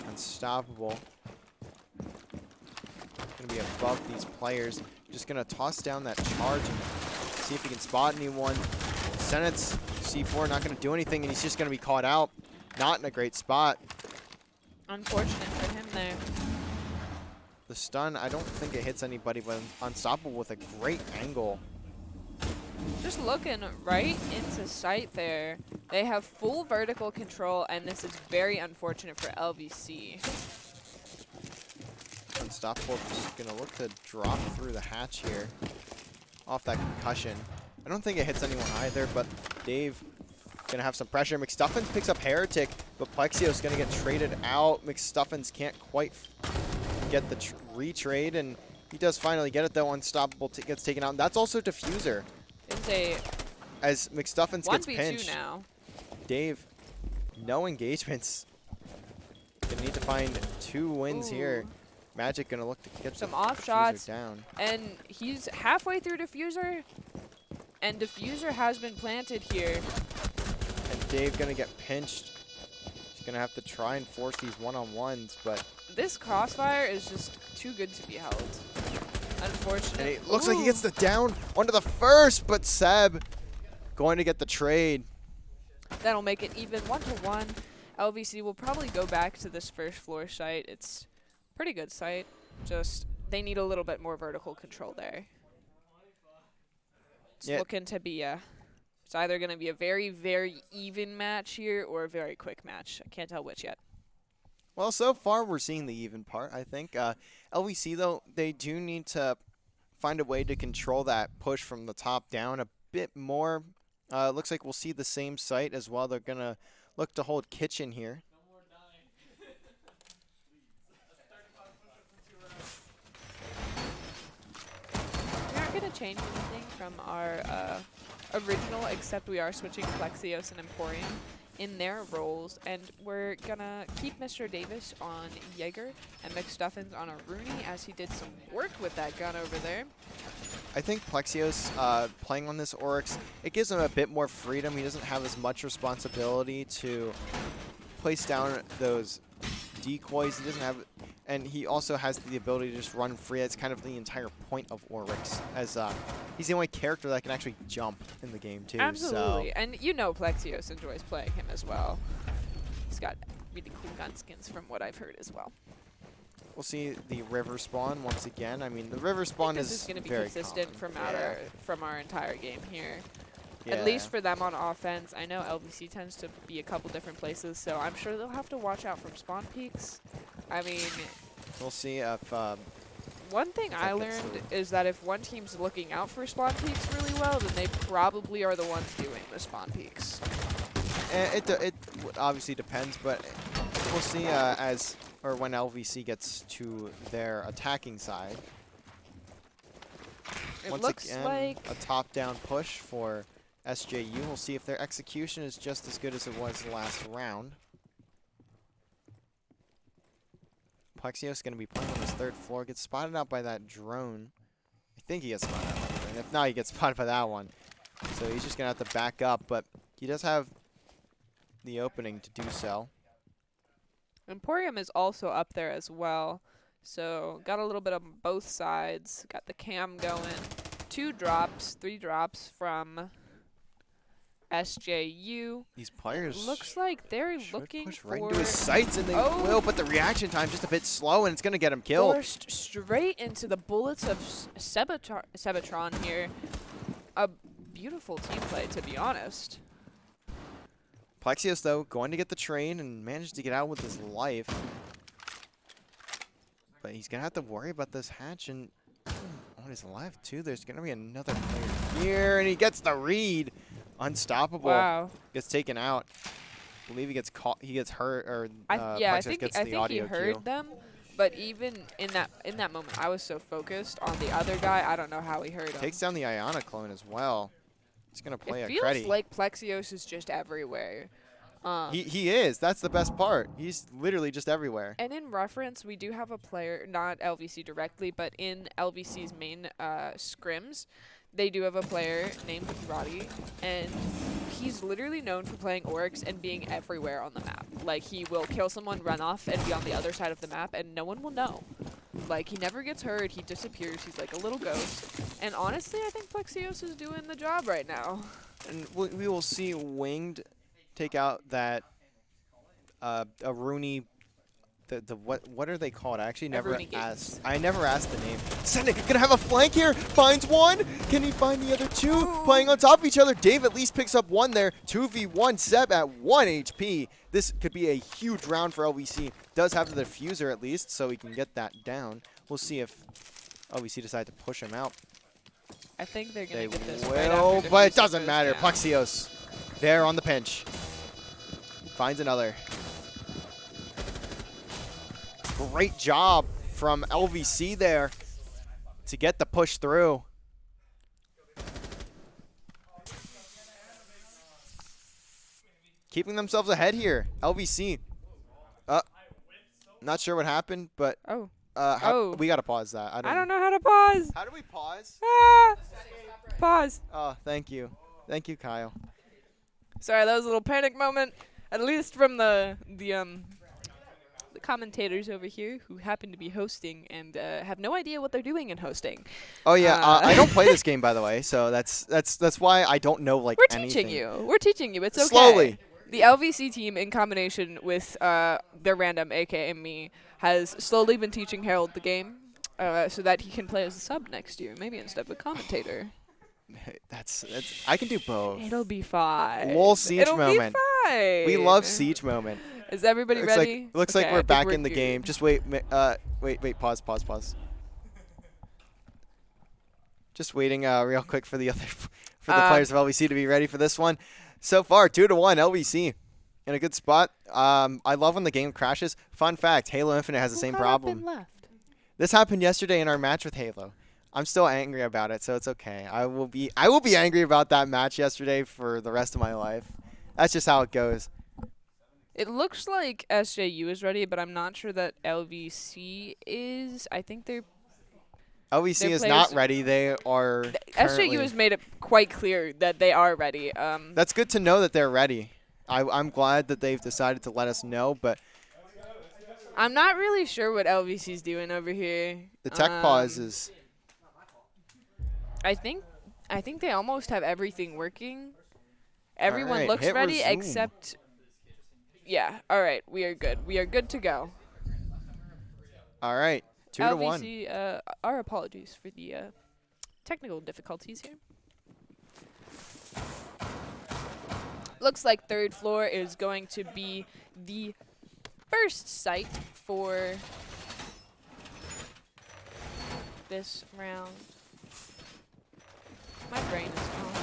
Unstoppable. Going to be above these players. Just going to toss down that charge and see if he can spot anyone. Senate's C4 not going to do anything, and he's just going to be caught out. Not in a great spot. Unfortunate for him there. The stun, I don't think it hits anybody, but Unstoppable with a great angle. Just looking right into sight there. They have full vertical control, and this is very unfortunate for LVC. Unstoppable just going to look to drop through the hatch here off that concussion. I don't think it hits anyone either, but Dave going to have some pressure. McStuffins picks up Heretic, but Plexios going to get traded out. McStuffins can't quite get the retrade, and he does finally get it, though. Unstoppable gets taken out. And that's also Diffuser. It's a as McStuffins gets 1v2 pinched. now. Dave, no engagements. Gonna need to find 2 wins here. Magic gonna look to get some the off Diffuser shots down. And he's halfway through Diffuser, and Diffuser has been planted here. And Dave gonna get pinched. He's gonna have to try and force these one-on-ones, but this crossfire is just too good to be held. Unfortunate. and it looks like he gets the down onto the first, but Seb going to get the trade. That'll make it even 1-1. LVC will probably go back to this first floor site. It's a pretty good site. Just they need a little bit more vertical control there. It's looking to be it's either going to be a very, very even match here or a very quick match. I can't tell which yet. Well, so far we're seeing the even part, I think. LVC, though, they do need to find a way to control that push from the top down a bit more. Looks like we'll see the same site as well. They're going to look to hold kitchen here. We aren't going to change anything from our original, except we are switching Plexios and Emporium in their roles, and we're gonna keep Mr. Davis on Jaeger and McStuffins on a Rooney as he did some work with that gun over there. I think Plexios playing on this Oryx, it gives him a bit more freedom. He doesn't have as much responsibility to place down those decoys. He doesn't have, and he also has the ability to just run free. That's kind of the entire point of Oryx, as he's the only character that can actually jump in the game too. Absolutely, So. and you know Plexios enjoys playing him as well. He's got really cool gun skins from what I've heard as well. We'll see the river spawn once again. I mean, the river spawn this is going to be very consistent common. from our entire game here. Yeah. At least for them on offense. I know LVC tends to be a couple different places, so I'm sure they'll have to watch out from spawn peaks. I mean, we'll see if one thing I learned is that if one team's looking out for spawn peaks really well, then they probably are the ones doing the spawn peaks. It obviously depends, but we'll see when LVC gets to their attacking side. It looks like a top-down push for SJU. We'll see if their execution is just as good as it was last round. Plexios is going to be playing on his 3rd floor. Gets spotted out by that drone. I think he gets spotted out by the drone. If not, he gets spotted by that one. So he's just going to have to back up, but he does have the opening to do so. Emporium is also up there as well. So got a little bit of both sides. Got the cam going. 3 drops from SJU. These players looks like they're looking push for right into his sights, and they will, but the reaction time just a bit slow, and it's going to get him killed. Forced straight into the bullets of Sebetron here. A beautiful team play, to be honest. Plexios, though, going to get the train and managed to get out with his life. But he's going to have to worry about this hatch, and on his left, too, there's going to be another player here, and he gets the read. Unstoppable. Wow. Gets taken out. I believe he gets caught. He gets hurt, or I think gets the audio he heard cue. them, but even in that moment, I was so focused on the other guy, I don't know how he heard him. Takes down the Iona clone as well. He's gonna play a It feels Creddy. like Plexios is just everywhere. He is. That's the best part. He's literally just everywhere. And in reference, we do have a player, not LVC directly, but in LVC's main scrims, they do have a player named Roddy, and he's literally known for playing Oryx and being everywhere on the map. Like, he will kill someone, run off, and be on the other side of the map, and no one will know. Like, he never gets hurt, he disappears, he's like a little ghost. And honestly, I think Plexios is doing the job right now. And we will see Winged take out that a Rooney. What are they called? I actually never asked. I never asked the name. Send it. Gonna have a flank here. Finds one. Can he find the other two? Playing on top of each other. Dave at least picks up one there. 2v1. Seb at 1 HP. This could be a huge round for LVC. Does have the diffuser at least, so he can get that down. We'll see if LVC decide to push him out. I think they're gonna get this. Will, but it doesn't matter. Plexios there on the pinch. Finds another. Great job from LVC there to get the push through. Keeping themselves ahead here. LVC. Not sure what happened, but we got to pause that. I don't know how to pause. How do we pause? Pause. Oh, thank you. Thank you, Kyle. Sorry, that was a little panic moment. At least from the commentators over here who happen to be hosting and have no idea what they're doing in hosting. Oh yeah, I don't play this game, by the way, so that's why I don't know like anything. We're teaching you. It's okay. Slowly. The LVC team, in combination with their random, aka me, has slowly been teaching Harold the game so that he can play as a sub next year, maybe instead of a commentator. That's I can do both. It'll be fine. Lol siege moment. It'll be fine. We love siege moment. Is everybody ready? Looks like we're back in the game. Just wait. Wait. Pause. Just waiting real quick for the players of LVC to be ready for this one. So far, 2-1 LVC in a good spot. I love when the game crashes. Fun fact: Halo Infinite has the same problem. This happened yesterday in our match with Halo. I'm still angry about it, so it's okay. I will be angry about that match yesterday for the rest of my life. That's just how it goes. It looks like SJU is ready, but I'm not sure that LVC is. I think their LVC is not players. ready. They are SJU currently. has made it quite clear that they are ready. That's good to know that they're ready. I'm glad that they've decided to let us know, but I'm not really sure what LVC's doing over here. the tech pause is. I think they almost have everything working. Everyone Alright, looks hit ready resume. except. Yeah. All right. We are good. We are good to go. All right, 2-1. LVC. Our apologies for the technical difficulties here. Looks like third floor is going to be the first site for this round. My brain is gone.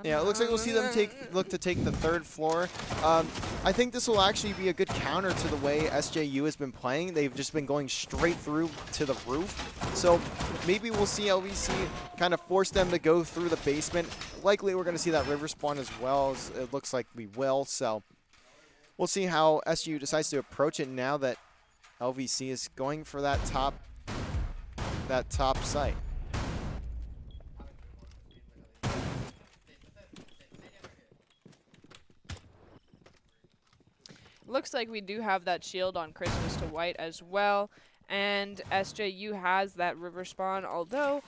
Yeah, it looks like we'll see them look to take the third floor. I think this will actually be a good counter to the way SJU has been playing. They've just been going straight through to the roof. So maybe we'll see LVC kind of force them to go through the basement. Likely we're going to see that river spawn as well. As it looks like we will. So we'll see how SJU decides to approach it now that LVC is going for that top site. Looks like we do have that shield on Christmas to White as well. And SJU has that river spawn, although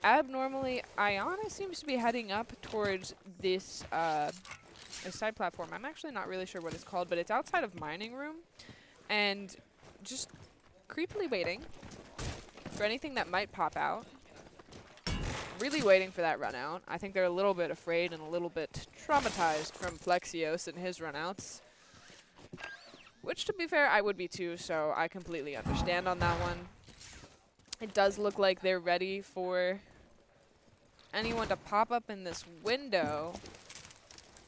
abnormally, Iona seems to be heading up towards this side platform. I'm actually not really sure what it's called, but it's outside of mining room. And just creepily waiting for anything that might pop out. Really waiting for that run out. I think they're a little bit afraid and a little bit traumatized from Plexios and his runouts. Which, to be fair, I would be too, so I completely understand on that one. It does look like they're ready for anyone to pop up in this window.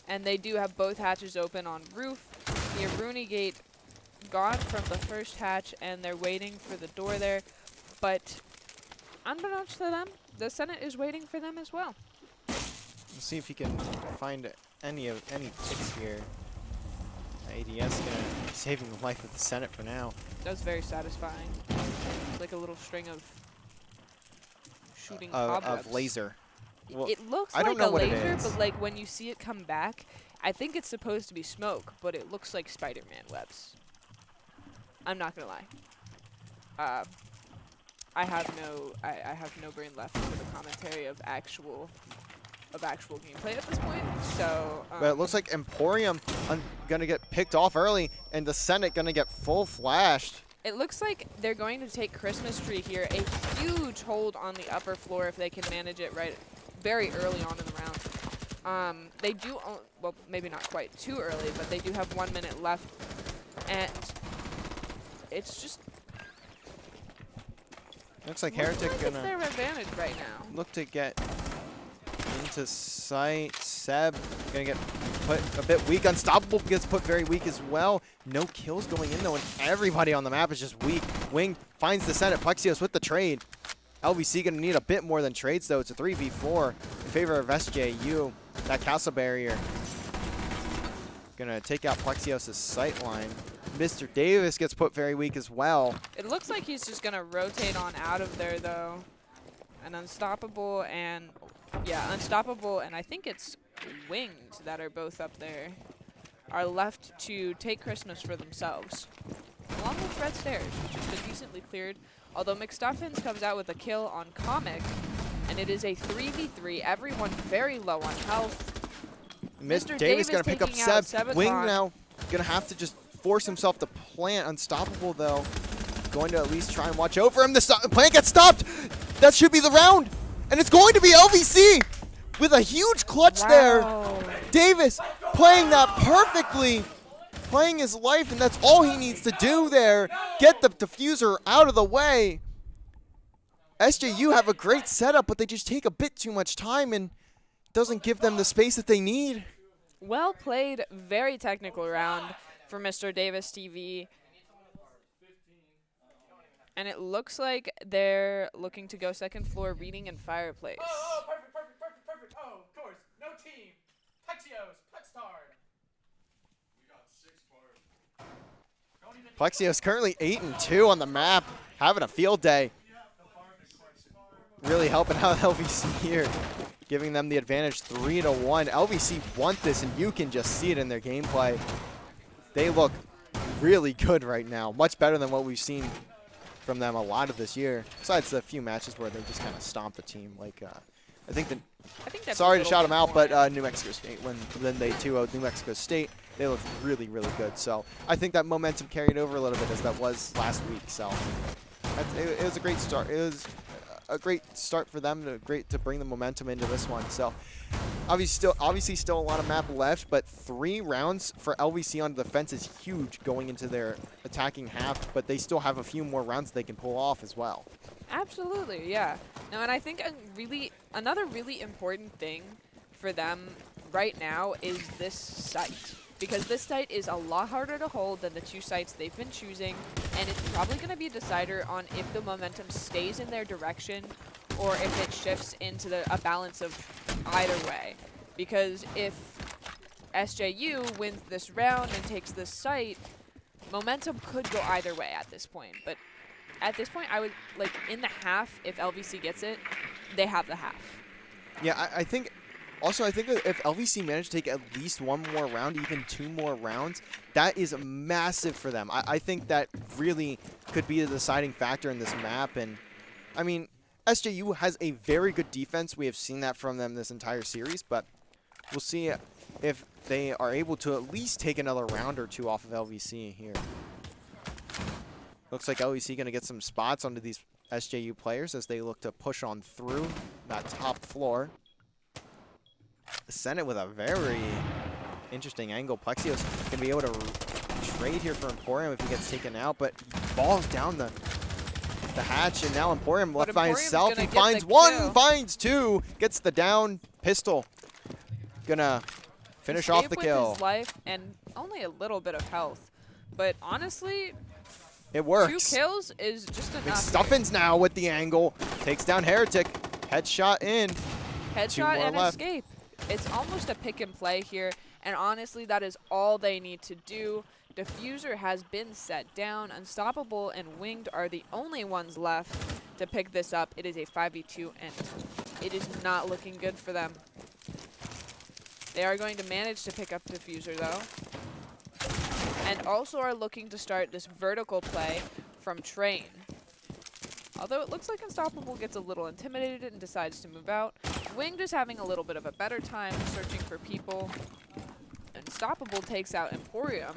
And they do have both hatches open on roof. The Bruni gate gone from the first hatch, and they're waiting for the door there. But unbeknownst to them, the Senate is waiting for them as well. We'll see if he can find any picks here. ADS gonna be saving the life of the Senate for now. That was very satisfying. It's like a little string of shooting cobwebs. Of laser. Well, It looks I don't like know a what it laser, is. but like when you see it come back, I think it's supposed to be smoke, but it looks like Spider-Man webs. I'm not gonna lie. I have no brain left for the commentary of actual gameplay at this point. So. But it looks like Emporium gonna get picked off early, and the Senate gonna get full flashed. It looks like they're going to take Christmas Tree here, a huge hold on the upper floor if they can manage it right very early on in the round. They do, well, maybe not quite too early, but they do have 1 minute left, and it's just. Looks like Heretic It's gonna their advantage right now. look to get into sight. Seb gonna get put a bit weak. Unstoppable gets put very weak as well. No kills going in though, and everybody on the map is just weak. Wing finds the Senate. Plexios with the trade. LVC gonna need a bit more than trades though. It's a 3v4 in favor of SJU. That castle barrier gonna take out Plexios' sight line. Mr. Davis gets put very weak as well. It looks like he's just going to rotate on out of there, though. And Unstoppable and, yeah, Unstoppable and I think it's Winged that are both up there are left to take Christmas for themselves. Along with Red Stairs, which has been decently cleared. Although McStuffins comes out with a kill on Comic, and it is a 3v3. Everyone very low on health. Mr. Davis gonna pick up taking out Seb. Wing Sabaton. now gonna have to just force himself to plant. Unstoppable though, going to at least try and watch over him. The plant gets stopped. That should be the round, and it's going to be LVC with a huge clutch there. Davis playing that perfectly, playing his life, and that's all he needs to do there. Get the diffuser out of the way. SJU have a great setup, but they just take a bit too much time and doesn't give them the space that they need. Well played, very technical round for Mr. Davis TV. And it looks like they're looking to go second floor reading and fireplace. Oh, perfect. Oh, of course. No team. Plexios, Plextard. We got 6 Plexios currently 8-2 on the map, having a field day. Really helping out LVC here, giving them the advantage 3-1. LVC want this, and you can just see it in their gameplay. They look really good right now, much better than what we've seen from them a lot of this year, besides the few matches where they just kind of stomped the team. Like, I think that's sorry to shout them out, but New Mexico State, then they 2-0'd New Mexico State, they looked really, really good. So I think that momentum carried over a little bit as that was last week. So it was a great start. It was a great start for them, great to bring the momentum into this one. So obviously still a lot of map left, but 3 rounds for LVC on defense is huge going into their attacking half, but they still have a few more rounds they can pull off as well. Absolutely, yeah. No, and I think another really important thing for them right now is this site. Because this site is a lot harder to hold than the 2 sites they've been choosing, and it's probably going to be a decider on if the momentum stays in their direction or if it shifts into a balance of either way. Because if SJU wins this round and takes this site, momentum could go either way at this point. But at this point, I would, like, in the half, if LVC gets it, they have the half. Yeah, I think... Also, I think if LVC managed to take at least 1 more round, even 2 more rounds, that is massive for them. I think that really could be the deciding factor in this map. And, I mean, SJU has a very good defense. We have seen that from them this entire series, but we'll see if they are able to at least take another round or 2 off of LVC here. Looks like LVC going to get some spots onto these SJU players as they look to push on through that top floor. Senate with a very interesting angle. Plexios going to be able to trade here for Emporium if he gets taken out, but he falls down the hatch, and now Emporium left by himself. He finds 1, finds 2, gets the down pistol. Gonna finish off the kill. With his life and only a little bit of health, but honestly, it works. 2 kills is just enough. McStuffins now with the angle, takes down Heretic, headshot in. Headshot and escape. It's almost a pick and play here, and honestly, that is all they need to do. Diffuser has been set down. Unstoppable and Winged are the only ones left to pick this up. It is a 5v2, and it is not looking good for them. They are going to manage to pick up Diffuser, though, and also are looking to start this vertical play from Train. Although it looks like Unstoppable gets a little intimidated and decides to move out. Winged is having a little bit of a better time searching for people. Unstoppable takes out Emporium.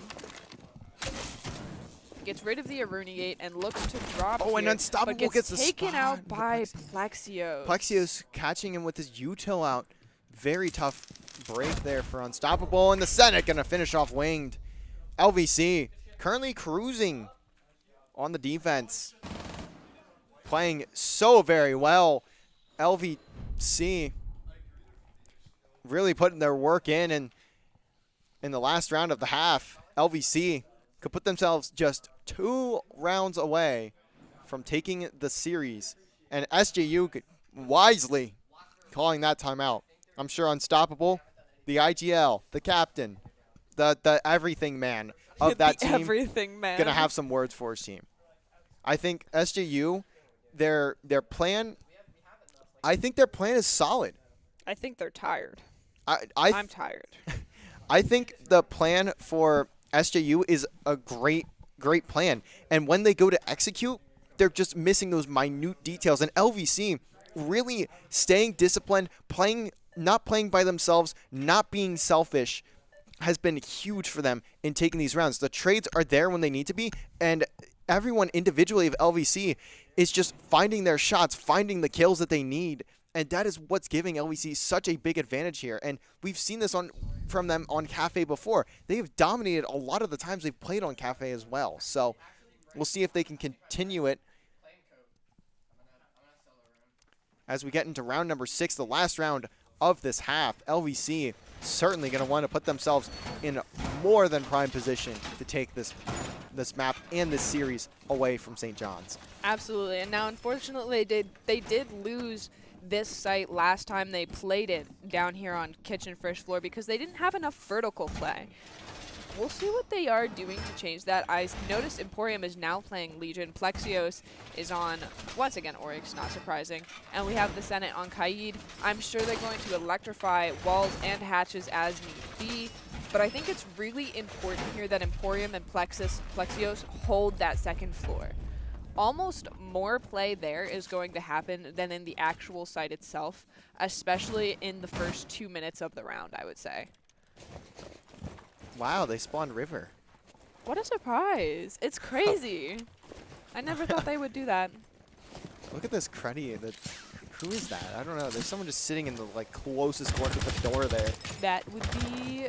Gets rid of the Aruniate and looks to drop and here, Unstoppable but gets the taken spot. out by Plexios. Plexios catching him with his util out. Very tough break there for Unstoppable, and the Senate gonna finish off Winged. LVC currently cruising on the defense. Playing so very well. LVC really putting their work in, and in the last round of the half, LVC could put themselves just 2 rounds away from taking the series, and SJU could wisely calling that timeout. I'm sure Unstoppable, the IGL, the captain, the everything man of that team, everything man, gonna have some words for his team. I think SJU, their plan, I think their plan is solid. I think they're tired. I'm tired. I think the plan for SJU is a great plan. And when they go to execute, they're just missing those minute details. And LVC really staying disciplined, not playing by themselves, not being selfish, has been huge for them in taking these rounds. The trades are there when they need to be, and everyone individually of LVC is just finding their shots, finding the kills that they need, and that is what's giving LVC such a big advantage here. And we've seen this from them on Cafe before. They have dominated a lot of the times they've played on Cafe as well. So we'll see if they can continue it as we get into round number 6, the last round of this half. LVC certainly going to want to put themselves in more than prime position to take this map and this series away from St. John's. Absolutely, and now unfortunately they did lose this site last time they played it down here on Kitchen First Floor because they didn't have enough vertical play. we'll see what they are doing to change that. I noticed Emporium is now playing Legion. Plexios is on, once again, Oryx, not surprising. And we have the Senate on Kaid. I'm sure they're going to electrify walls and hatches as need be. But I think it's really important here that Emporium and Plexios hold that second floor. Almost more play there is going to happen than in the actual site itself, especially in the first 2 minutes of the round, I would say. Wow, they spawned River. What a surprise. It's crazy. I never thought they would do that. Look at this cruddy. Who is that? I don't know. There's someone just sitting in the closest corner to the door there. That would be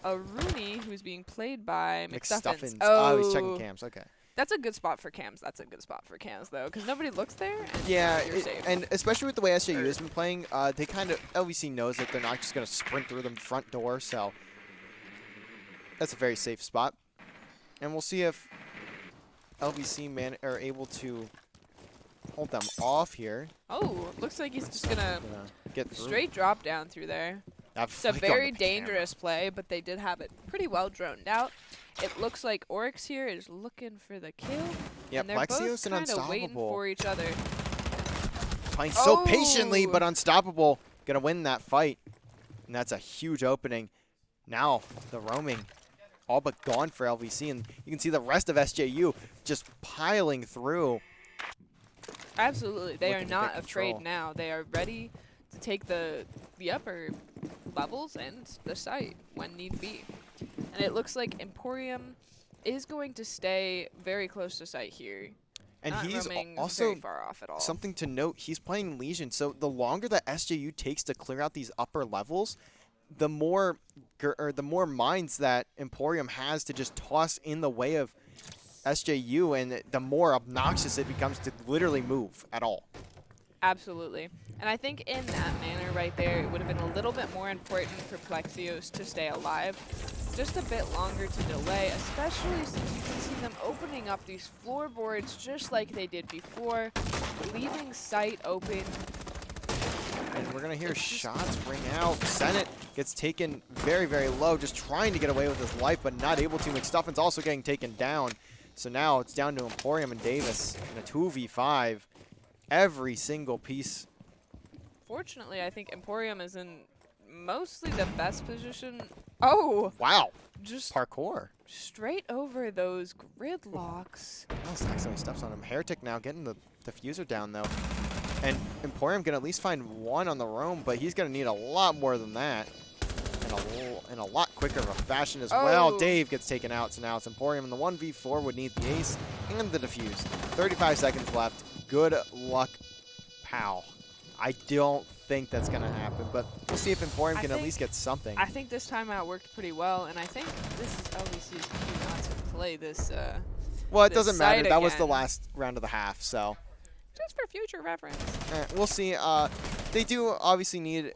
a Rooney who's being played by McStuffins. Oh, he's checking cams. Okay. That's a good spot for cams. That's a good spot for cams, though, because nobody looks there. And Yeah, you're safe. and especially with the way SJU has been playing, they kind of, LVC knows that they're not just going to sprint through them front door, so that's a very safe spot. And we'll see if LVC are able to hold them off here. Oh, looks like he's just going to Get through. straight drop down through there. It's a very dangerous play, but they did have it pretty well droned out. It looks like Oryx here is looking for the kill. Yeah, and they're Plexios both and kind of waiting Unstoppable. for each other. Playing so Oh! patiently, but Unstoppable going to win that fight. And that's a huge opening. Now, the roaming all but gone for LVC. And you can see the rest of SJU just piling through. Absolutely. They are Looking to not get afraid control. now. They are ready to take the upper levels and the site when need be. And it looks like Emporium is going to stay very close to site here. And not he's roaming also very far off at all. something to note. He's playing Legion, so the longer that SJU takes to clear out these upper levels, the more mines that Emporium has to just toss in the way of SJU, and the more obnoxious it becomes to literally move at all. Absolutely. And I think in that manner right there, it would have been a little bit more important for Plexios to stay alive. Just a bit longer to delay, especially since you can see them opening up these floorboards just like they did before, leaving site open. And we're going to hear shots ring out. Senate gets taken very, very low, just trying to get away with his life, but not able to. McStuffin's also getting taken down. So now it's down to Emporium and Davis in a 2v5. Every single piece. Fortunately, I think Emporium is in mostly the best position. Oh! Wow. Just Parkour. straight over those gridlocks. That's excellent. He steps on him. Heretic now getting the diffuser down, though. And Emporium can at least find one on the roam, but he's going to need a lot more than that. In a lot quicker of a fashion as well. Oh. Dave gets taken out, so now it's Emporium. And the 1v4 would need the ace and the diffuse. 35 seconds left. Good luck, pal. I don't think that's going to happen, but we'll see if Emporium can at least get something. I think this timeout worked pretty well, and I think this is LVC's cue not to play this. Well, it this doesn't matter. side That was the again. last round of the half, so Just for future reference. we'll see. They do obviously need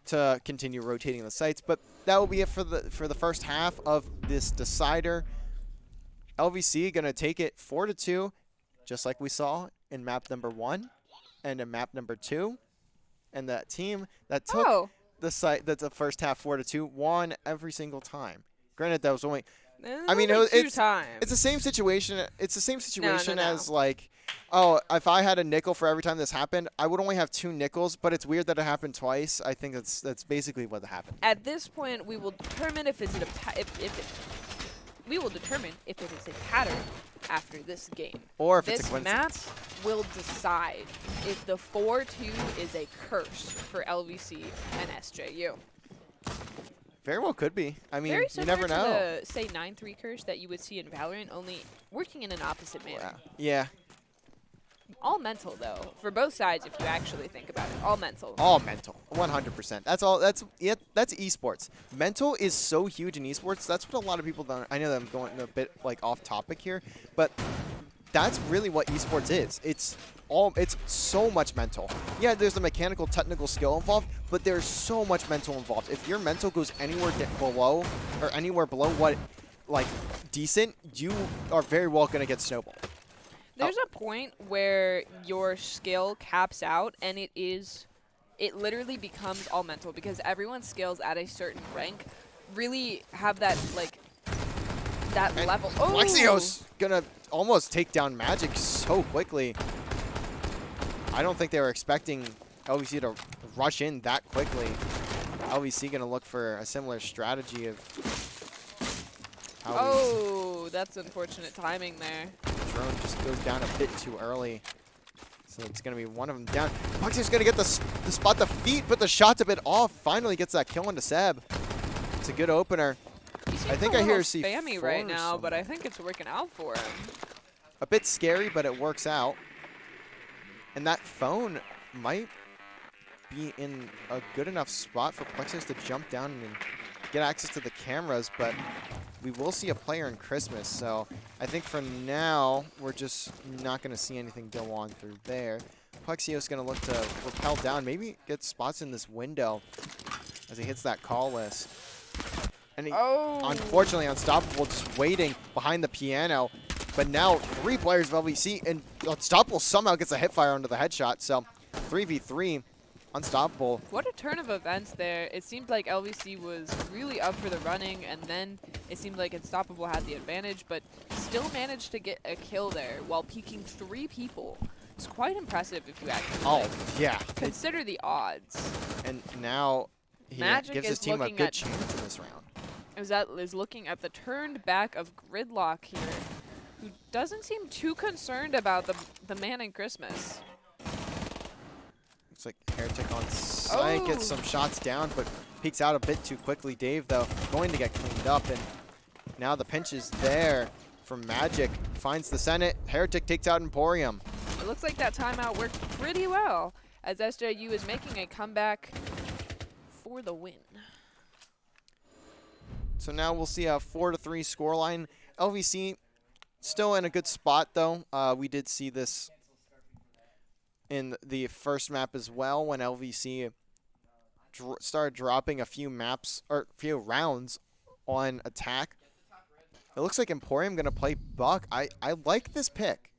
to continue rotating the sites, but that will be it for the first half of this decider. LVC going to take it 4-2, just like we saw in map number 1 and in map number 2. And that team that took the site, that's the first half 4-2, won every single time. Granted, that was only. I mean, it's the same situation. It's the same situation as like, oh, if I had a nickel for every time this happened, I would only have 2 nickels. But it's weird that it happened twice. I think that's basically what happened. At this point, we will determine if it is a pattern after this game. Or if This it's a map coincidence. will decide if the 4-2 is a curse for LVC and SJU. Very well could be. I mean, Very you similar never to know. the, say, 9-3 curse that you would see in Valorant, only working in an opposite manner. Yeah. All mental, though, for both sides, if you actually think about it. All mental. All mental, 100%. That's all. That's esports. Mental is so huge in esports. That's what a lot of people don't. I know that I'm going a bit like off topic here, but that's really what esports is. It's so much mental. Yeah, there's the mechanical, technical skill involved, but there's so much mental involved. If your mental goes anywhere below or anywhere below what, like, decent, you are very well going to get snowballed. There's a point where your skill caps out, and it literally becomes all mental because everyone's skills at a certain rank really have that, like, that And level. Oh! Plexios gonna almost take down Magic so quickly. I don't think they were expecting LVC to rush in that quickly. LVC gonna look for a similar strategy of how Oh, that's unfortunate timing there. the drone just goes down a bit too early. So it's gonna be one of them down. Plexios gonna get the spot the feet, but the shot's a bit off. Finally gets that kill into Seb. It's a good opener. I think I hear C4 spammy right now, somewhere. but I think it's working out for him. A bit scary, but it works out. And that phone might be in a good enough spot for Plexios to jump down and get access to the cameras, but we will see a player in Christmas, so I think for now, we're just not going to see anything go on through there. Plexios going to look to rappel down, maybe get spots in this window as he hits that call list. And he, unfortunately, Unstoppable just waiting behind the piano. But now 3 players of LVC, and Unstoppable somehow gets a hipfire onto the headshot. So 3v3, Unstoppable. What a turn of events there. It seemed like LVC was really up for the running, and then it seemed like Unstoppable had the advantage, but still managed to get a kill there while peeking 3 people. It's quite impressive if you actually Yeah. consider the odds. And now he Magic gives his is team a looking good at- chance in this round. Is looking at the turned back of Gridlock here, who doesn't seem too concerned about the man in Christmas. Looks like Heretic on site gets some shots down, but peeks out a bit too quickly. Dave, though, going to get cleaned up, and now the pinch is there for Magic. Finds the Senate. Heretic takes out Emporium. It looks like that timeout worked pretty well, as SJU is making a comeback for the win. So now we'll see a 4-3 scoreline. LVC still in a good spot, though. We did see this in the first map as well when LVC started dropping a few maps or few rounds on attack. It looks like Emporium gonna play Buck. I like this pick.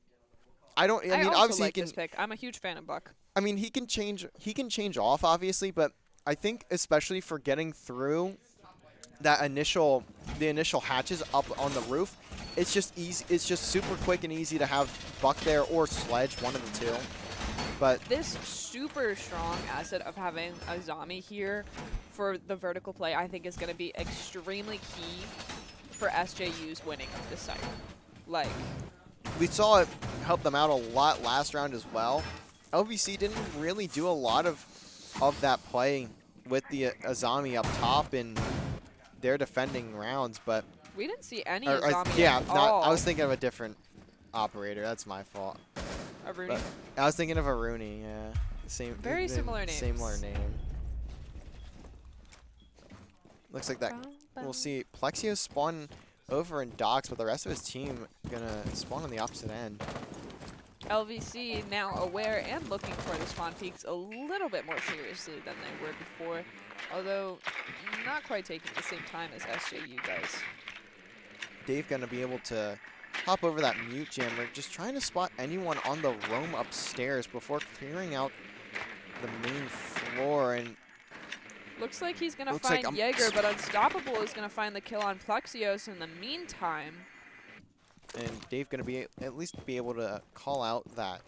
I mean, also obviously like he can. this pick. I'm a huge fan of Buck. I mean, he can change off, obviously, but I think especially for getting through the initial hatches up on the roof, it's just easy. It's just super quick and easy to have Buck there or Sledge, one of the two. But This super strong asset of having a Zami here for the vertical play, I think, is going to be extremely key for SJU's winning this site. Like, we saw it help them out a lot last round as well. LVC didn't really do a lot of that play with the Azami up top in their defending rounds, but we didn't see any or, Azami yeah, at not, all. I was thinking of a different operator. That's my fault. A Rooney. But I was thinking of a Rooney. Yeah, Very similar names. Similar name. Looks like that. We'll see Plexios spawn over in docks, but the rest of his team gonna spawn on the opposite end. LVC now aware and looking for the spawn peaks a little bit more seriously than they were before, although not quite taking the same time as SJU does. Dave gonna be able to hop over that mute jammer, just trying to spot anyone on the roam upstairs before clearing out the main floor. And looks like he's gonna Looks find like Jaeger, but Unstoppable is gonna find the kill on Plexios in the meantime. and Dave gonna be at least be able to call out that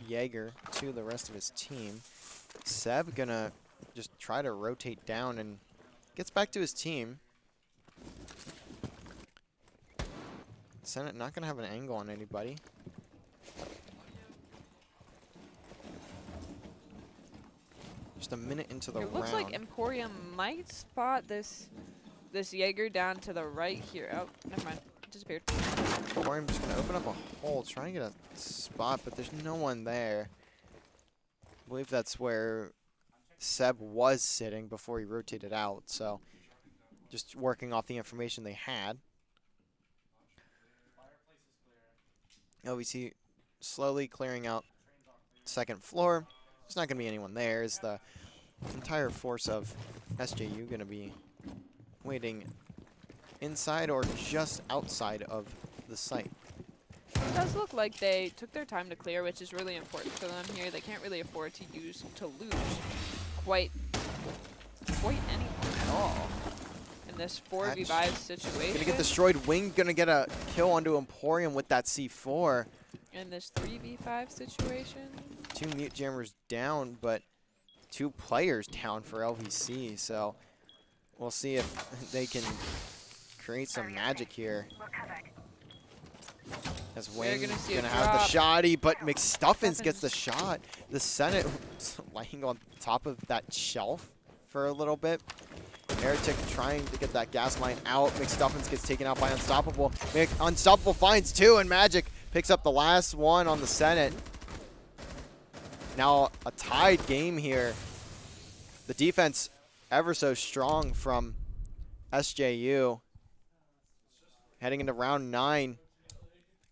Jaeger to the rest of his team. Seb gonna just try to rotate down and gets back to his team. Senate not gonna have an angle on anybody. Just a minute into the It looks round. like Emporium might spot this Jaeger down to the right here. Oh, never mind. It disappeared. Emporium just gonna open up a hole, trying to get a spot, but there's no one there. I believe that's where Seb was sitting before he rotated out, so just working off the information they had. LVC slowly clearing out second floor. There's not going to be anyone there. Is the entire force of SJU going to be waiting inside or just outside of the site? It does look like they took their time to clear, which is really important for them here. They can't really afford to lose quite anyone at all. in this 4v5 situation. Gonna get destroyed. Wing gonna get a kill onto Emporium with that C4. In this 3v5 situation. 2 mute jammers down, but 2 players down for LVC. So we'll see if they can create some magic here. As Wing gonna have the shotty, but McStuffins gets the shot. The Senate laying on top of that shelf for a little bit. Heretic trying to get that gas line out. McStuffins gets taken out by Unstoppable. Unstoppable finds 2, and Magic picks up the last one on the Senate. Now a tied game here. The defense ever so strong from SJU. Heading into round 9.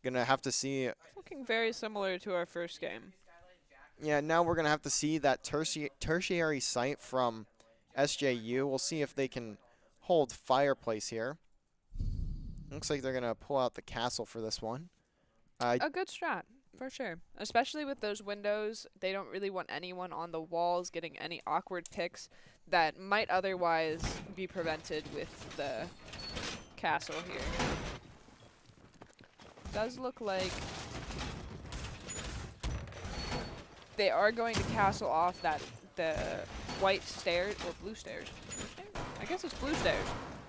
Gonna have to see. Looking very similar to our first game. Yeah, now we're gonna have to see that tertiary site from SJU. We'll see if they can hold Fireplace here. Looks like they're gonna pull out the castle for this one. A good strat, for sure. Especially with those windows, they don't really want anyone on the walls getting any awkward picks that might otherwise be prevented with the castle here. Does look like they are going to castle off the white stairs or blue stairs. Blue stairs? I guess it's blue stairs.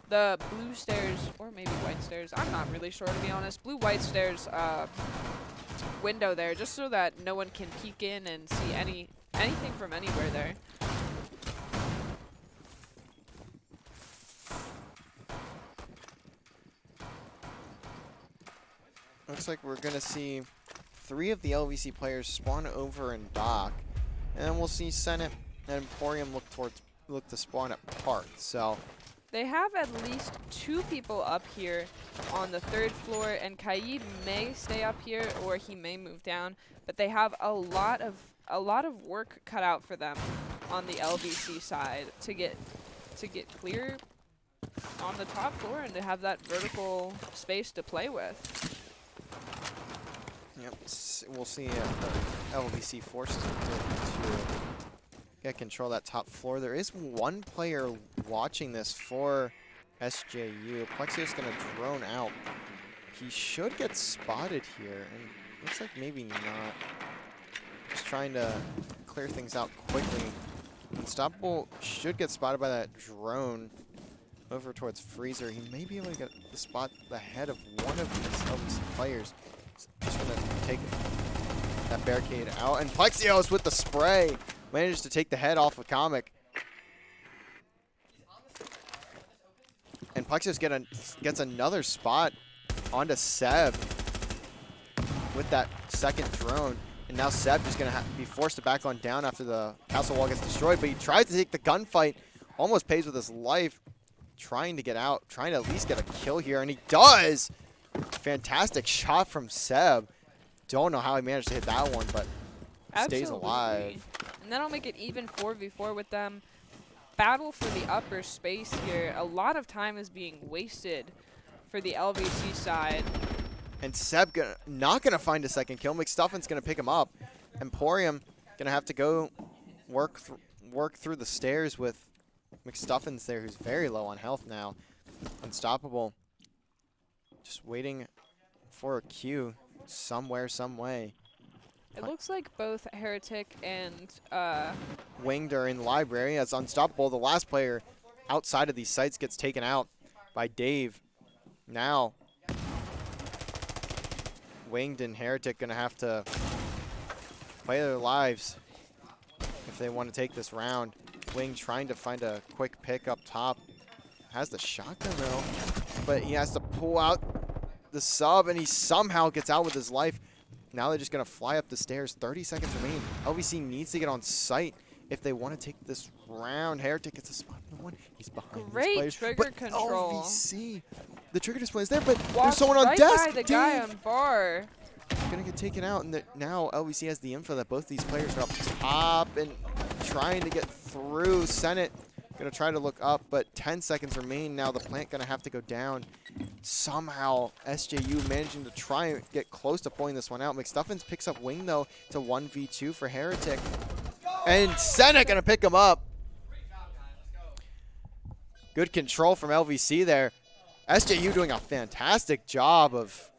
The blue stairs or maybe white stairs. I'm not really sure, to be honest. Blue-white stairs window there, just so that no one can peek in and see anything from anywhere there. Looks like we're going to see 3 of the LVC players spawn over and dock. And then we'll see Senate and Emporium look to spawn at Park. So they have at least 2 people up here on the 3rd floor, and Kaid may stay up here or he may move down, but they have a lot of work cut out for them on the LVC side to get clear on the top floor and to have that vertical space to play with. Yep, we'll see if LVC forces them to get control of that top floor. There is 1 player watching this for SJU. Plexio's going to drone out. He should get spotted here, and looks like maybe not. Just trying to clear things out quickly. Unstoppable should get spotted by that drone over towards Freezer. He may be able to get the spot the head of one of these LVC players. Just going to take that barricade out. And Plexios with the spray manages to take the head off of Comic. And Plexios gets another spot onto Seb with that second drone. And now Seb is going to be forced to back on down after the castle wall gets destroyed. But he tries to take the gunfight, almost pays with his life, trying to get out, trying to at least get a kill here. And he does! Fantastic shot from Seb. Don't know how he managed to hit that one, but stays alive. And that'll make it even 4v4 with them. Battle for the upper space here. A lot of time is being wasted for the LVC side. And Seb not going to find a second kill. McStuffin's going to pick him up. Emporium going to have to go work through the stairs with McStuffins there, who's very low on health now. Unstoppable. Just waiting for a cue somewhere, some way. It looks like both Heretic and Winged are in library. As Unstoppable, the last player outside of these sites, gets taken out by Dave. Now, Winged and Heretic going to have to play their lives if they want to take this round. Winged trying to find a quick pick up top. Has the shotgun though, but he has to pull out the sub, and he somehow gets out with his life. Now they're just going to fly up the stairs. 30 seconds remain. LVC needs to get on site if they want to take this round. Heretic gets a spot in one. He's behind Great these players. trigger but control. LVC, the trigger display is there, but Walks there's someone on right desk. by the guy on bar. Going to get taken out, and now LVC has the info that both these players are up top and trying to get through. Senate going to try to look up, but 10 seconds remain. Now the plant going to have to go down. Somehow SJU managing to try and get close to pulling this one out. McStuffins picks up Wing though. It's a 1v2 for Heretic. And Senate going to pick him up. Good control from LVC there. SJU doing a fantastic job of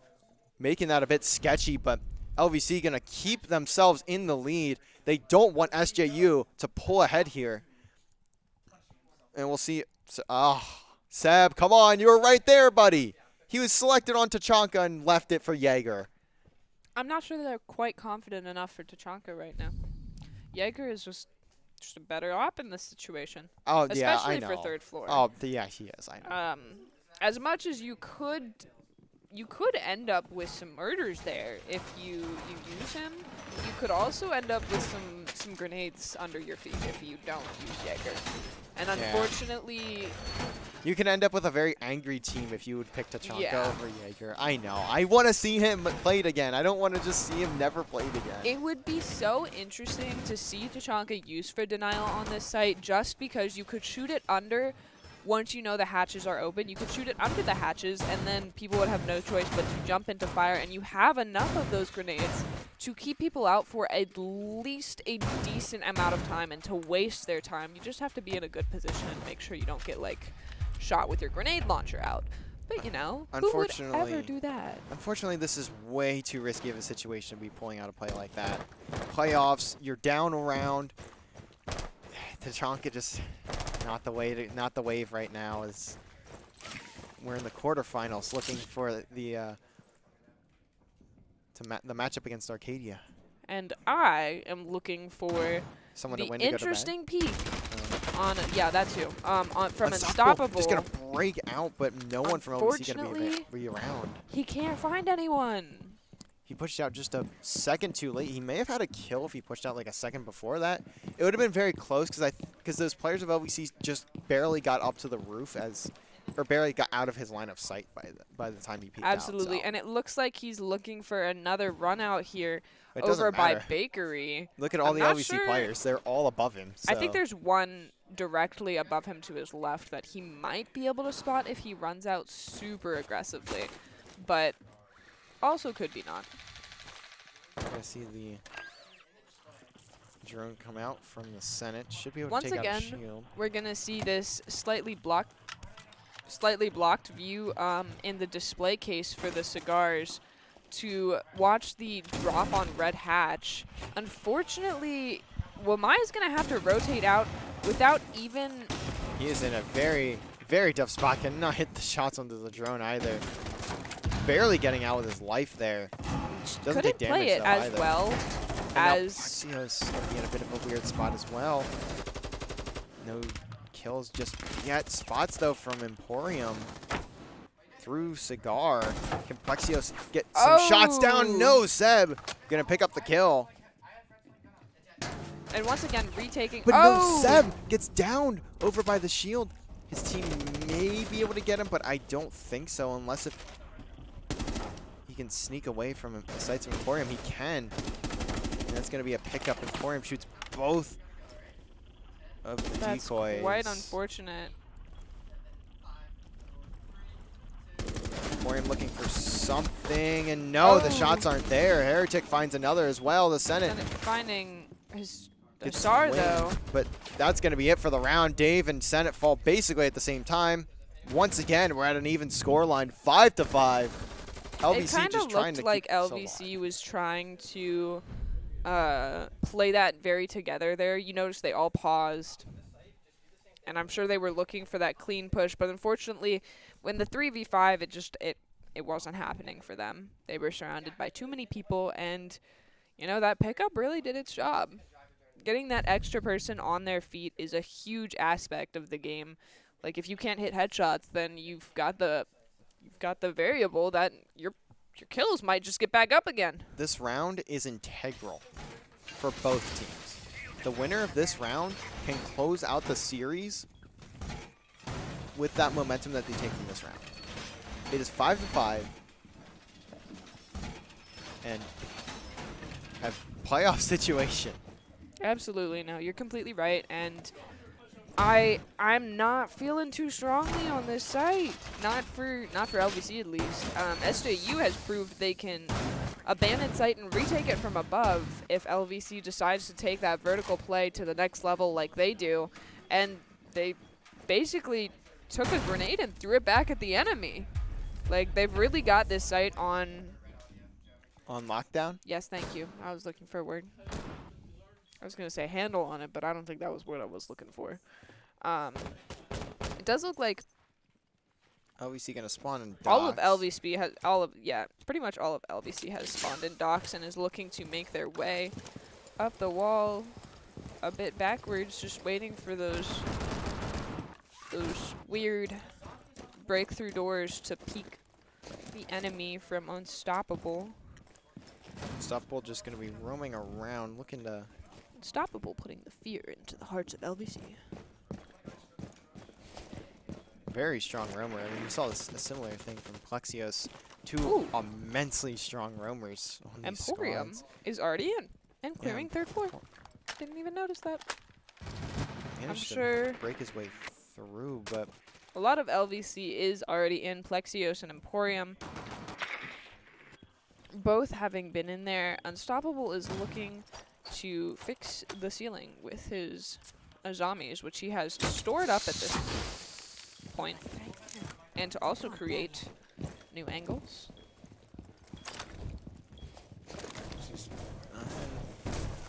making that a bit sketchy, but LVC going to keep themselves in the lead. They don't want SJU to pull ahead here. And we'll see. Seb, come on. You were right there, buddy. He was selected on Tachanka and left it for Jaeger. I'm not sure that they're quite confident enough for Tachanka right now. Jaeger is just a better op in this situation. Oh, yeah, I know. Especially for third floor. Oh, yeah, he is. I know. As much as you could end up with some murders there if you use him. You could also end up with some grenades under your feet if you don't use Jaeger. And unfortunately, you can end up with a very angry team if you would pick Tachanka Yeah. over Jaeger. I know. I want to see him played again. I don't want to just see him never played again. it would be so interesting to see Tachanka used for denial on this site just because you could shoot it under. Once you know the hatches are open, you could shoot it under the hatches, and then people would have no choice but to jump into fire, and you have enough of those grenades to keep people out for at least a decent amount of time and to waste their time. You just have to be in a good position and make sure you don't get, like, shot with your grenade launcher out. But, you know, who would ever do that? Unfortunately, this is way too risky of a situation to be pulling out a play like that. Playoffs, you're down a round. Tachanka just not the wave right now. As we're in the quarterfinals, looking for the matchup against Arcadia. And I am looking for Someone the to win to go to bed. interesting peak on that too. From Unstoppable. Unstoppable. Just gonna break out, but no one from LVC gonna Unfortunately, be around. He can't find anyone. He pushed out just a second too late. He may have had a kill if he pushed out like a second before that. It would have been very close because those players of LVC just barely got up to the roof or barely got out of his line of sight by the time he peeked Absolutely, out. So. and it looks like he's looking for another run out here It doesn't over by matter. Bakery. Look at all I'm the not LVC sure. players. They're all above him. So. I think there's one directly above him to his left that he might be able to spot if he runs out super aggressively, but also could be not. I see the drone come out from the Senate. Should be able Once to take again, out a shield. we're gonna see this slightly blocked view in the display case for the cigars to watch the drop on Red Hatch. Unfortunately, Wamai's gonna have to rotate out without even. He is in a very, very tough spot. Cannot hit the shots onto the drone either. Barely getting out with his life there. Doesn't couldn't take play damage it though as either. well as. Plexio's gonna be in a bit of a weird spot as well. No kills just yet. Spots though from Emporium through Cigar. Can Plexios get some shots down? No, Seb gonna pick up the kill. And once again, retaking. But no, Seb gets downed over by the shield. His team may be able to get him, but I don't think so unless if he can sneak away from the sights of Emporium. He can. And that's going to be a pickup. Emporium shoots both of the That's decoys. quite unfortunate. Emporium looking for something, and no, the shots aren't there. Heretic finds another as well. The Senate Finding his gets star the win, though. but that's going to be it for the round. Dave and Senate fall basically at the same time. Once again, we're at an even score line, 5-5. LVC It kind just of trying to looked like keep this LVC was trying to play that very together there. You notice they all paused. And I'm sure they were looking for that clean push, but unfortunately, when the 3v5, it wasn't happening for them. They were surrounded by too many people, and you know that pickup really did its job. Getting that extra person on their feet is a huge aspect of the game. Like if you can't hit headshots, then you've got the variable that your kills might just get back up again. This round is integral for both teams. The winner of this round can close out the series with that momentum that they take from this round. It is 5-5 and a playoff situation. Absolutely, no, you're completely right, and I'm not feeling too strongly on this site. Not for LVC at least. SJU has proved they can abandon site and retake it from above if LVC decides to take that vertical play to the next level like they do, and they basically took a grenade and threw it back at the enemy. Like, they've really got this site on... On lockdown? Yes, thank you. I was looking for a word. I was going to say handle on it, but I don't think that was what I was looking for. It does look like LVC gonna spawn in docks. all of LVC has pretty much all of LVC has spawned in docks and is looking to make their way up the wall a bit backwards, just waiting for those weird breakthrough doors to peek the enemy from Unstoppable. Unstoppable just gonna be roaming around, looking to... Unstoppable putting the fear into the hearts of LVC. Very strong roamer. I mean, we saw a similar thing from Plexios. Two Ooh. immensely strong roamers on these Emporium squads. is already in and clearing third floor. Didn't even notice that. Managed to sure- break his way through, but A lot of LVC is already in Plexios and Emporium. Both having been in there, Unstoppable is looking to fix the ceiling with his Azamis, which he has stored up at this point, and to also create new angles.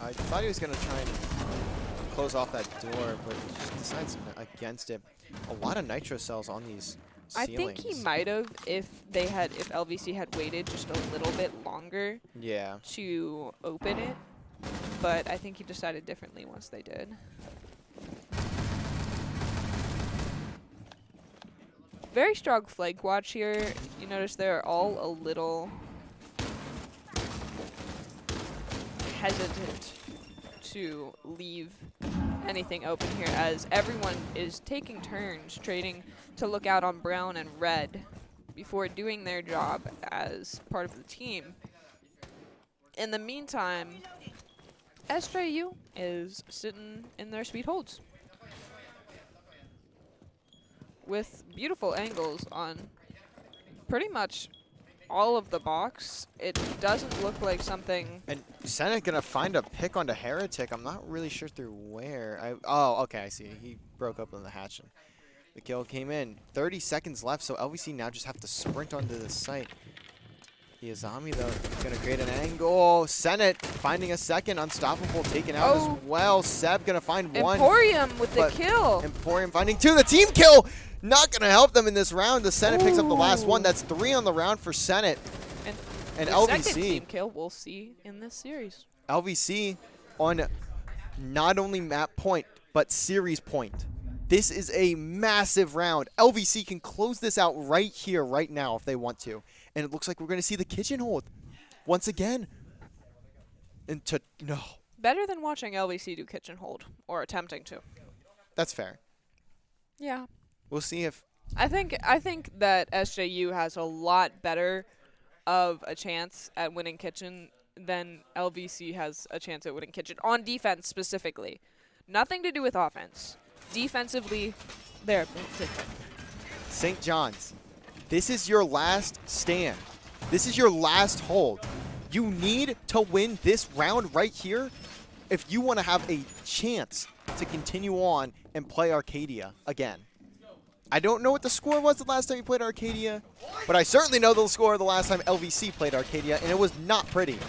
I thought he was going to try and close off that door, but he just decides against it. A lot of nitro cells on these I ceilings. think he might have if LVC had waited just a little bit longer Yeah. to open it, but I think he decided differently once they did. Very strong flank watch here. You notice they're all a little hesitant to leave anything open here, as everyone is taking turns trading to look out on brown and red before doing their job as part of the team. In the meantime, SJU is sitting in their sweet holds with beautiful angles on pretty much all of the box. It doesn't look like something... And Senate gonna find a pick onto Heretic. I'm not really sure through where. Oh, okay, I see. He broke open the hatch and the kill came in. 30 seconds left, so LVC now just have to sprint onto the site. The Azami, though, gonna create an angle. Senate finding a second. Unstoppable taken out as well. Seb gonna find one. Emporium with the kill. Emporium finding two. The team kill not gonna help them in this round. The Senate picks up the last one. That's 3 on the round for Senate. And the LVC. second team kill we'll see in this series. LVC on not only map point, but series point. This is a massive round. LVC can close this out right here, right now, if they want to. And it looks like we're going to see the kitchen hold once again. No. Better than watching LVC do kitchen hold, or attempting to. That's fair. Yeah. We'll see if... I think that SJU has a lot better of a chance at winning kitchen than LVC has a chance at winning kitchen, on defense specifically. Nothing to do with offense. Defensively, they're a bit different. St. John's, this is your last stand. This is your last hold. You need to win this round right here if you want to have a chance to continue on and play Arcadia again. I don't know what the score was the last time you played Arcadia, but I certainly know the score the last time LVC played Arcadia, and it was not pretty.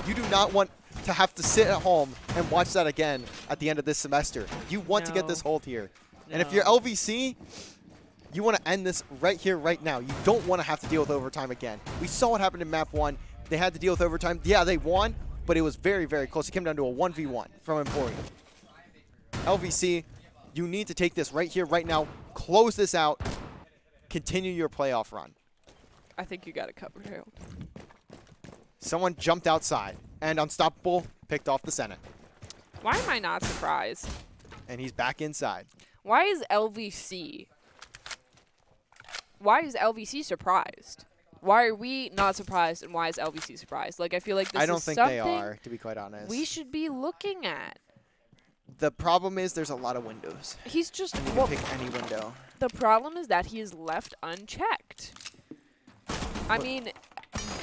You do not want to have to sit at home and watch that again at the end of this semester. You want to get this hold here. And if you're LVC, you want to end this right here, right now. You don't want to have to deal with overtime again. We saw what happened in map 1. They had to deal with overtime. Yeah, they won, but it was very, very close. It came down to a 1v1 from Emporium. LVC, you need to take this right here, right now. Close this out. Continue your playoff run. I think you got it covered, Harold. Someone jumped outside, and Unstoppable picked off the Senate. Why am I not surprised? And he's back inside. Why is LVC surprised? Why are we not surprised, and why is LVC surprised? Like, I feel like this I don't is think something they are, to be quite honest. we should be looking at. The problem is there's a lot of windows. He's just... And you can pick any window. The problem is that he is left unchecked. I mean,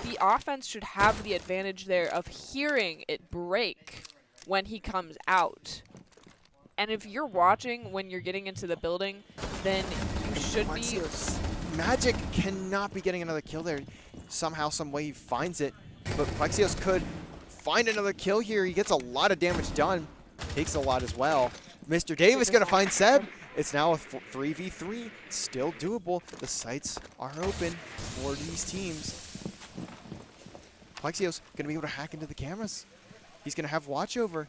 the offense should have the advantage there of hearing it break when he comes out. And if you're watching when you're getting into the building, then should be. Plexios. Magic cannot be getting another kill there. Somehow, some way he finds it. But Plexios could find another kill here. He gets a lot of damage done. Takes a lot as well. Mr. Davis going to find Seb. It's now a 3v3. Still doable. The sights are open for these teams. Plexios going to be able to hack into the cameras. He's going to have watch over.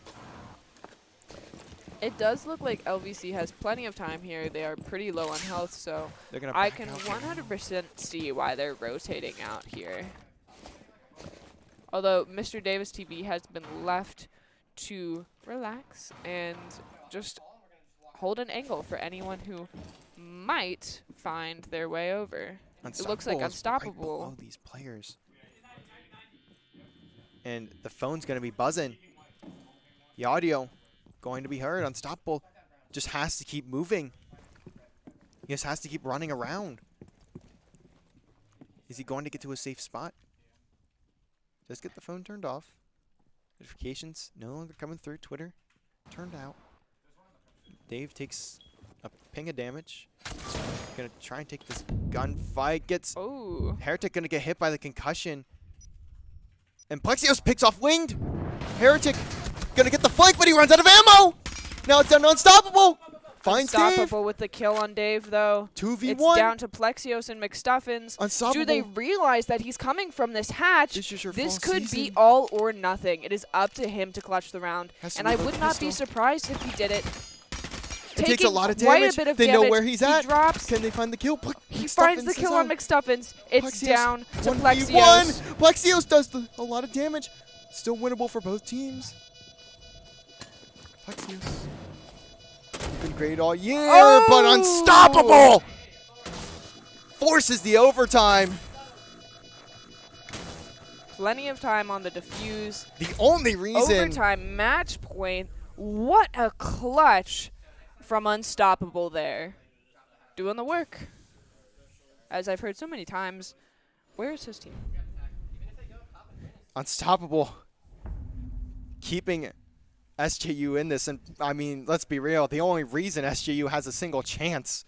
It does look like LVC has plenty of time here. They are pretty low on health, so They're gonna I back can out. 100% see why they're rotating out here. Although Mr. Davis TV has been left to relax and just hold an angle for anyone who might find their way over. It looks like is right Unstoppable. below these players. And the phone's going to be buzzing. The audio going to be heard. Unstoppable just has to keep moving. He just has to keep running around. Is he going to get to a safe spot? Just get the phone turned off. Notifications no longer coming through. Twitter turned out. Dave takes a ping of damage. Gonna try and take this gunfight. Gets Heretic gonna get hit by the concussion. And Plexios picks off Winged. Heretic gonna get the flank, but he runs out of ammo. Now it's down to Unstoppable. Finds Unstoppable Dave. with the kill on Dave, though. 2v1. It's down to Plexios and McStuffins. Unstoppable. Do they realize that he's coming from this hatch? This is your This fall could be season. all or nothing. It is up to him to clutch the round. Has to And I reload would the not be pistol. surprised if he did it. It takes a lot of quite damage. a bit of They damage. know where he's at. He drops. Can they find the kill? He finds the kill on McStuffins. It's Plexios, down to 1v1. Plexios. Plexios does a lot of damage. Still winnable for both teams. Plexios. He's been great all year, but Unstoppable forces the overtime. Plenty of time on the defuse. The only reason. Overtime match point. What a clutch from Unstoppable there. Doing the work. As I've heard so many times, where's his team? Unstoppable keeping SJU in this. And, I mean, let's be real. The only reason SJU has a single chance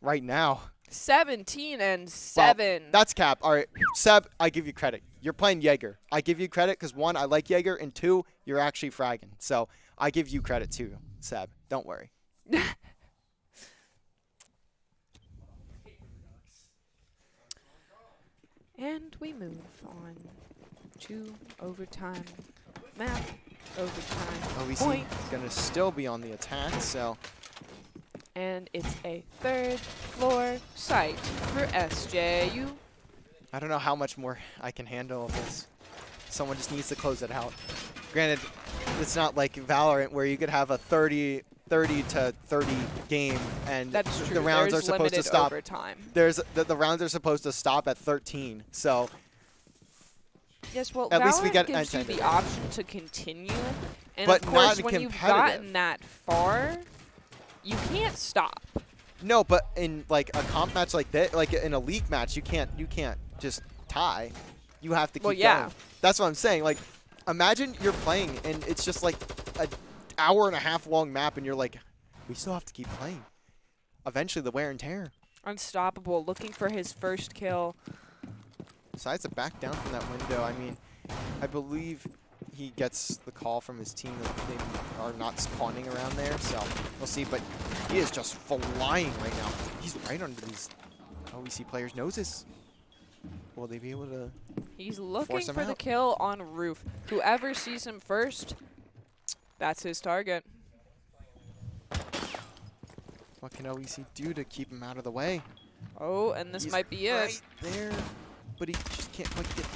right now. 17 and Well, 7. that's cap. All right, Seb, I give you credit. You're playing Jaeger. I give you credit because, one, I like Jaeger, and two, you're actually fragging. So I give you credit too, Seb. Don't worry. And we move on to overtime map. Overtime LVC point. is going to still be on the attack, so And it's a third floor site for SJU. I don't know how much more I can handle of this. Someone just needs to close it out. Granted, it's not like Valorant where you could have a 30 to 30 game and That's true. the rounds There's are supposed to limited stop. overtime. There's the rounds are supposed to stop at 13. So Yes, well, At Valorant least we get gives you intended. the option to continue, and But of course, not when you've competitive. gotten that far, you can't stop. no, but in like a comp match like that, like in a league match, you can't just tie. You have to keep Well, yeah. going. That's what I'm saying. Like, imagine you're playing and it's just like an hour and a half long map, and you're like, we still have to keep playing. Eventually, the wear and tear. Unstoppable, looking for his first kill. Decides to back down from that window. I mean, I believe he gets the call from his team that they are not spawning around there, so we'll see. But he is just flying right now. He's right under these LVC players' noses. Will they be able to? He's looking Force him for the out. kill on roof. Whoever sees him first, that's his target. What can LVC do to keep him out of the way? Oh, and this He's might be right it. there, but he just can't quite get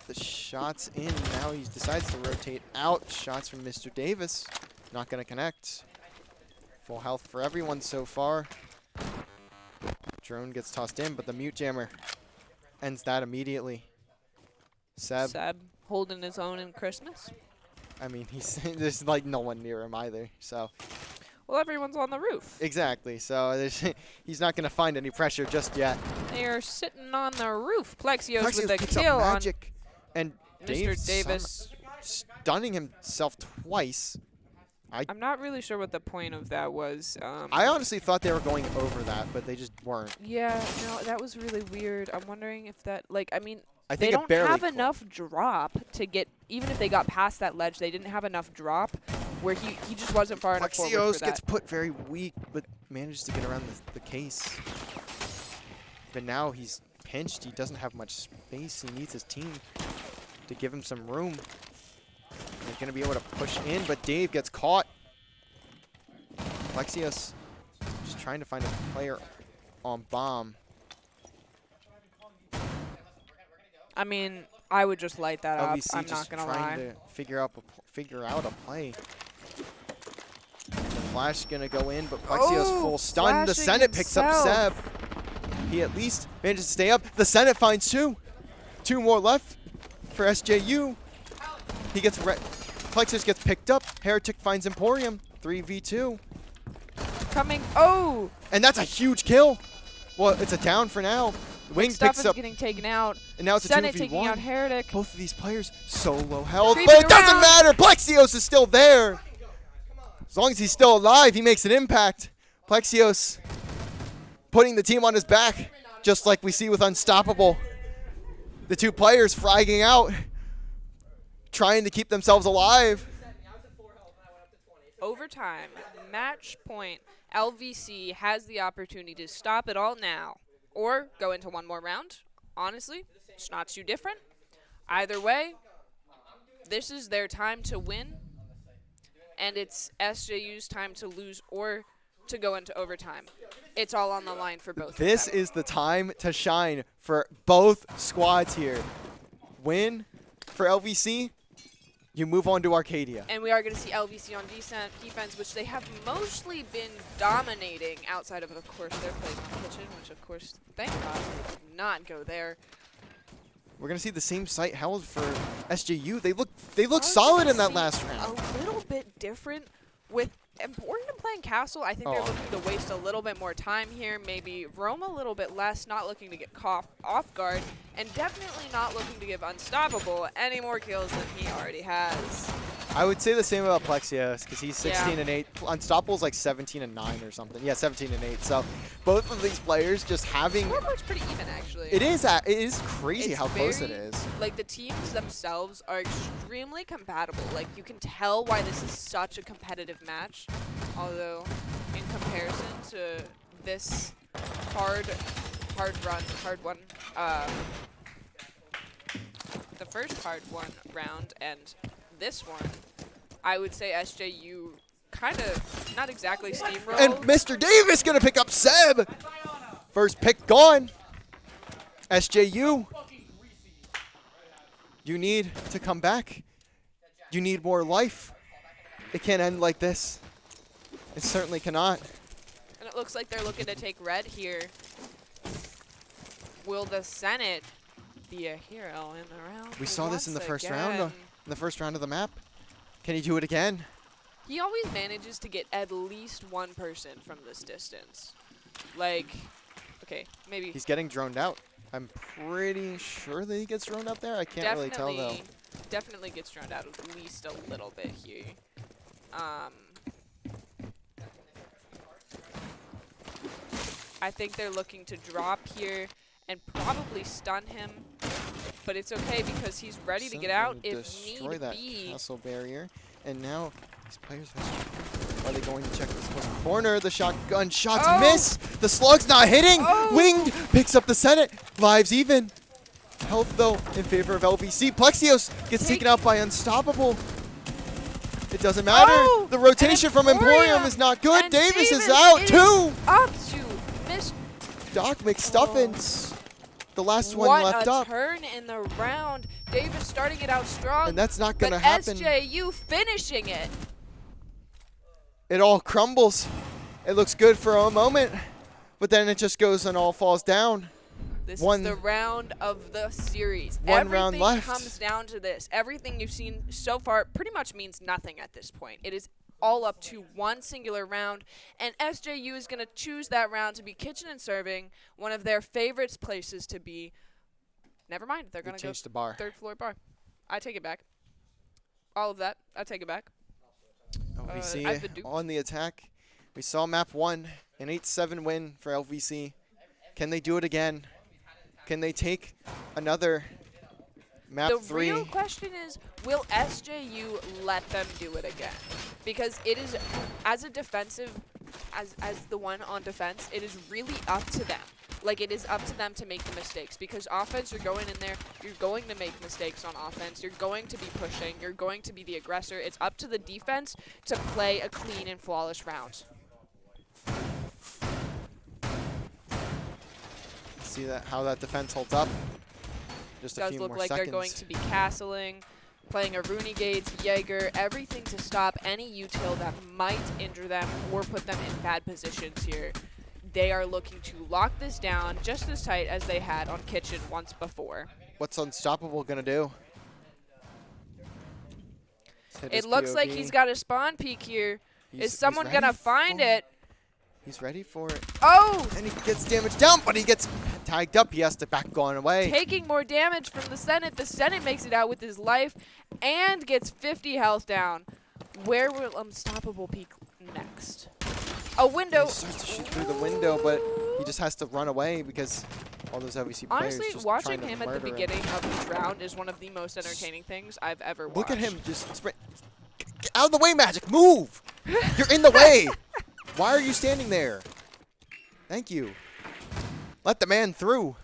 the shots in. Now he decides to rotate out. Shots from Mr. Davis. Not going to connect. Full health for everyone so far. Drone gets tossed in, but the mute jammer ends that immediately. Seb, holding his own in Christmas. I mean, there's like no one near him either, so. Well, everyone's on the roof. Exactly, so he's not going to find any pressure just yet. They are sitting on the roof. Plexios with the picks up kill on Magic, and Mr. Davis. stunning himself twice. I'm not really sure what the point of that was. I honestly thought they were going over that, but they just weren't. Yeah, no, that was really weird. I'm wondering if that, like, I mean, I they think it don't barely have enough drop to get, even if they got past that ledge, they didn't have enough drop where he just wasn't far enough forward for Plexios that. gets put very weak, but manages to get around the case. But now he's pinched. He doesn't have much space. He needs his team to give him some room. They're going to be able to push in, but Dave gets caught. Plexios just trying to find a player on bomb. I mean, I would just light that up. LVC I'm just not gonna trying lie. to figure out a play. The flash gonna go in, but Plexios full stun. The flashing Senate picks up Seb. himself. He at least manages to stay up. The Senate finds two. Two more left for SJU. He gets Plexios gets picked up. Heretic finds Emporium. 3v2. Coming. Oh! And that's a huge kill. Well, it's a down for now. Wing Stuff picks is up. getting taken out. And now it's Senate a 2v1. taking out Heretic. Both of these players so low health, Creeping but it doesn't around. matter. Plexios is still there. As long as he's still alive, he makes an impact. Plexios putting the team on his back, just like we see with Unstoppable. The two players fragging out, trying to keep themselves alive. Overtime, match point. LVC has the opportunity to stop it all now or go into one more round. Honestly, it's not too different. Either way, this is their time to win, and it's SJU's time to lose or to go into overtime. It's all on the line for both This of them. is the time to shine for both squads here. Win for LVC, you move on to Arcadia. And we are going to see LVC on defense, which they have mostly been dominating outside of course, their plays on Kitchen, which, of course, thank God, did not go there. We're gonna see the same sight held for SJU. They look solid in that last round. A little bit different with Emporium playing Castle. I think they're looking to waste a little bit more time here. Maybe roam a little bit less, not looking to get caught off guard, and definitely not looking to give Unstoppable any more kills than he already has. I would say the same about Plexios because he's 16 and 8. Unstoppable's like 17 and 9 or something. Yeah, 17 and 8. So both of these players just having. Scoreboard's pretty even, actually. It is crazy It's how close it very- is. Like, the teams themselves are extremely compatible. Like, you can tell why this is such a competitive match. Although, in comparison to this hard one, the first hard one round and this one, I would say SJU kind of not exactly steamrolled. And Mr. Davis gonna pick up Seb. First pick gone. SJU. You need to come back. You need more life. It can't end like this. It certainly cannot. And it looks like they're looking to take red here. Will the Senate be a hero in the round? We saw this in the once first round. again? In the first round of the map. Can he do it again? He always manages to get at least one person from this distance. Like, okay, maybe. He's getting droned out. I'm pretty sure that he gets droned out there. I can't really tell though. Definitely gets drowned out at least a little bit here. I think they're looking to drop here and probably stun him, but it's okay because he's ready to get out if destroy need that be. castle barrier. And now these players are they going to check this corner? The shotgun shots miss. The slug's not hitting. Wing picks up the Senate. Lives even. Health though in favor of LVC. Plexios gets taken out by Unstoppable. It doesn't matter. The rotation from Emporium is not good. Davis is out too. Up to Miss. Doc McStuffins. The last one left What up. a turn in the round. Davis starting it out strong. And that's not going to but happen. SJU finishing it. It all crumbles. It looks good for a moment, but then it just goes and all falls down. This is the round of the series. One round left. Everything comes down to this. Everything you've seen so far pretty much means nothing at this point. It is all up to one singular round, and SJU is going to choose that round to be kitchen and serving, one of their favorite places to be. Never mind, they're going to go change the bar. third floor bar. I take it back. All of that, I take it back. LVC I've been on the attack. We saw map 1, an 8-7 win for LVC. Can they do it again? Can they take another map 3? The real question is, will SJU let them do it again? Because it is, as a defensive, as the one on defense, it is really up to them. Like, it is up to them to make the mistakes. Because offense, you're going in there, you're going to make mistakes on offense. You're going to be pushing. You're going to be the aggressor. It's up to the defense to play a clean and flawless round. See that how that defense holds up. Just a Does few look more like seconds. they're going to be castling, playing a Rooney Gates, Jaeger, everything to stop any util that might injure them or put them in bad positions here. They are looking to lock this down just as tight as they had on Kitchen once before. What's Unstoppable gonna do? It looks like he's got a spawn peek here. Is someone gonna find it? He's ready for it. Oh! And he gets damaged down, but he gets tagged up. He has to back going away. Taking more damage from the Senate. The Senate makes it out with his life and gets 50 health down. Where will Unstoppable peek next? A window. He starts to shoot through the window, but he just has to run away because all those LVC players Honestly, just watching trying to him at the murder him. beginning of this round is one of the most entertaining things I've ever watched. Look at him just sprint. Get out of the way, Magic. Move. You're in the way. Why are you standing there? Thank you. Let the man through.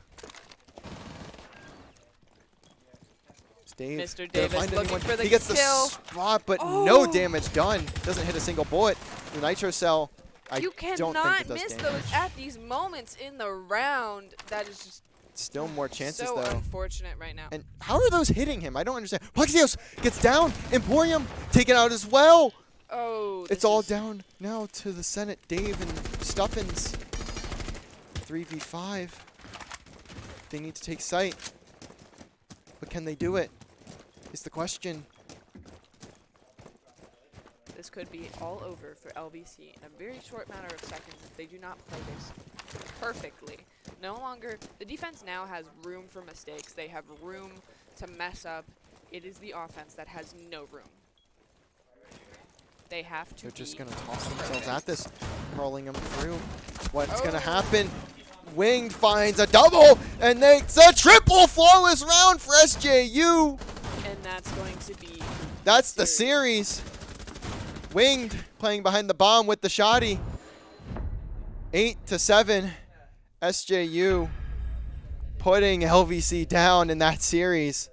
Dave, Mr. gonna Davis find looking anyone. for the He gets kill. the spot, but Oh. no damage done. Doesn't hit a single bullet. The Nitro Cell, I You don't think cannot it does miss damage. those at these moments in the round. That is just Still more chances, so though. unfortunate right now. And how are those hitting him? I don't understand. Plexios gets down. Emporium taken out as well. Oh, It's all down now to the Senate. Dave and Stuffins. 3v5. They need to take sight. But can they do it? Is the question. This could be all over for LVC in a very short matter of seconds if they do not play this perfectly. No longer, the defense now has room for mistakes. They have room to mess up. It is the offense that has no room. They have to They're just be going to toss themselves at this, rolling them through. What's going to Oh. happen? Wing finds a double and makes a triple flawless round for SJU. And that's going to be That's the series. Winged playing behind the bomb with the shotty. 8-7. SJU putting LVC down in that series.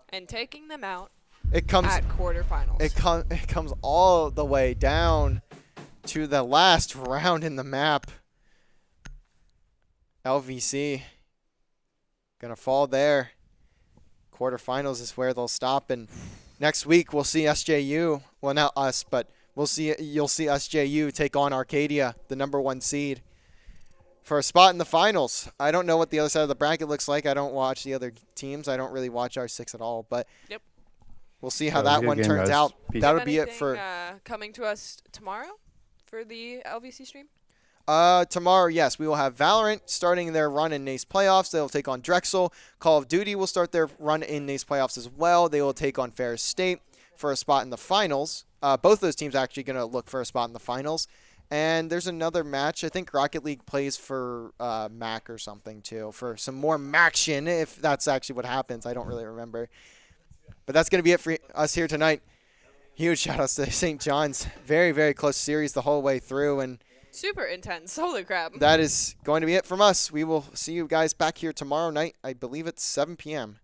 and taking them out It comes at quarterfinals. it comes all the way down to the last round in the map. LVC gonna fall there. Quarterfinals is where they'll stop, and next week we'll see SJU. Well, not us, but you'll see SJU take on Arcadia, the #1 seed, for a spot in the finals. I don't know what the other side of the bracket looks like. I don't watch the other teams. I don't really watch R6 at all, but Yep. we'll see how So that good one game, turns guys. out. Peace. That'll be it for coming to us tomorrow for the LVC stream. tomorrow. Yes, we will have Valorant starting their run in NACE playoffs. They'll take on Drexel. Call of Duty will start their run in NACE playoffs as well. They will take on Ferris State for a spot in the finals. Both those teams are actually going to look for a spot in the finals. And there's another match. I think Rocket League plays for MAC or something too, for some more MACtion, if that's actually what happens. I don't really remember. But that's going to be it for us here tonight. Huge shout-outs to St. John's. Very, very close series the whole way through. And Super intense. Holy crap. that is going to be it from us. We will see you guys back here tomorrow night. I believe it's 7 p.m.